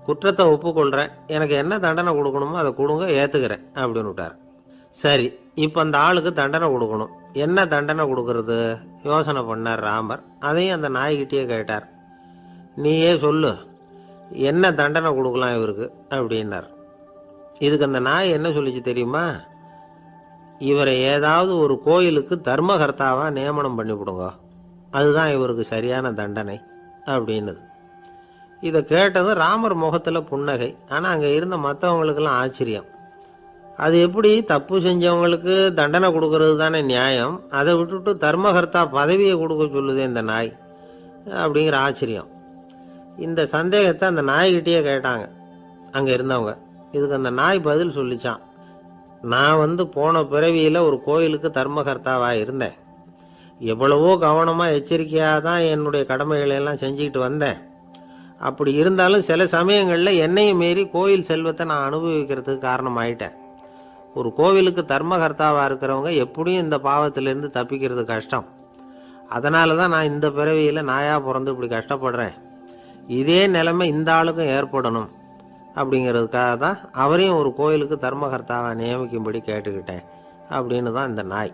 Speaker 1: குற்றத்தை ஒப்புக்கொள்கிறேன். எனக்கு என்ன தண்டனை கொடுக்கணுமோ அதை கொடுங்க, ஏற்றுக்கிறேன் அப்படின்னு விட்டார். சரி, இப்போ அந்த ஆளுக்கு தண்டனை கொடுக்கணும். என்ன தண்டனை கொடுக்கறது யோசனை பண்ணார் ராமர். அதையும் அந்த நாய்கிட்டே கேட்டார். நீயே சொல்லு, என்ன தண்டனை கொடுக்கலாம் இவருக்கு அப்படின்னார். இதுக்கு அந்த நாய் என்ன சொல்லிச்சு தெரியுமா? இவரை ஏதாவது ஒரு கோயிலுக்கு தர்மகர்த்தாவாக நியமனம் பண்ணிவிடுங்க, அதுதான் இவருக்கு சரியான தண்டனை அப்படின்னுது. இதை கேட்டதும் ராமர் முகத்தில் புன்னகை. ஆனால் அங்கே இருந்த மற்றவங்களுக்கெல்லாம் ஆச்சரியம். அது எப்படி தப்பு செஞ்சவங்களுக்கு தண்டனை கொடுக்கறது தானே நியாயம், அதை விட்டுட்டு தர்மகர்த்தா பதவியை கொடுக்க சொல்லுதே இந்த நாய் அப்படிங்கிற ஆச்சரியம். இந்த சந்தேகத்தை அந்த நாய்கிட்டேயே கேட்டாங்க அங்கே இருந்தவங்க. இதுக்கு அந்த நாய் பதில் சொல்லிச்சான். நான் போன பிறவியில் ஒரு கோயிலுக்கு தர்மகர்த்தாவாக இருந்தேன். எவ்வளவோ கவனமாக எச்சரிக்கையாக தான் என்னுடைய கடமைகளெல்லாம் செஞ்சுக்கிட்டு வந்தேன். அப்படி இருந்தாலும் சில சமயங்களில் என்னையும் மீறி கோயில் செல்வத்தை நான் அனுபவிக்கிறதுக்கு காரணமாயிட்டேன். ஒரு கோவிலுக்கு தர்மகர்த்தாவாக இருக்கிறவங்க எப்படியும் இந்த பாவத்திலேருந்து தப்பிக்கிறது கஷ்டம். அதனால தான் நான் இந்த பிறவியில் நாயாக பிறந்து இப்படி கஷ்டப்படுறேன். இதே நிலைமை இந்த ஆளுக்கும் ஏற்படணும் அப்படிங்கிறதுக்காக தான் அவரையும் ஒரு கோயிலுக்கு தர்மகர்த்தாவை நியமிக்கும்படி கேட்டுக்கிட்டேன் அப்படின்னு தான் இந்த நாய்.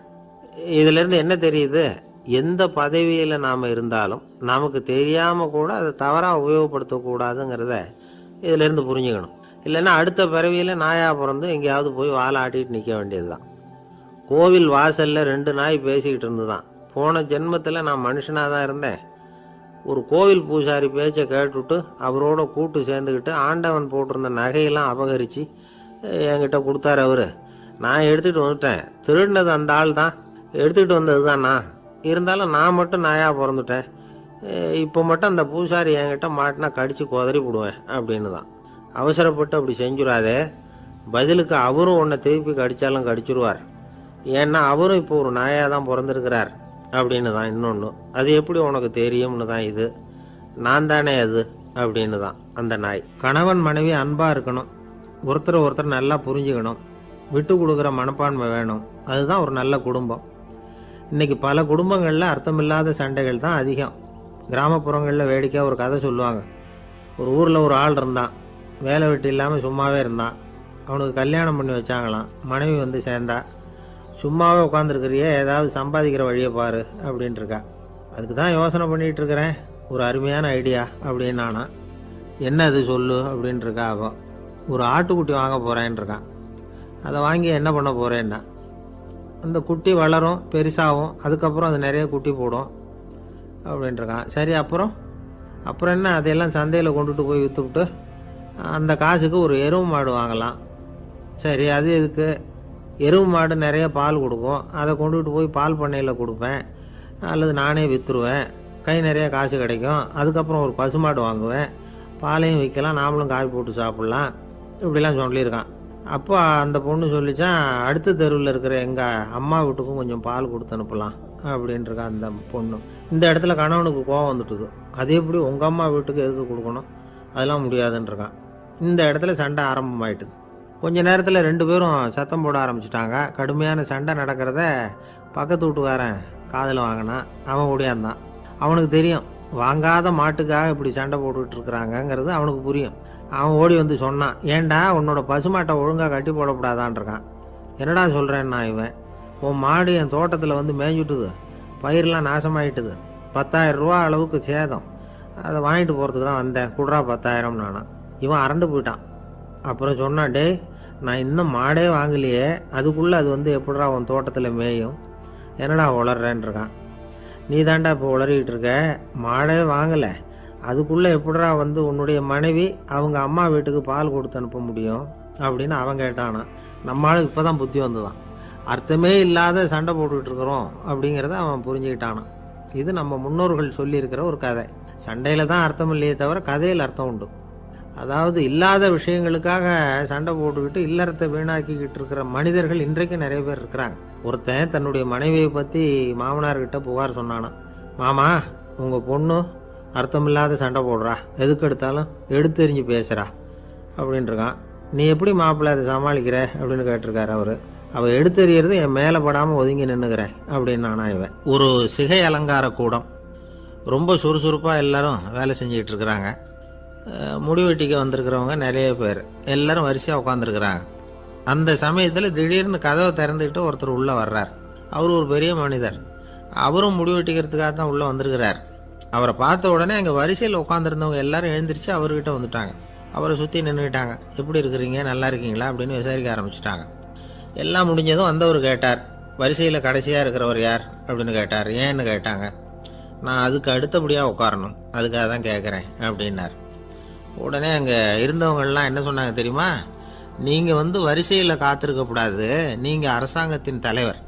Speaker 1: இதிலேருந்து என்ன தெரியுது? எந்த பதவியில் நாம் இருந்தாலும் நமக்கு தெரியாமல் கூட அதை தவறாக உபயோகப்படுத்தக்கூடாதுங்கிறத இதிலேருந்து புரிஞ்சுக்கணும். இல்லைன்னா அடுத்த பிறவியில் நாயாக பிறந்து எங்கேயாவது போய் வாழை ஆட்டிகிட்டு நிற்க வேண்டியது தான். கோவில் வாசலில் 2 நாய் பேசிக்கிட்டு இருந்து தான். போன ஜென்மத்தில் நான் மனுஷனாக தான் இருந்தேன். ஒரு கோவில் பூசாரி பேச்சை கேட்டுவிட்டு அவரோட கூட்டு சேர்ந்துக்கிட்டு ஆண்டவன் போட்டிருந்த நகையெல்லாம் அபகரித்து என்கிட்ட கொடுத்தாரு அவர். நான் எடுத்துகிட்டு வந்துட்டேன். திருடினது அந்த ஆள் தான், எடுத்துக்கிட்டு வந்தது தான் நான். இருந்தாலும் நான் மட்டும் நாயாக பிறந்துட்டேன். இப்போ மட்டும் அந்த பூசாரி என்கிட்ட மாட்டினா கடித்து குதறி விடுவேன் அப்படின்னு தான். அவசரப்பட்டு அப்படி செஞ்சுடாதே. பதிலுக்கு அவரும் உன்னை திருப்பி கடித்தாலும் கடிச்சிருவார். ஏன்னா அவரும் இப்போ ஒரு நாயாக தான் பிறந்திருக்கிறார் அப்படின்னு தான் இன்னொன்று. அது எப்படி உனக்கு தெரியும்னு தான் இது. நான் தானே அது அப்படின்னு தான் அந்த நாய். கணவன் மனைவி அன்பாக இருக்கணும். ஒருத்தர் நல்லா புரிஞ்சுக்கணும். விட்டு கொடுக்குற மனப்பான்மை வேணும். அதுதான் ஒரு நல்ல குடும்பம். இன்றைக்கி பல குடும்பங்களில் அர்த்தமில்லாத சண்டைகள் தான் அதிகம். கிராமப்புறங்களில் வேடிக்கையாக ஒரு கதை சொல்லுவாங்க. ஒரு ஊரில் ஒரு ஆள் இருந்தான். வேலை வெட்டி இல்லாமல் சும்மாவே இருந்தான். அவனுக்கு கல்யாணம் பண்ணி வச்சாங்களாம். மனைவி சேர்ந்தா. சும்மாவே உட்காந்துருக்கிறியே, ஏதாவது சம்பாதிக்கிற வழியை பாரு அப்படின்ட்டுருக்கா. அதுக்கு தான் யோசனை பண்ணிகிட்டு இருக்கிறேன். ஒரு அருமையான ஐடியா அப்படின்னு நானா. என்ன அது சொல்லு அப்படின்ட்டுருக்கா அவன். ஒரு ஆட்டுக்குட்டி வாங்க போகிறேன்ருக்கான். அதை வாங்கி என்ன பண்ண போகிறேன்னா, அந்த குட்டி வளரும், பெருசாகும், அதுக்கப்புறம் அது நிறைய குட்டி போடும் அப்படின்ட்டுருக்கான். சரி, அப்புறம் அப்புறம் என்ன, அதையெல்லாம் சந்தையில் கொண்டுட்டு போய் விற்றுவிட்டு அந்த காசுக்கு ஒரு எருவு மாடு வாங்கலாம். சரி, அது எதுக்கு? எருவு மாடு நிறைய பால் கொடுக்கும், அதை கொண்டுகிட்டு போய் பால் பண்ணையில் கொடுப்பேன், அல்லது நானே விற்றுருவேன், கை நிறைய காசு கிடைக்கும். அதுக்கப்புறம் ஒரு பசுமாடு வாங்குவேன், பாலையும் விற்கலாம், நாமளும் காய் போட்டு சாப்பிட்லாம், இப்படிலாம் சொல்லியிருக்கான். அப்போ அந்த பொண்ணு சொல்லிச்சான், அடுத்த தெருவில் இருக்கிற எங்கள் அம்மா வீட்டுக்கும் கொஞ்சம் பால் கொடுத்து அனுப்பலாம் அப்படின்ட்டுருக்கான் அந்த பொண்ணு. இந்த இடத்துல கணவனுக்கு கோவம் வந்துட்டுது. அது எப்படி உங்கள் அம்மா வீட்டுக்கு எதுக்கு கொடுக்கணும், அதெல்லாம் முடியாதுன்றிருக்கான். இந்த இடத்துல சண்டை ஆரம்பமாயிட்டுது. கொஞ்ச நேரத்தில் 2 பேரும் சத்தம் போட ஆரம்பிச்சிட்டாங்க. கடுமையான சண்டை நடக்கிறத பக்கத்து வீட்டுக்காரன் காதில் வாங்கினான். அவன் ஓடியாந்தான். அவனுக்கு தெரியும், வாங்காத மாட்டுக்காக இப்படி சண்டை போட்டுக்கிட்டு இருக்கிறாங்கங்கிறது அவனுக்கு புரியும். அவன் ஓடி வந்து சொன்னான், ஏண்டா உன்னோட பசுமாட்டை ஒழுங்காக கட்டி போடக்கூடாதான்ருக்கான். என்னடா சொல்கிறேன்னா இவன், உன் மாடு என் தோட்டத்தில் வந்து மேய்ஞ்சுட்டுது, பயிரெலாம் நாசமாயிட்டுது, 10,000 ரூபா அளவுக்கு சேதம், அதை வாங்கிட்டு போகிறதுக்கு தான் வந்தேன், குட்ரா 10,000 நானா. இவன் அரண்டு போயிட்டான். அப்புறம் சொன்னான், டே நான் இன்னும் மாடே வாங்கலையே, அதுக்குள்ளே அது வந்து எப்படிடா உன் தோட்டத்தில் மேயும், என்னடா உளர்றேன்ருக்கான். நீ தாண்டா இப்போ உளறிக்கிட்டு இருக்க, மாடே வாங்கலை, அதுக்குள்ளே எப்படிடா வந்து உன்னுடைய மனைவி அவங்க அம்மா வீட்டுக்கு பால் கொடுத்து அனுப்ப முடியும் அப்படின்னு அவன் கேட்டானா. நம்மளுக்கு இப்போ தான் புத்தி வந்துதான், அர்த்தமே இல்லாத சண்டை போட்டுக்கிட்டு இருக்கிறோம் அப்படிங்கிறத அவன் புரிஞ்சுக்கிட்டானான். இது நம்ம முன்னோர்கள் சொல்லியிருக்கிற ஒரு கதை. சண்டையில் தான் அர்த்தம் இல்லையே தவிர கதையில் அர்த்தம் உண்டு. அதாவது இல்லாத விஷயங்களுக்காக சண்டை போட்டுக்கிட்டு இல்லறத்தை வீணாக்கிக்கிட்டு இருக்கிற மனிதர்கள் இன்றைக்கு நிறைய பேர் இருக்கிறாங்க. ஒருத்தன் தன்னுடைய மனைவியை பற்றி மாமனார்கிட்ட புகார் சொன்னானா, மாமா உங்கள் பொண்ணு அர்த்தமில்லாத சண்டை போடுறா, எதுக்கு எடுத்தாலும் எடுத்தெறிஞ்சு பேசுகிறா அப்படின்ட்டுருக்கான். நீ எப்படி மாப்பிள்ளை அதை சமாளிக்கிற அப்படின்னு கேட்டிருக்காரு அவர். அவள் எடுத்தெறியறது என் மேலே படாமல் ஒதுங்கி நின்றுக்கிறேன் அப்படின்னு நானா இவன். ஒரு சிகை அலங்கார கூடம், ரொம்ப சுறுசுறுப்பாக எல்லாரும் வேலை செஞ்சுக்கிட்டு இருக்கிறாங்க. முடிவெட்டிக்க வந்திருக்கிறவங்க நிறைய பேர், எல்லாரும் வரிசையாக உட்காந்துருக்குறாங்க. அந்த சமயத்தில் திடீர்னு கதவை திறந்துக்கிட்டு ஒருத்தர் உள்ளே வர்றார். அவர் ஒரு பெரிய மனிதர். அவரும் முடிவெட்டிக்கிறதுக்காக தான் உள்ளே வந்திருக்கிறார். அவரை பார்த்த உடனே அங்கே வரிசையில் உட்காந்துருந்தவங்க எல்லாரும் எழுந்திரிச்சு அவர்கிட்ட வந்துட்டாங்க. அவரை சுற்றி நின்றுக்கிட்டாங்க. எப்படி இருக்கிறீங்க, நல்லா இருக்கீங்களா அப்படின்னு விசாரிக்க ஆரம்பிச்சிட்டாங்க. எல்லாம் முடிஞ்சதும் வந்தவர் கேட்டார், வரிசையில் கடைசியாக இருக்கிறவர் யார் அப்படின்னு கேட்டார். ஏன்னு கேட்டாங்க. நான் அதுக்கு அடுத்தபடியாக உட்காரணும், அதுக்காக தான் கேட்குறேன் அப்படின்னார். உடனே அங்கே இருந்தவங்கள்லாம் என்ன சொன்னாங்க தெரியுமா, நீங்கள் வந்து வரிசையில் காத்திருக்கக்கூடாது, நீங்கள் அரசாங்கத்தின் தலைவர்,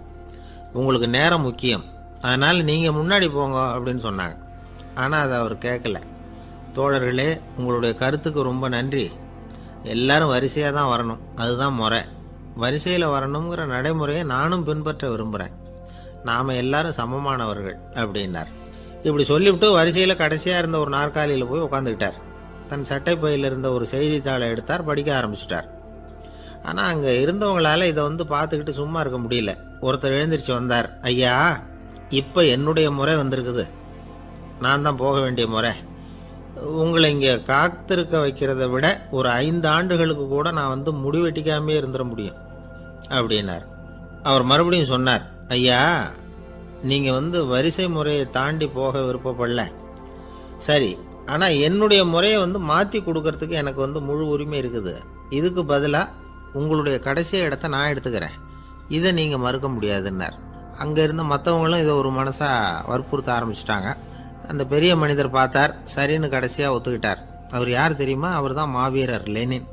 Speaker 1: உங்களுக்கு நேரம் முக்கியம், அதனால் நீங்கள் முன்னாடி போங்க அப்படின்னு சொன்னாங்க. ஆனால் அதை அவர் கேட்கல. தோழர்களே, உங்களுடைய கருத்துக்கு ரொம்ப நன்றி, எல்லாரும் வரிசையாக தான் வரணும், அதுதான் முறை, வரிசையில் வரணுங்கிற நடைமுறையை நானும் பின்பற்ற விரும்புகிறேன், நாம் எல்லாரும் சமமானவர்கள் அப்படின்னார். இப்படி சொல்லிவிட்டு வரிசையில் கடைசியாக இருந்த ஒரு நாற்காலியில் போய் உட்காந்துக்கிட்டார். தன் சட்டை பையில் இருந்த ஒரு செய்தித்தாளை எடுத்தார், படிக்க ஆரம்பிச்சிட்டார். ஆனால் அங்கே இருந்தவங்களால இதை வந்து பார்த்துக்கிட்டு சும்மா இருக்க முடியல. ஒருத்தர் எழுந்திரிச்சு வந்தார். ஐயா, இப்போ என்னுடைய முறை வந்திருக்குது, நான் தான் போக வேண்டிய முறை, உங்களை இங்கே காத்திருக்க வைக்கிறத விட ஒரு 5 ஆண்டுகளுக்கு கூட நான் வந்து முடிவெட்டிக்காமே இருந்துட முடியும் அப்படின்னார். அவர் மறுபடியும் சொன்னார், ஐயா நீங்கள் வந்து வரிசை முறையை தாண்டி போக விருப்பப்படல, சரி, ஆனால் என்னுடைய முறையை வந்து மாற்றி கொடுக்கறதுக்கு எனக்கு வந்து முழு உரிமை இருக்குது, இதுக்கு பதிலாக உங்களுடைய கடைசி இடத்த நான் எடுத்துக்கிறேன், இதை நீங்கள் மறுக்க முடியாதுன்னார். அங்கே இருந்த மற்றவங்களும் இதை ஒரு மனசாக வற்புறுத்த ஆரம்பிச்சிட்டாங்க. அந்த பெரிய மனிதர் பார்த்தார், சரின்னு கடைசியாக ஒத்துக்கிட்டார். அவர் யார் தெரியுமா, அவர் தான் மாவீரர் லெனின்.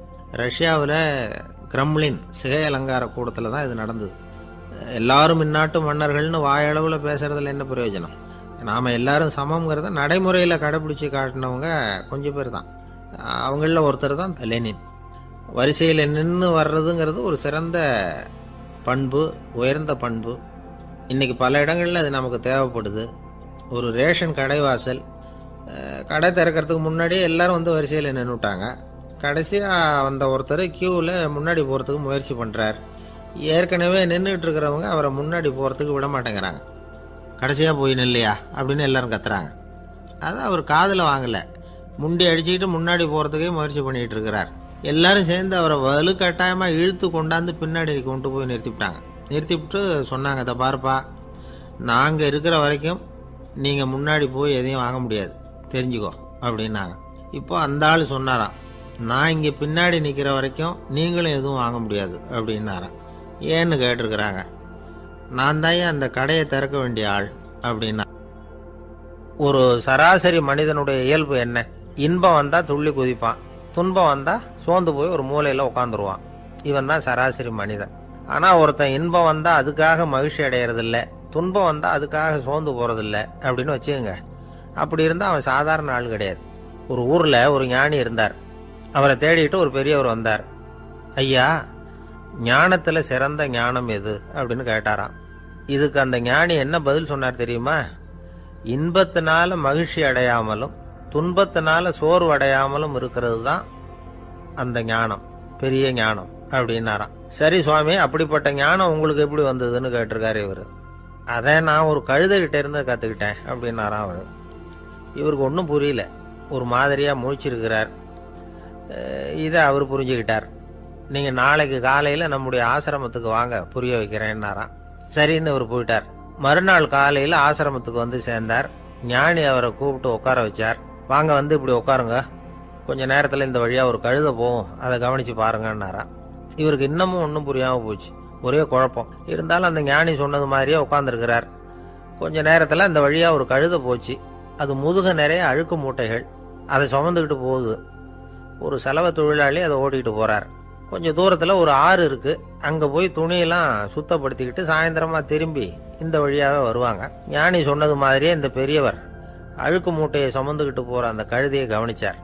Speaker 1: ரஷ்யாவில் கிரெம்ளின் சிகை அலங்கார கூடத்தில் தான் இது நடந்தது. எல்லாரும் இந்நாட்டு மன்னர்கள்னு வாயளவில் பேசுகிறதுல என்ன பிரயோஜனம், நாம் எல்லாரும் சமங்கிறத நடைமுறையில் கடைப்பிடிச்சி காட்டினவங்க கொஞ்சம் பேர் தான். அவங்களில் ஒருத்தர் தான் லெனின். வரிசையில் நின்று வர்றதுங்கிறது ஒரு சிறந்த பண்பு, உயர்ந்த பண்பு. இன்றைக்கி பல இடங்களில் அது நமக்கு தேவைப்படுது. ஒரு ரேஷன் கடைவாசல், கடை திறக்கிறதுக்கு முன்னாடியே எல்லோரும் வந்து வரிசையில் நின்றுட்டாங்க. கடைசியாக வந்த ஒருத்தர் க்யூவில் முன்னாடி போகிறதுக்கு முயற்சி பண்ணுறார். ஏற்கனவே நின்றுட்டு இருக்கிறவங்க அவரை முன்னாடி போகிறதுக்கு விட மாட்டேங்கிறாங்க. கடைசியாக போய் நில்லையா அப்படின்னு எல்லோரும் கத்துறாங்க. அதை அவர் காதில் வாங்கலை, முண்டி அடிச்சுக்கிட்டு முன்னாடி போகிறதுக்கே முயற்சி பண்ணிகிட்டு இருக்கிறார். எல்லோரும் சேர்ந்து அவரை வலுக்கட்டாயமாக இழுத்து கொண்டாந்து பின்னாடி கொண்டு போய் நிறுத்திவிட்டாங்க. நிறுத்திவிட்டு சொன்னாங்க, அதை பாருப்பா, நாங்கள் இருக்கிற வரைக்கும் நீங்கள் முன்னாடி போய் எதையும் வாங்க முடியாது, தெரிஞ்சுக்கோ அப்படின்னாங்க. இப்போ அந்த ஆள் சொன்னாராம், நான் இங்கே பின்னாடி நிற்கிற வரைக்கும் நீங்களும் எதுவும் வாங்க முடியாது அப்படின்னாராம். ஏன்னு கேட்டிருக்கிறாங்க. நான் தான் அந்த கடையை திறக்க வேண்டிய ஆள் அப்படின்னா. ஒரு சராசரி மனிதனுடைய இயல்பு என்ன? இன்பம் வந்தால் துள்ளி குதிப்பான், துன்பம் வந்தால் சோர்ந்து போய் ஒரு மூலையில் உட்காந்துருவான். இவன் தான் சராசரி மனிதன். ஆனால் ஒருத்தன் இன்பம் வந்தால் அதுக்காக மகிழ்ச்சி அடையிறதில்ல, துன்பம் வந்தால் அதுக்காக சோர்ந்து போகிறதில்ல அப்படின்னு வச்சுக்கோங்க. அப்படி இருந்தால் அவன் சாதாரண ஆள் கிடையாது. ஒரு ஊரில் ஒரு ஞானி இருந்தார். அவரை தேடிட்டு ஒரு பெரியவர் வந்தார். ஐயா, ஞானத்தில் சிறந்த ஞானம் எது அப்படின்னு கேட்டாராம். இதுக்கு அந்த ஞானி என்ன பதில் சொன்னார் தெரியுமா? இன்பத்தினால மகிழ்ச்சி அடையாமலும் துன்பத்தினால சோர்வு அடையாமலும் இருக்கிறது தான் அந்த ஞானம், பெரிய ஞானம் அப்படின்னாராம். சரி சுவாமி, அப்படிப்பட்ட ஞானம் உங்களுக்கு எப்படி வந்ததுன்னு கேட்டிருக்காரு இவர். அதை நான் ஒரு கழுதைகிட்ட இருந்து கற்றுக்கிட்டேன் அப்படின்னாராம் அவர். இவருக்கு ஒன்றும் புரியல, ஒரு மாதிரியாக முழிச்சிருக்கிறார். இதை அவர் புரிஞ்சுக்கிட்டார். நீங்கள் நாளைக்கு காலையில் நம்முடைய ஆசிரமத்துக்கு வாங்க, புரிய வைக்கிறேன்னாராம். சரின்னு அவர் போயிட்டார். மறுநாள் காலையில் ஆசிரமத்துக்கு வந்து சேர்ந்தார். ஞானி அவரை கூப்பிட்டு உட்கார வச்சார். வாங்க, வந்து இப்படி உட்காருங்க, கொஞ்சம் நேரத்தில் இந்த வழியாக ஒரு கழுதை போகும், அதை கவனித்து பாருங்கன்னாராம். இவருக்கு இன்னமும் ஒன்றும் புரியாமல் போச்சு, ஒரே குழப்பம். இருந்தாலும் அந்த ஞானி சொன்னது மாதிரியே உட்காந்துருக்கிறார். கொஞ்ச நேரத்தில் அந்த வழியாக ஒரு கழுதை போச்சு. அது முதுக நிறைய அழுக்கு மூட்டைகள், அதை சுமந்துக்கிட்டு போகுது. ஒரு செலவு தொழிலாளி அதை ஓட்டிகிட்டு போகிறார். கொஞ்சம் தூரத்தில் ஒரு ஆறு இருக்குது. அங்கே போய் துணியெல்லாம் சுத்தப்படுத்திக்கிட்டு சாயந்தரமாக திரும்பி இந்த வழியாகவே வருவாங்க. ஞானி சொன்னது மாதிரியே இந்த பெரியவர் அழுக்கு மூட்டையை சுமந்துக்கிட்டு போகிற அந்த கழுதையை கவனித்தார்.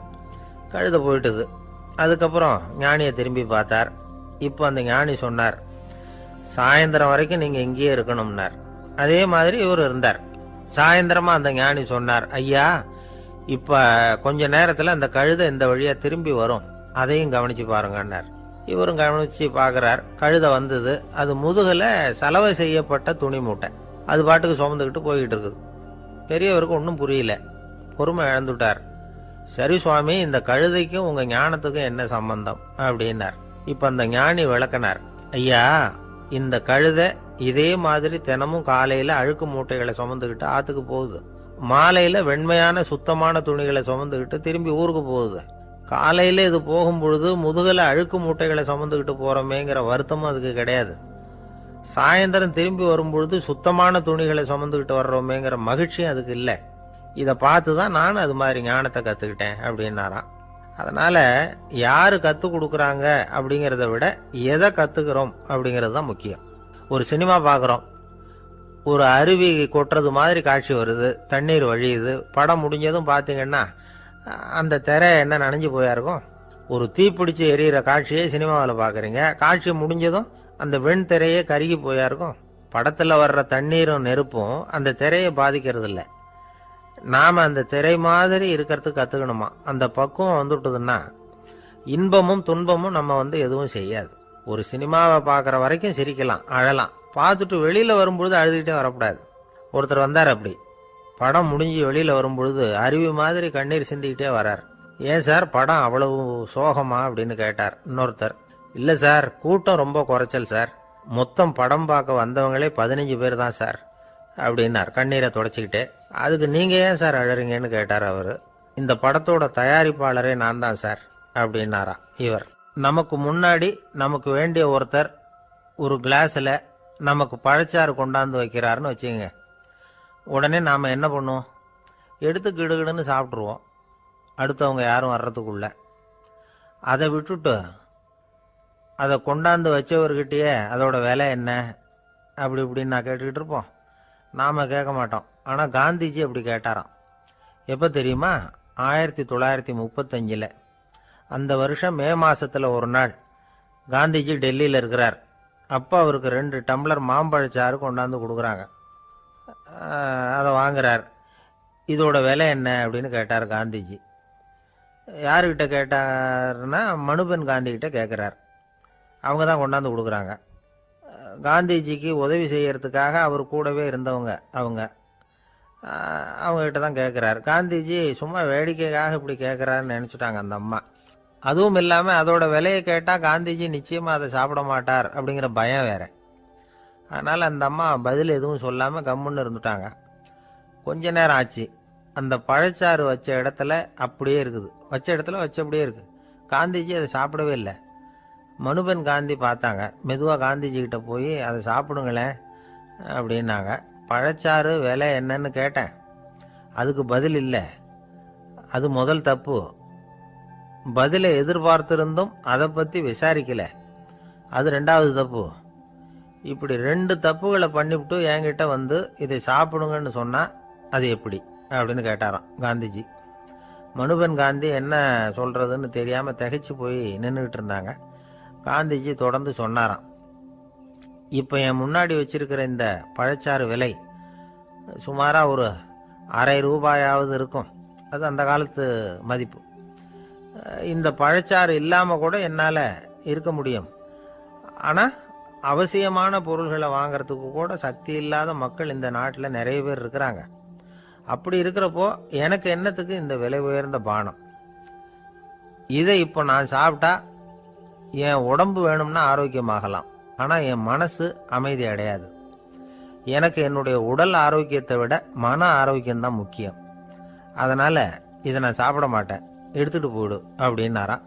Speaker 1: கழுதை போயிட்டுது. அதுக்கப்புறம் ஞானியை திரும்பி பார்த்தார். இப்போ அந்த ஞானி சொன்னார், சாயந்தரம் வரைக்கும் நீங்கள் இங்கேயே இருக்கணும்னார். அதே மாதிரி இவர் இருந்தார். சாயந்தரமாக அந்த ஞானி சொன்னார், ஐயா, இப்போ கொஞ்ச நேரத்தில் அந்த கழுதை இந்த வழியாக திரும்பி வரும், அதையும் கவனித்து பாருங்கன்னார். இவரும் கவனித்து பார்க்குறார். கழுதை வந்தது. அது முதுகில் சலவை செய்யப்பட்ட துணி மூட்டை, அது பாட்டுக்கு சுமந்துக்கிட்டு போய்கிட்டு இருக்குது. பெரியவருக்கு ஒன்றும் புரியல, பொறுமை இழந்துட்டார். சரி சுவாமி, இந்த கழுதைக்கும் உங்கள் ஞானத்துக்கும் என்ன சம்பந்தம் அப்படின்னார். இப்போ அந்த ஞானி விளக்கினார். ஐயா, இந்த கழுதை இதே மாதிரி தினமும் காலையில் அழுக்கு மூட்டைகளை சுமந்துக்கிட்டு ஆற்றுக்கு போகுது, மாலையில் வெண்மையான சுத்தமான துணிகளை சுமந்துக்கிட்டு திரும்பி ஊருக்கு போகுது. காலையில் இது போகும் பொழுது முதுகில் அழுக்கு மூட்டைகளை சுமந்துக்கிட்டு போகிறோமேங்கிற வருத்தமும் அதுக்கு கிடையாது. சாயந்தரம் திரும்பி வரும்பொழுது சுத்தமான துணிகளை சுமந்துக்கிட்டு வர்றோமேங்கிற மகிழ்ச்சியும் அதுக்கு இல்லை. இதை பார்த்து தான் நானும் அது மாதிரி ஞானத்தை கற்றுக்கிட்டேன் அப்படின்னாராம். அதனால் யார் கற்றுக் கொடுக்குறாங்க அப்படிங்கிறத விட எதை கற்றுக்கிறோம் அப்படிங்கிறது தான் முக்கியம். ஒரு சினிமா பார்க்குறோம், ஒரு அருவி கொட்டுறது மாதிரி காட்சி வருது, தண்ணீர் வழியுது. படம் முடிஞ்சதும் பார்த்தீங்கன்னா அந்த திரை என்ன நனைஞ்சு போயாருக்கும். ஒரு தீப்பிடிச்சு எரியிற காட்சியை சினிமாவில் பார்க்குறீங்க, காட்சி முடிஞ்சதும் அந்த வெண் திரையே கருகி போயாருக்கும். படத்தில் வர்ற தண்ணீரும் நெருப்பும் அந்த திரையை பாதிக்கிறது இல்லை. நாம் அந்த திரை மாதிரி இருக்கிறதுக்கு கற்றுக்கணுமா. அந்த பக்குவம் வந்துவிட்டதுன்னா இன்பமும் துன்பமும் நம்ம எதுவும் செய்யாது. ஒரு சினிமாவை பார்க்குற வரைக்கும் சிரிக்கலாம், அழலாம். பார்த்துட்டு வெளியில் வரும்பொழுது அழுதுகிட்டே வரக்கூடாது. ஒருத்தர் வந்தார், அப்படி படம் முடிஞ்சு வெளியில் வரும்பொழுது அருவி மாதிரி கண்ணீர் சிந்திக்கிட்டே வரார். ஏன் சார், படம் அவ்வளவு சோகமா அப்படின்னு கேட்டார். இன்னொருத்தர், இல்லை சார், கூட்டம் ரொம்ப குறைச்சல் சார், மொத்தம் படம் பார்க்க வந்தவங்களே 15 பேர் தான் சார் அப்படின்னார் கண்ணீரை தொடச்சிக்கிட்டே. அதுக்கு நீங்கள் ஏன் சார் அழறீங்கன்னு கேட்டார் அவர். இந்த படத்தோட தயாரிப்பாளரே நான் தான் சார் அப்படின்னாரா இவர். நமக்கு முன்னாடி நமக்கு வேண்டிய ஒருத்தர் ஒரு கிளாஸில் நமக்கு பழச்சாறு கொண்டாந்து வைக்கிறாருன்னு வச்சுக்கோங்க. உடனே நாம் என்ன பண்ணுவோம்? எடுத்து கிடுகிடுன்னு சாப்பிட்ருவோம், அடுத்தவங்க யாரும் வர்றதுக்குள்ள. அதை விட்டுட்டு அதை கொண்டாந்து வச்சவர்கிட்டயே அதோட விலை என்ன அப்படி இப்படின்னு நான் கேட்டுக்கிட்டு இருப்போம். நாம் கேட்க மாட்டோம். ஆனால் காந்திஜி அப்படி கேட்டாராம். எப்போ தெரியுமா? 1935. அந்த வருஷம் மே மாதத்தில் ஒரு நாள் காந்திஜி டெல்லியில் இருக்கிறார். அப்போ அவருக்கு 2 டம்ளர் மாம்பழச்சாறு கொண்டாந்து கொடுக்குறாங்க. அதை வாங்குறார். இதோட விலை என்ன அப்படின்னு கேட்டார் காந்திஜி. யாருக்கிட்ட கேட்டார்னா மனுபென் காந்திகிட்ட கேட்குறார். அவங்க தான் கொண்டாந்து கொடுக்குறாங்க. காந்திஜிக்கு உதவி செய்யறதுக்காக அவர் கூடவே இருந்தவங்க அவங்ககிட்ட தான் கேட்குறாரு. காந்திஜி சும்மா வேடிக்கைக்காக இப்படி கேட்குறாருன்னு நினச்சிட்டாங்க அந்த அம்மா. அதுவும் இல்லாமல் அதோட விலையை கேட்டால் காந்திஜி நிச்சயமாக அதை சாப்பிட மாட்டார் அப்படிங்கிற பயம் வேறு. அதனால் அந்த அம்மா பதில் எதுவும் சொல்லாமல் கம்முன்னு இருந்துட்டாங்க. கொஞ்ச நேரம் ஆச்சு. அந்த பழச்சாறு வச்ச இடத்துல அப்படியே இருக்குது, வச்ச இடத்துல வச்சபடியே இருக்குது. காந்திஜி அதை சாப்பிடவே இல்லை. மனுபென் காந்தி பார்த்தாங்க. மெதுவாக காந்திஜி கிட்ட போய் அதை சாப்பிடுங்களேன் அப்படின்னாங்க. பழச்சாறு விலை என்னன்னு கேட்டேன். அதுக்கு பதில் இல்லை. அது முதல் தப்பு. பதிலை எதிர்பார்த்திருந்தும் அதை பற்றி விசாரிக்கல, அது ரெண்டாவது தப்பு. இப்படி 2 தப்புகளை பண்ணிவிட்டு என்கிட்ட வந்து இதை சாப்பிடுங்கன்னு சொன்னால் அது எப்படி அப்படின்னு கேட்டாராம் காந்திஜி. மனுபென் காந்தி என்ன சொல்கிறதுன்னு தெரியாமல் திகைச்சு போய் நின்றுக்கிட்டு இருந்தாங்க. காந்திஜி தொடர்ந்து சொன்னாராம், இப்போ என் முன்னாடி வச்சிருக்கிற இந்த பழச்சாறு விலை சுமாராக ஒரு ₹1/2 இருக்கும். அது அந்த காலத்து மதிப்பு. இந்த பழச்சாறு இல்லாமல் கூட என்னால் இருக்க முடியும். ஆனால் அவசியமான பொருள்களை வாங்கிறதுக்கு கூட சக்தி இல்லாத மக்கள் இந்த நாட்டில் நிறைய பேர் இருக்கிறாங்க. அப்படி இருக்கிறப்போ எனக்கு என்னத்துக்கு இந்த விலை உயர்ந்த பானம்? இதை இப்போ நான் சாப்பிட்டா என் உடம்பு வேணும்னா ஆரோக்கியமாகலாம், ஆனால் என் மனசு அமைதி அடையாது. எனக்கு என்னுடைய உடல் ஆரோக்கியத்தை விட மன ஆரோக்கியம்தான் முக்கியம். அதனால் இதை நான் சாப்பிட மாட்டேன், எடுத்துகிட்டு போயிடு அப்படின்னாராம்.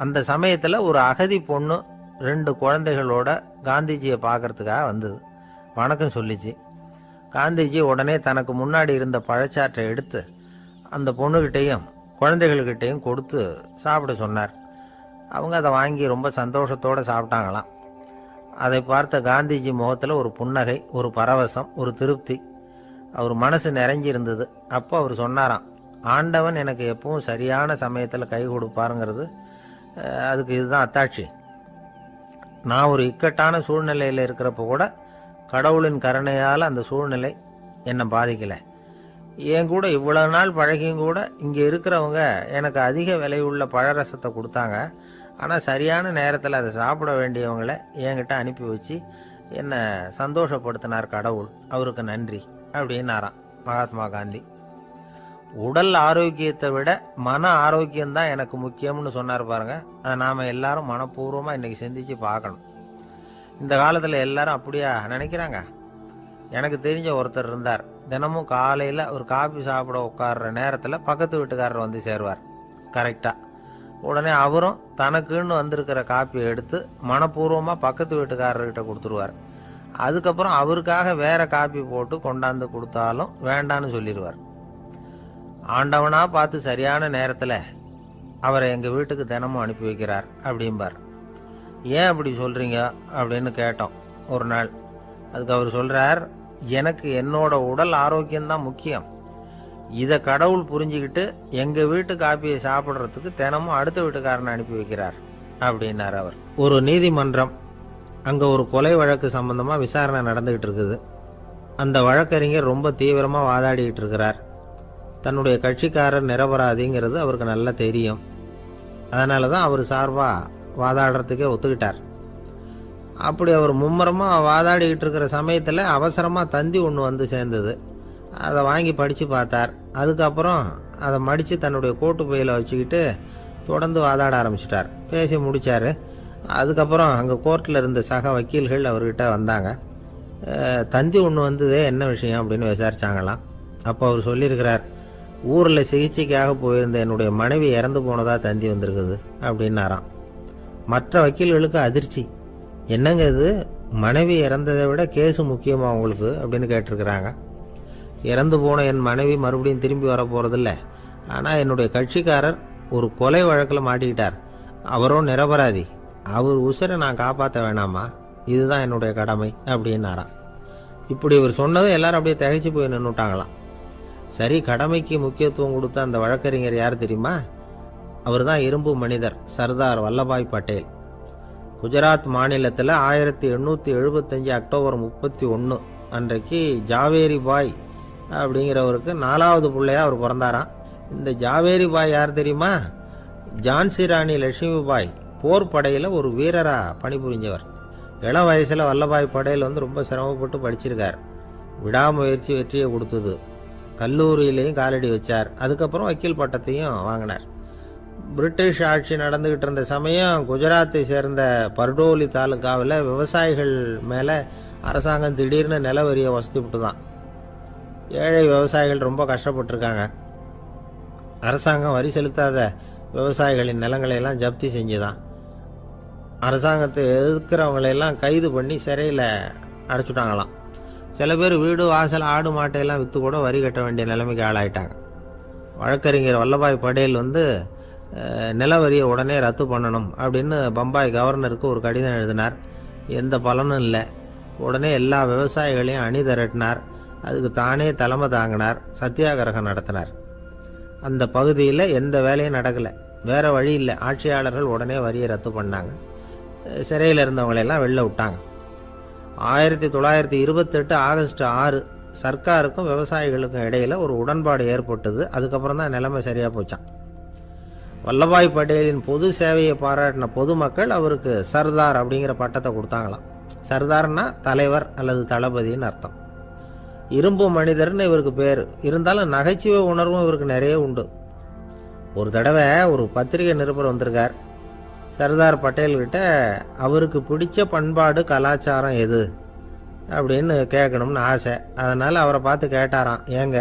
Speaker 1: அந்த சமயத்தில் ஒரு அகதி பொண்ணு 2 குழந்தைகளோட காந்திஜியை பார்க்கறதுக்காக வந்தது. வணக்கம் சொல்லிச்சு. காந்திஜி உடனே தனக்கு முன்னாடி இருந்த பழச்சாற்றை எடுத்து அந்த பொண்ணுகிட்டையும் குழந்தைகள்கிட்டையும் கொடுத்து சாப்பிட சொன்னார். அவங்க அதை வாங்கி ரொம்ப சந்தோஷத்தோடு சாப்பிட்டாங்களாம். அதை பார்த்த காந்திஜி முகத்தில் ஒரு புன்னகை, ஒரு பரவசம், ஒரு திருப்தி. அவர் மனசு நிறைஞ்சிருந்தது. அப்போ அவர் சொன்னாராம், ஆண்டவன் எனக்கு எப்பவும் சரியான சமயத்தில் கை கொடுப்பாருங்கிறது அதுக்கு இதுதான் அத்தாட்சி. நான் ஒரு இக்கட்டான சூழ்நிலையில் இருக்கிறப்ப கூட கடவுளின் கருணையால் அந்த சூழ்நிலை என்னை பாதிக்கலை. என் கூட இவ்வளவு நாள் பழகியும் கூட இங்கே இருக்கிறவங்க எனக்கு அதிக விலையுள்ள பழரசத்தை கொடுத்தாங்க. ஆனால் சரியான நேரத்தில் அதை சாப்பிட வேண்டியவங்களை என்கிட்ட அனுப்பி வச்சு என்னை சந்தோஷப்படுத்தினார் கடவுள், அவருக்கு நன்றி அப்படின்னாராம் மகாத்மா காந்தி. உடல் ஆரோக்கியத்தை விட மன ஆரோக்கியம்தான் எனக்கு முக்கியம்னு சொன்னார் பாருங்க. அதை நாம் எல்லாரும் மனப்பூர்வமாக இன்றைக்கி சிந்திச்சு பார்க்கணும். இந்த காலத்தில் எல்லாரும் அப்படியா நினைக்கிறாங்க? எனக்கு தெரிஞ்ச ஒருத்தர் இருந்தார். தினமும் காலையில் ஒரு காபி சாப்பிட உட்கார்ற நேரத்தில் பக்கத்து வீட்டுக்காரர் வந்து சேருவார் கரெக்டாக. உடனே அவரும் தனக்குன்னு வந்திருக்கிற காப்பியை எடுத்து மனப்பூர்வமாக பக்கத்து வீட்டுக்காரர்கிட்ட கொடுத்துருவார். அதுக்கப்புறம் அவருக்காக வேற காப்பி போட்டு கொண்டாந்து கொடுத்தாலும் வேண்டான்னு சொல்லிடுவார். ஆண்டவனா பார்த்து சரியான நேரத்தில் அவரை எங்கள் வீட்டுக்கு தினமும் அனுப்பி வைக்கிறார் அப்படிம்பார். ஏன் அப்படி சொல்கிறீங்க அப்படின்னு கேட்டோம் ஒரு நாள். அதுக்கு அவர் சொல்கிறார், எனக்கு என்னோட உடல் ஆரோக்கியம்தான் முக்கியம். இதை கடவுள் புரிஞ்சுக்கிட்டு எங்கள் வீட்டு காப்பியை சாப்பிட்றதுக்கு தினமும் அடுத்த வீட்டுக்காரனை அனுப்பி வைக்கிறார் அப்படின்னார் அவர். ஒரு நீதிமன்றம், அங்கே ஒரு கொலை வழக்கு சம்பந்தமாக விசாரணை நடந்துக்கிட்டு இருக்குது. அந்த வழக்கறிஞர் ரொம்ப தீவிரமாக வாதாடிக்கிட்டு இருக்கிறார். தன்னுடைய கட்சிக்காரர் நிரபராதிங்கிறது அவருக்கு நல்லா தெரியும். அதனால தான் அவர் சார்பாக வாதாடுறதுக்கே ஒத்துக்கிட்டார். அப்படி அவர் மும்முரமாக வாதாடிக்கிட்டு இருக்கிற சமயத்தில் அவசரமாக தந்தி ஒன்று வந்து சேர்ந்தது. அதை வாங்கி படித்து பார்த்தார். அதுக்கப்புறம் அதை மடித்து தன்னுடைய கோட்டு பையில் வச்சுக்கிட்டு தொடர்ந்து வாதாட ஆரம்பிச்சிட்டார். பேசி முடித்தார். அதுக்கப்புறம் அங்கே கோர்ட்டில் இருந்த சக வக்கீல்கள் அவர்கிட்ட வந்தாங்க. தந்தி ஒன்று வந்ததே, என்ன விஷயம் அப்படின்னு விசாரிச்சாங்களாம். அப்போ அவர் சொல்லியிருக்கிறார், ஊரில் சிகிச்சைக்காக போயிருந்த என்னுடைய மனைவி இறந்து போனதாக தந்தி வந்திருக்குது அப்படின்னாராம். மற்ற வக்கீல்களுக்கு அதிர்ச்சி. என்னங்க இது, மனைவி இறந்ததை விட கேஸு முக்கியமாக உங்களுக்கு அப்படின்னு கேட்டிருக்கிறாங்க. இறந்து போன என் மனைவி மறுபடியும் திரும்பி வர போகிறதில்ல, ஆனால் என்னுடைய கட்சிக்காரர் ஒரு கொலை வழக்கில் மாட்டிக்கிட்டார். அவரும் நிரபராதி. அவர் உசுரை நான் காப்பாற்ற வேணாமா? இதுதான் என்னுடைய கடமை அப்படின்னாராம். இப்படி இவர் சொன்னதும் எல்லாரும் அப்படியே திகைச்சு போய் நின்றுட்டாங்களாம். சரி, கடமைக்கு முக்கியத்துவம் கொடுத்த அந்த வழக்கறிஞர் யார் தெரியுமா? அவர் தான் இரும்பு மனிதர் சர்தார் வல்லபாய் பட்டேல். குஜராத் மாநிலத்தில் 1875 அக்டோபர் 31 அன்றைக்கு ஜாவேரி பாய் அப்படிங்கிறவருக்கு 4வது பிள்ளையா அவர் பிறந்தாராம். இந்த ஜாவேரி பாய் யார் தெரியுமா? ஜான்சி ராணி லட்சுமி பாய் போர் படையில் ஒரு வீரராக பணிபுரிஞ்சவர். இளம் வயசில் வல்லபாய் பட்டேல் ரொம்ப சிரமப்பட்டு படிச்சிருக்கார். விடாமுயற்சி வெற்றியை கொடுத்தது. கல்லூரியிலையும் காலடி வச்சார். அதுக்கப்புறம் வக்கீல் பட்டத்தையும் வாங்கினார். பிரிட்டிஷ் ஆட்சி நடந்துக்கிட்டு இருந்த சமயம் குஜராத்தை சேர்ந்த பர்டோலி தாலுக்காவில் விவசாயிகள் மேலே அரசாங்கம் திடீர்னு நில வரியை வசதி விட்டு தான். ஏழை விவசாயிகள் ரொம்ப கஷ்டப்பட்டிருக்காங்க. அரசாங்கம் வரி செலுத்தாத விவசாயிகளின் நிலங்களை எல்லாம் ஜப்தி செஞ்சுதான். அரசாங்கத்தை எதிர்க்கிறவங்களையெல்லாம் கைது பண்ணி சிறையில் அடைச்சுட்டாங்களாம். சில பேர் வீடு வாசல் ஆடு மாட்டையெல்லாம் விற்று கூட வரி கட்ட வேண்டிய நிலைமைக்கு ஆளாயிட்டாங்க. வழக்கறிஞர் வல்லபாய் படேல் நில வரியை உடனே ரத்து பண்ணணும் அப்படின்னு பம்பாய் கவர்னருக்கு ஒரு கடிதம் எழுதினார். எந்த பலனும் இல்லை. உடனே எல்லா விவசாயிகளையும் அணி திரட்டினார். அதுக்கு தானே தலைமை தாங்கினார். சத்தியாகிரகம் நடத்தினார். அந்த பகுதியில் எந்த வேலையும் நடக்கலை. வேறு வழி இல்லை. ஆட்சியாளர்கள் உடனே வரியை ரத்து பண்ணாங்க. சிறையில் இருந்தவங்களெல்லாம் வெளில விட்டாங்க. 1928 ஆகஸ்ட் 6 சர்க்காருக்கும் விவசாயிகளுக்கும் இடையில் ஒரு உடன்பாடு ஏற்பட்டது. அதுக்கப்புறம் தான் நிலைமை சரியாக போச்சான். வல்லபாய் படேலின் பொது சேவையை பாராட்டின பொதுமக்கள் அவருக்கு சர்தார் அப்படிங்கிற பட்டத்தை கொடுத்தாங்களாம். சர்தார்னா தலைவர் அல்லது தளபதின்னு அர்த்தம். இரும்பு மனிதர்னு இவருக்கு பேர். இருந்தாலும் நகைச்சுவை உணர்வும் இவருக்கு நிறைய உண்டு. ஒரு தடவை ஒரு பத்திரிகை நிருபர் வந்திருக்கார். சர்தார் பட்டேல்கிட்ட அவருக்கு பிடிச்ச பண்பாடு கலாச்சாரம் எது அப்படின்னு கேட்கணும்னு ஆசை. அதனால் அவரை பார்த்து கேட்டாராம், ஏங்க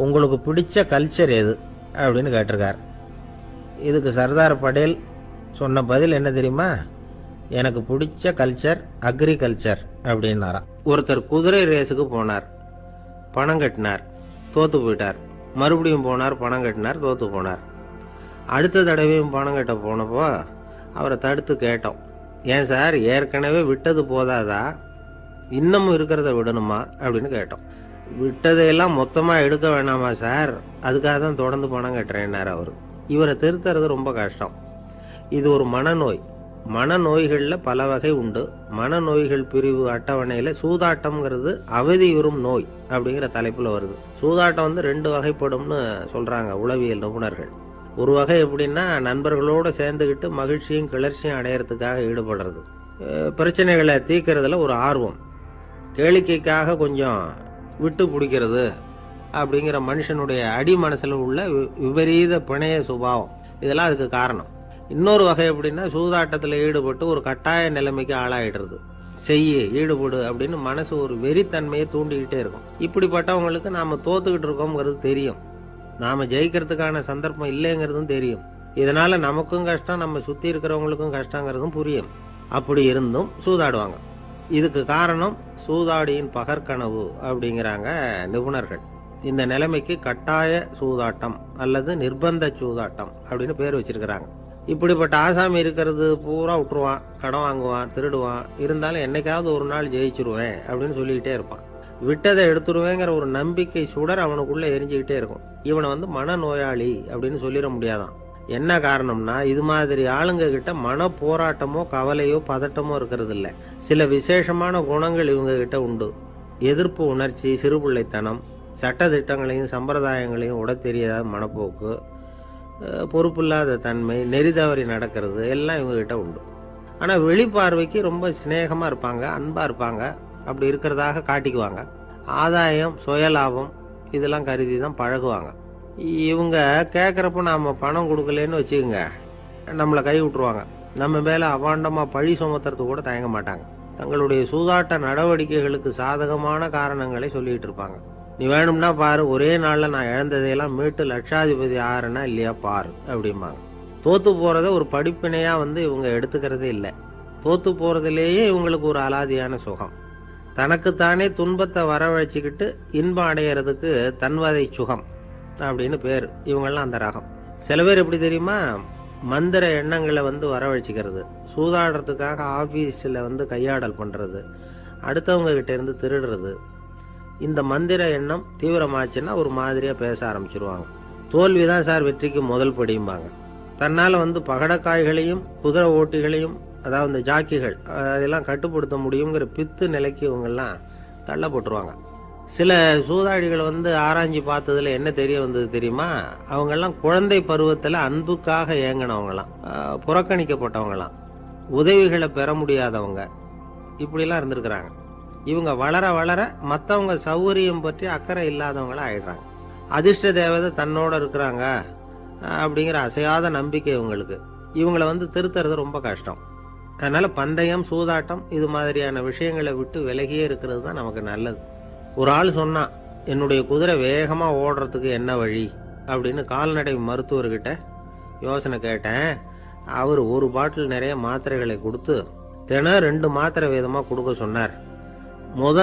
Speaker 1: உங்களுக்கு பிடிச்ச கல்ச்சர் எது அப்படின்னு கேட்டிருக்கார். இதுக்கு சர்தார் பட்டேல் சொன்ன பதில் என்ன தெரியுமா? எனக்கு பிடிச்ச கல்ச்சர் அக்ரிகல்ச்சர் அப்படின்னாராம். ஒருத்தர் குதிரை ரேஸுக்கு போனார். பணம் கட்டினார், தோற்று போயிட்டார். மறுபடியும் போனார், பணம் கட்டினார், தோற்று போனார். அடுத்த தடவையும் பணம் கட்ட போனப்போ அவரை தடுத்து கேட்டோம், ஏன் சார் ஏற்கனவே விட்டது போதாதா, இன்னமும் இருக்கிறத விடணுமா அப்படின்னு கேட்டோம். விட்டதையெல்லாம் மொத்தமாக எடுக்க வேணாமா சார், அதுக்காக தான் தொடர்ந்து பணம் கட்டுறேன்னார் அவர். இவரை திருத்துறது ரொம்ப கஷ்டம். இது ஒரு மனநோய். மனநோய்களில் பல வகை உண்டு. மனநோய்கள் பிரிவு அட்டவணையில் சூதாட்டம்ங்கிறது அவதியுறும் நோய் அப்படிங்கிற தலைப்பில் வருது. சூதாட்டம் 2 வகைப்படும்னு சொல்கிறாங்க உளவியல் நிபுணர்கள். ஒரு வகை எப்படின்னா, நண்பர்களோடு சேர்ந்துக்கிட்டு மகிழ்ச்சியும் கிளர்ச்சியும் அடையிறதுக்காக ஈடுபடுறது. பிரச்சனைகளை தீர்க்கறதுல ஒரு ஆர்வம். கேளிக்கைக்காக கொஞ்சம் விட்டு பிடிக்கிறது அப்படிங்கிற மனுஷனுடைய அடி மனசில் உள்ள விபரீத பிணைய சுபாவம், இதெல்லாம் அதுக்கு காரணம். இன்னொரு வகை எப்படின்னா, சூதாட்டத்தில் ஈடுபட்டு ஒரு கட்டாய நிலைமைக்கு ஆளாயிடுறது. ஈடுபடு அப்படின்னு மனசு ஒரு வெறித்தன்மையை தூண்டிக்கிட்டே இருக்கும். இப்படிப்பட்டவங்களுக்கு நாம் தோத்துக்கிட்டு இருக்கோங்கிறது தெரியும். நாம் ஜெயிக்கிறதுக்கான சந்தர்ப்பம் இல்லைங்கிறதும் தெரியும். இதனால் நமக்கும் கஷ்டம், நம்ம சுற்றி இருக்கிறவங்களுக்கும் கஷ்டங்கிறதும் புரியும். அப்படி இருந்தும் சூதாடுவாங்க. இதுக்கு காரணம் சூதாடியின் பகற்கனவு அப்படிங்கிறாங்க நிபுணர்கள். இந்த நிலைமைக்கு கட்டாய சூதாட்டம் அல்லது நிர்பந்த சூதாட்டம் அப்படின்னு பேர் வச்சிருக்கிறாங்க. இப்படிப்பட்ட ஆசாமி இருக்கிறது பூரா விட்டுருவான், கடன் வாங்குவான், திருடுவான். இருந்தாலும் என்னைக்காவது ஒரு நாள் ஜெயிச்சிருவேன் அப்படின்னு சொல்லிக்கிட்டே இருப்பான். விட்டதை எடுத்துருவேங்கிற ஒரு நம்பிக்கை சுடர் அவனுக்குள்ளே எரிஞ்சுக்கிட்டே இருக்கும். இவனை மனநோயாளி அப்படின்னு சொல்லிட முடியாதான். என்ன காரணம்னா, இது மாதிரி ஆளுங்க கிட்ட மன போராட்டமோ கவலையோ பதட்டமோ இருக்கிறது இல்லை. சில விசேஷமான குணங்கள் இவங்க கிட்ட உண்டு. எதிர்ப்பு உணர்ச்சி, சிறுபிள்ளைத்தனம், சட்ட திட்டங்களையும் சம்பிரதாயங்களையும் உட தெரியாத மனப்போக்கு, பொறுப்பில்லாத தன்மை, நெறிதவறி நடக்கிறது எல்லாம் இவங்ககிட்ட உண்டு. ஆனால் வெளிப்பார்வைக்கு ரொம்ப சிநேகமாக இருப்பாங்க, அன்பாக இருப்பாங்க. அப்படி இருக்கிறதாக காட்டிக்குவாங்க. ஆதாயம், சுயலாபம் இதெல்லாம் கருதி தான் பழகுவாங்க. இவங்க கேட்குறப்ப நாம் பணம் கொடுக்கலன்னு வச்சுக்கோங்க, நம்மளை கை விட்டுருவாங்க. நம்ம மேலே அபாண்டமாக பழி சுமத்துறது கூட தயங்க மாட்டாங்க. தங்களுடைய சூதாட்ட நடவடிக்கைகளுக்கு சாதகமான காரணங்களை சொல்லிகிட்டு இருப்பாங்க. நீ வேணும்னா பாரு, ஒரே நாளில் நான் இழந்ததையெல்லாம் மீட்டு லட்சாதிபதி ஆறேன்னா இல்லையா பாரு அப்படிம்பாங்க. தோற்று போகிறத ஒரு படிப்பினையாக இவங்க எடுத்துக்கிறதே இல்லை. தோற்று போகிறதுலேயே இவங்களுக்கு ஒரு அலாதியான சுகம். தனக்குத்தானே துன்பத்தை வரவழைச்சிக்கிட்டு இன்பம் அடையிறதுக்கு தன்வதை சுகம் அப்படின்னு பேர். இவங்கெல்லாம் அந்த ரகம். சில பேர் எப்படி தெரியுமா, மந்திர எண்ணங்களை வரவழைச்சிக்கிறது, சூதாடுறதுக்காக ஆஃபீஸில் கையாடல் பண்ணுறது, அடுத்தவங்க கிட்ட இருந்து திருடுறது. இந்த மந்திர எண்ணம் தீவிரமாச்சுன்னா ஒரு மாதிரியாக பேச ஆரம்பிச்சிருவாங்க. தோல்வி தான் சார் வெற்றிக்கு முதல் படியும்பாங்க. தன்னால் பகடக்காய்களையும் குதிரை ஓட்டிகளையும், அதாவது இந்த ஜாக்கிகள், அதெல்லாம் கட்டுப்படுத்த முடியுங்கிற பித்து நிலைக்கு இவங்கெல்லாம் தள்ளப்பட்டுருவாங்க. சில சூதாடிகள் ஆராய்ச்சி பார்த்ததில் என்ன தெரிய வந்தது தெரியுமா, அவங்கெல்லாம் குழந்தை பருவத்தில் அன்புக்காக ஏங்கினவங்களாம், புறக்கணிக்கப்பட்டவங்களாம், உதவிகளை பெற முடியாதவங்க, இப்படிலாம் இருந்திருக்கிறாங்க. இவங்க வளர வளர மற்றவங்க சௌகரியம் பற்றி அக்கறை இல்லாதவங்களா ஆயிடுறாங்க. அதிர்ஷ்ட தேவதை தன்னோட இருக்கிறாங்க அப்படிங்கிற அசையாத நம்பிக்கை இவங்களுக்கு. இவங்களை திருத்துறது ரொம்ப கஷ்டம். அதனால் பந்தயம், சூதாட்டம் இது மாதிரியான விஷயங்களை விட்டு விலகியே இருக்கிறது தான் நமக்கு நல்லது. ஒரு ஆள் சொன்னான், என்னுடைய குதிரை வேகமாக ஓடுறதுக்கு என்ன வழி அப்படின்னு கால்நடை மருத்துவர்கிட்ட யோசனை கேட்டேன். அவர் ஒரு பாட்டில் நிறைய மாத்திரைகளை கொடுத்து தினம் 2 மாத்திரை வீதமாக கொடுக்க சொன்னார்.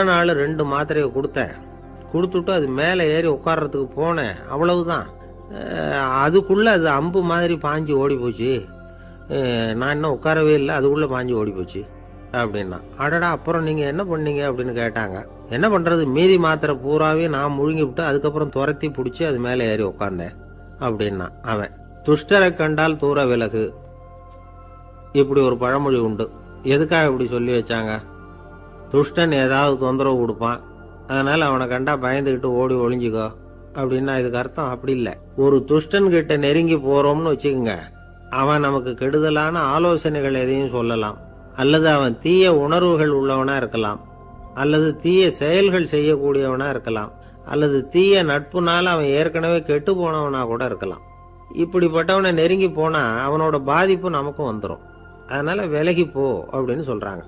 Speaker 1: நாள் 2 மாத்திரையை கொடுத்துட்டு அது மேலே ஏறி உட்கார்றதுக்கு போனேன். அவ்வளவுதான். அதுக்குள்ளே அது அம்பு மாதிரி பாஞ்சு ஓடி போச்சு. நான் இன்னும் உட்காரவே இல்லை, அதுக்குள்ளே பாஞ்சு ஓடி போச்சு அப்படின்னா. அடடா, அப்புறம் நீங்கள் என்ன பண்ணீங்க அப்படின்னு கேட்டாங்க. என்ன பண்ணுறது, மீதி மாத்திரை பூராவே நான் முழுங்கி விட்டு அதுக்கப்புறம் துரத்தி பிடிச்சி அது மேலே ஏறி உட்காந்தேன் அப்படின்னா அவன். துஷ்டரை கண்டால் தூர விலகு, இப்படி ஒரு பழமொழி உண்டு. எதுக்காக இப்படி சொல்லி வச்சாங்க? துஷ்டன் ஏதாவது தொந்தரவு கொடுப்பான், அதனால அவனை கண்டா பயந்துக்கிட்டு ஓடி ஒளிஞ்சிக்கோ அப்படின்னா இதுக்கு அர்த்தம் அப்படி இல்லை. ஒரு துஷ்டன் கிட்ட நெருங்கி போறோம்னு வச்சுக்கோங்க, அவன் நமக்கு கெடுதலான ஆலோசனைகள் எதையும் சொல்லலாம், அல்லது அவன் தீய உணர்வுகள் உள்ளவனா இருக்கலாம், அல்லது தீய செயல்கள் செய்யக்கூடியவனா இருக்கலாம், அல்லது தீய நட்புனால அவன் ஏற்கனவே கெட்டு போனவனா கூட இருக்கலாம். இப்படிப்பட்டவனை நெருங்கி போனா அவனோட பாதிப்பு நமக்கும் வந்துடும். அதனால விலகி போ அப்படின்னு சொல்றாங்க.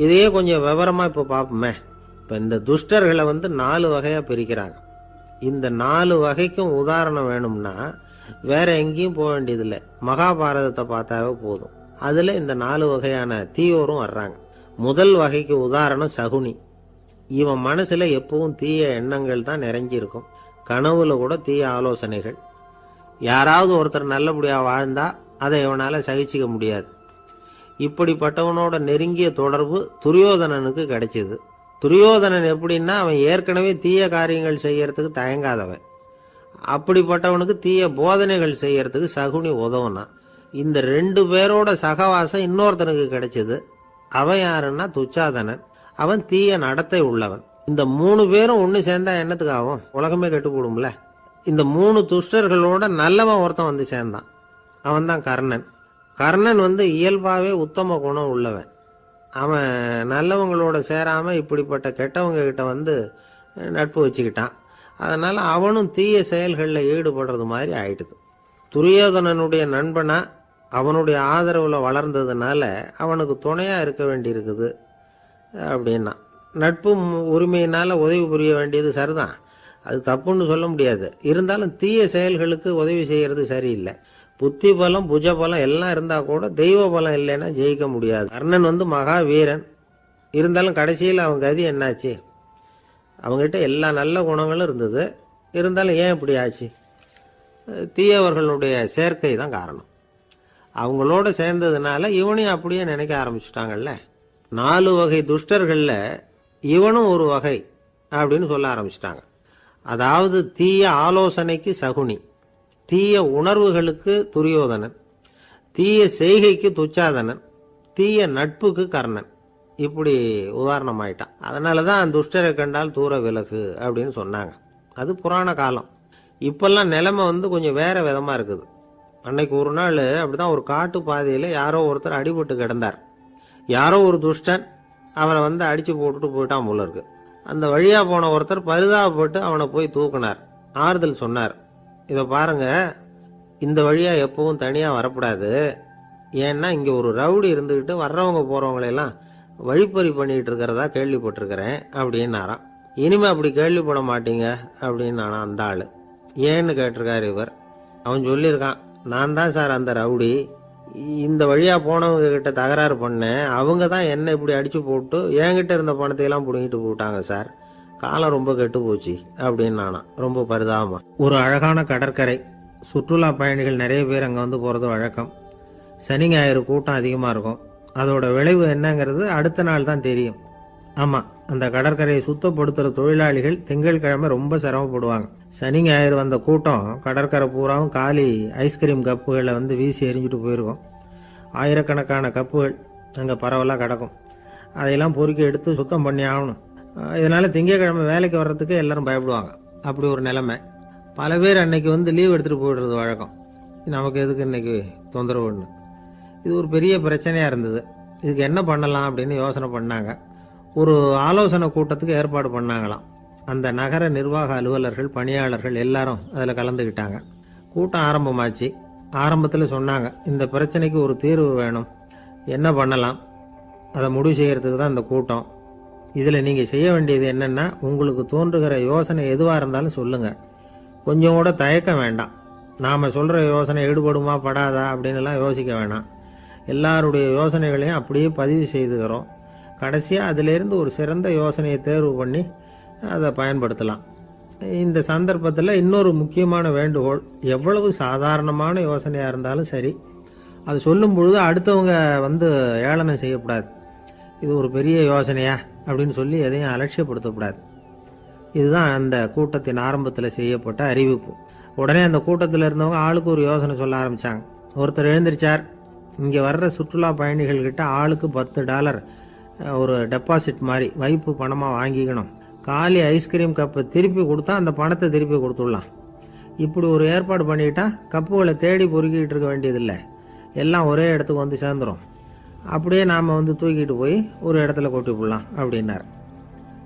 Speaker 1: இதையே கொஞ்சம் விவரமா இப்ப பார்ப்போமே. இப்ப இந்த துஷ்டர்களை 4 வகையா பிரிக்கிறாங்க. இந்த 4 வகைக்கும் உதாரணம் வேணும்னா வேற எங்கேயும் போக வேண்டியதில்லை, மகாபாரதத்தை பார்த்தாவே போதும். அதுல இந்த 4 வகையான தீயோரும் வர்றாங்க. முதல் வகைக்கு உதாரணம் சகுனி. இவன் மனசுல எப்பவும் தீய எண்ணங்கள் தான் நிறைஞ்சிருக்கும். கனவுல கூட தீய ஆலோசனைகள். யாராவது ஒருத்தர் நல்லபடியா வாழ்ந்தா அதை இவனால சகிச்சிக்க முடியாது. இப்படிப்பட்டவனோட நெருங்கிய தொடர்பு துரியோதனனுக்கு கிடைச்சது. துரியோதனன் எப்படின்னா, அவன் ஏற்கனவே தீய காரியங்கள் செய்யறதுக்கு தயங்காதவன். அப்படிப்பட்டவனுக்கு தீய போதனைகள் செய்யறதுக்கு சகுனி உதவுனான். இந்த 2 பேரோட சகவாசம் இன்னொருத்தனுக்கு கிடைச்சது. அவன் யாருன்னா துச்சாதனன். அவன் தீய நடத்தை உள்ளவன். இந்த 3 பேரும் ஒன்னு சேர்ந்தா என்னத்துக்கு ஆகும்? உலகமே கெட்டு போடும்ல. இந்த 3 துஷ்டர்களோட நல்லவன் ஒருத்தன் சேர்ந்தான். அவன் தான் கர்ணன். கர்ணன் இயல்பாவே உத்தம குணம் உள்ளவன். அவன் நல்லவங்களோட சேராம இப்படிப்பட்ட கெட்டவங்க கிட்ட நட்பு வச்சுக்கிட்டான். அதனால அவனும் தீய செயல்களில் ஈடுபடுறது மாதிரி ஆயிடுது. துரியோதனனுடைய நண்பனா அவனுடைய ஆதரவுல வளர்ந்ததுனால அவனுக்கு துணையா இருக்க வேண்டி இருக்குது அப்படின்னா. நட்பு உரிமையினால உதவி புரிய வேண்டியது சரிதான், அது தப்புன்னு சொல்ல முடியாது. இருந்தாலும் தீய செயல்களுக்கு உதவி செய்யறது சரியில்லை. புத்தி பலம் புஜ பலம் எல்லாம் இருந்தா கூட தெய்வ பலம் இல்லைன்னா ஜெயிக்க முடியாது. கர்ணன் மகா வீரன். இருந்தாலும் கடைசியில் அவன் கதி என்னாச்சு? அவங்ககிட்ட எல்லா நல்ல குணங்களும் இருந்தது. இருந்தாலும் ஏன் இப்படி ஆச்சு? தீயவர்களுடைய சேர்க்கை தான் காரணம். அவங்களோட சேர்ந்ததுனால இவனையும் அப்படியே நினைக்க ஆரம்பிச்சுட்டாங்கல்ல. 4 வகை துஷ்டர்கள்ல இவனும் ஒரு வகை அப்படின்னு சொல்ல ஆரம்பிச்சிட்டாங்க. அதாவது தீய ஆலோசனைக்கு சகுனி, தீய உணர்வுகளுக்கு துரியோதனன், தீய செய்கைக்கு துச்சாதனன், தீய நட்புக்கு கர்ணன். இப்படி உதாரணமாயிட்டான். அதனாலதான் துஷ்டரை கண்டால் தூர விலகு அப்படின்னு சொன்னாங்க. அது புராண காலம். இப்பெல்லாம் நிலைமை கொஞ்சம் வேற விதமா இருக்குது. அன்னைக்கு ஒரு நாள் அப்படிதான் ஒரு காட்டு பாதையில யாரோ ஒருத்தர் அடிபட்டு கிடந்தார். யாரோ ஒரு துஷ்டன் அவனை அடிச்சு போட்டுட்டு போயிட்டான் போல இருக்கு. அந்த வழியா போன ஒருத்தர் பரிதாபப்பட்டு அவனை போய் தூக்குனார். ஆறுதல் சொன்னார். இதை பாருங்க, இந்த வழியா எப்பவும் தனியா வரக்கூடாது. ஏன்னா இங்க ஒரு ரவுடி இருந்துகிட்டு வர்றவங்க போறவங்களெல்லாம் வழிப்பறி பண்ணிட்டு இருக்கிறதா கேள்விப்பட்டிருக்கிறேன் அப்படின்னாராம். இனிமே அப்படி கேள்விப்பட மாட்டீங்க அப்படின்னு அந்த ஆளு. ஏன்னு கேட்டிருக்காரு இவர். அவன் சொல்லியிருக்கான், நான் தான் சார் அந்த ரவுடி. இந்த வழியா போனவங்க கிட்ட தகராறு பண்ணேன். அவங்க தான் என்ன இப்படி அடிச்சு போட்டு என்கிட்ட இருந்த பணத்தையெல்லாம் பிடிங்கிட்டு போட்டாங்க சார். காலம் ரொம்ப கெட்டு போச்சு அப்படின்னு நானா ரொம்ப பரிதாபமா. ஒரு அழகான கடற்கரை. சுற்றுலா பயணிகள் நிறைய பேர் அங்க போறது வழக்கம். சனி ஞாயிறு கூட்டம் அதிகமா இருக்கும். அதோட விளைவு என்னங்கிறது அடுத்த நாள் தான் தெரியும். ஆமா, அந்த கடற்கரையை சுத்தப்படுத்துற தொழிலாளிகள் திங்கட்கிழமை ரொம்ப சிரமப்படுவாங்க. சனி ஞாயிறு வந்த கூட்டம் கடற்கரை பூராவும் காலி ஐஸ்கிரீம் கப்புகளை வீசி எறிஞ்சிட்டு போயிருக்கும். ஆயிரக்கணக்கான கப்புகள் அங்கே பரவலாக கிடக்கும். அதையெல்லாம் பொறுக்கி எடுத்து சுத்தம் பண்ணி ஆகணும். இதனால திங்கட்கிழமை வேலைக்கு வர்றதுக்கு எல்லாரும் பயப்படுவாங்க. அப்படி ஒரு நிலைமை. பல பேர் அன்னைக்கு லீவ் எடுத்துட்டு போயிடுறது வழக்கம். நமக்கு எதுக்கு இன்னைக்கு தொந்தரவுன்னு. இது ஒரு பெரிய பிரச்சனையா இருந்தது. இதுக்கு என்ன பண்ணலாம் அப்படின்னு யோசனை பண்ணாங்க. ஒரு ஆலோசனை கூட்டத்துக்கு ஏற்பாடு பண்ணாங்களாம். அந்த நகர நிர்வாக அலுவலர்கள், பணியாளர்கள் எல்லாரும் அதில் கலந்துக்கிட்டாங்க. கூட்டம் ஆரம்பமாச்சு. ஆரம்பத்தில் சொன்னாங்க, இந்த பிரச்சனைக்கு ஒரு தீர்வு வேணும், என்ன பண்ணலாம், அதை முடிவு செய்யறதுக்கு தான் இந்த கூட்டம். இதில் நீங்கள் செய்ய வேண்டியது என்னென்னா, உங்களுக்கு தோன்றுகிற யோசனை எதுவாக இருந்தாலும் சொல்லுங்கள். கொஞ்சம் கூட தயக்கம் வேண்டாம். நாம் சொல்கிற யோசனை ஈடுபடுமா படாதா அப்படின்னுலாம் யோசிக்க வேணாம். எல்லாருடைய யோசனைகளையும் அப்படியே பதிவு செய்துக்கிறோம். கடைசியாக அதிலேருந்து ஒரு சிறந்த யோசனையை தேர்வு பண்ணி அதை பயன்படுத்தலாம். இந்த சந்தர்ப்பத்தில் இன்னொரு முக்கியமான வேண்டுகோள், எவ்வளவு சாதாரணமான யோசனையாக இருந்தாலும் சரி, அது சொல்லும் பொழுது அடுத்தவங்க ஏளனம் செய்யக்கூடாது. இது ஒரு பெரிய யோசனையா அப்படின்னு சொல்லி எதையும் அலட்சியப்படுத்தக்கூடாது. இதுதான் அந்த கூட்டத்தின் ஆரம்பத்தில் செய்யப்பட்ட அறிவிப்பு. உடனே அந்த கூட்டத்தில் இருந்தவங்க ஆளுக்கு ஒரு யோசனை சொல்ல ஆரம்பித்தாங்க. ஒருத்தர் எழுந்திருச்சார், இங்கே வர்ற சுற்றுலா பயணிகள்கிட்ட ஆளுக்கு $10 ஒரு டெபாசிட் மாதிரி வைப்பு பணமாக வாங்கிக்கணும். காலி ஐஸ்கிரீம் கப்பை திருப்பி கொடுத்தா அந்த பணத்தை திருப்பி கொடுத்துடலாம். இப்படி ஒரு ஏற்பாடு பண்ணிக்கிட்டா கப்புகளை தேடி பொறுக்கிட்டு இருக்க வேண்டியதில்லை, எல்லாம் ஒரே இடத்துக்கு வந்து சேர்ந்துடும். அப்படியே நாம் தூக்கிட்டு போய் ஒரு இடத்துல கொட்டி போடலாம் அப்படின்னார்.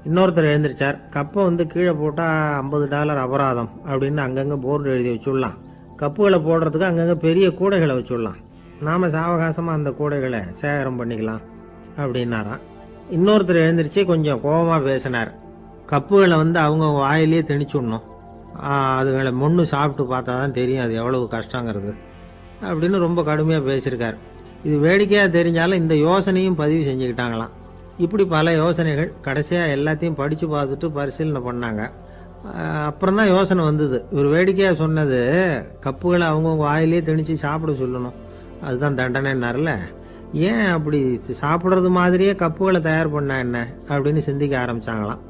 Speaker 1: இன்னொருத்தர் எழுந்திருச்சார், கப்பை கீழே போட்டால் $50 அபராதம் அப்படின்னு அங்கங்கே போர்டு எழுதி வச்சுடலாம். கப்புகளை போடுறதுக்கு அங்கங்கே பெரிய கூடைகளை வச்சுடலாம். நாம் சாவகாசமாக அந்த கூடைகளை சேகரம் பண்ணிக்கலாம் அப்படின்னாராம். இன்னொருத்தர் எழுந்திரிச்சு கொஞ்சம் கோபமாக பேசினார். கப்புகளை அவங்க வாயிலே திணிச்சுடணும், அதுகளை முன்னு சாப்பிட்டு பார்த்தா தான் தெரியும் அது எவ்வளவு கஷ்டங்கிறது அப்படின்னு ரொம்ப கடுமையாக பேசியிருக்கார். இது வேடிக்கையாக தெரிஞ்சாலும் இந்த யோசனையும் பதிவு செஞ்சுக்கிட்டாங்களாம். இப்படி பல யோசனைகள். கடைசியாக எல்லாத்தையும் படித்து பார்த்துட்டு பரிசீலனை பண்ணாங்க. அப்புறம் தான் யோசனை வந்தது. இவர் வேடிக்கையாக சொன்னது கப்புகளை அவங்கவுங்க வாயிலே திணிச்சு சாப்பிட சொல்லணும், அதுதான் தண்டனைன்னார்ல. ஏன் அப்படி சாப்பிட்றது மாதிரியே கப்புகளை தயார் பண்ணா என்ன அப்படின்னு சிந்திக்க ஆரம்பித்தாங்களாம்.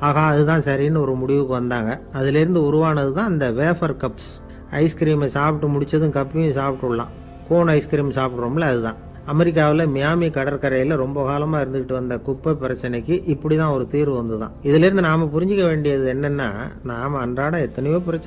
Speaker 1: ஆகா, அதுதான் சரின்னு ஒரு முடிவுக்கு வந்தாங்க. அதுலேருந்து உருவானது தான் இந்த வேஃபர் கப்ஸ். ஐஸ்கிரீமை சாப்பிட்டு முடிச்சதும் கப்பையும் சாப்பிட்டுடலாம். கோன் ஐஸ்கிரீம் சாப்பிட்றோம்ல, அதுதான். அமெரிக்காவில் மியாமி கடற்கரையில் ரொம்ப காலமாக இருந்துக்கிட்டு வந்த குப்பை பிரச்சனைக்கு இப்படி தான் ஒரு தீர்வு வந்து தான். இதுலேருந்து நாம் புரிஞ்சிக்க வேண்டியது என்னென்னா, நாம் அன்றாட எத்தனையோ பிரச்சனை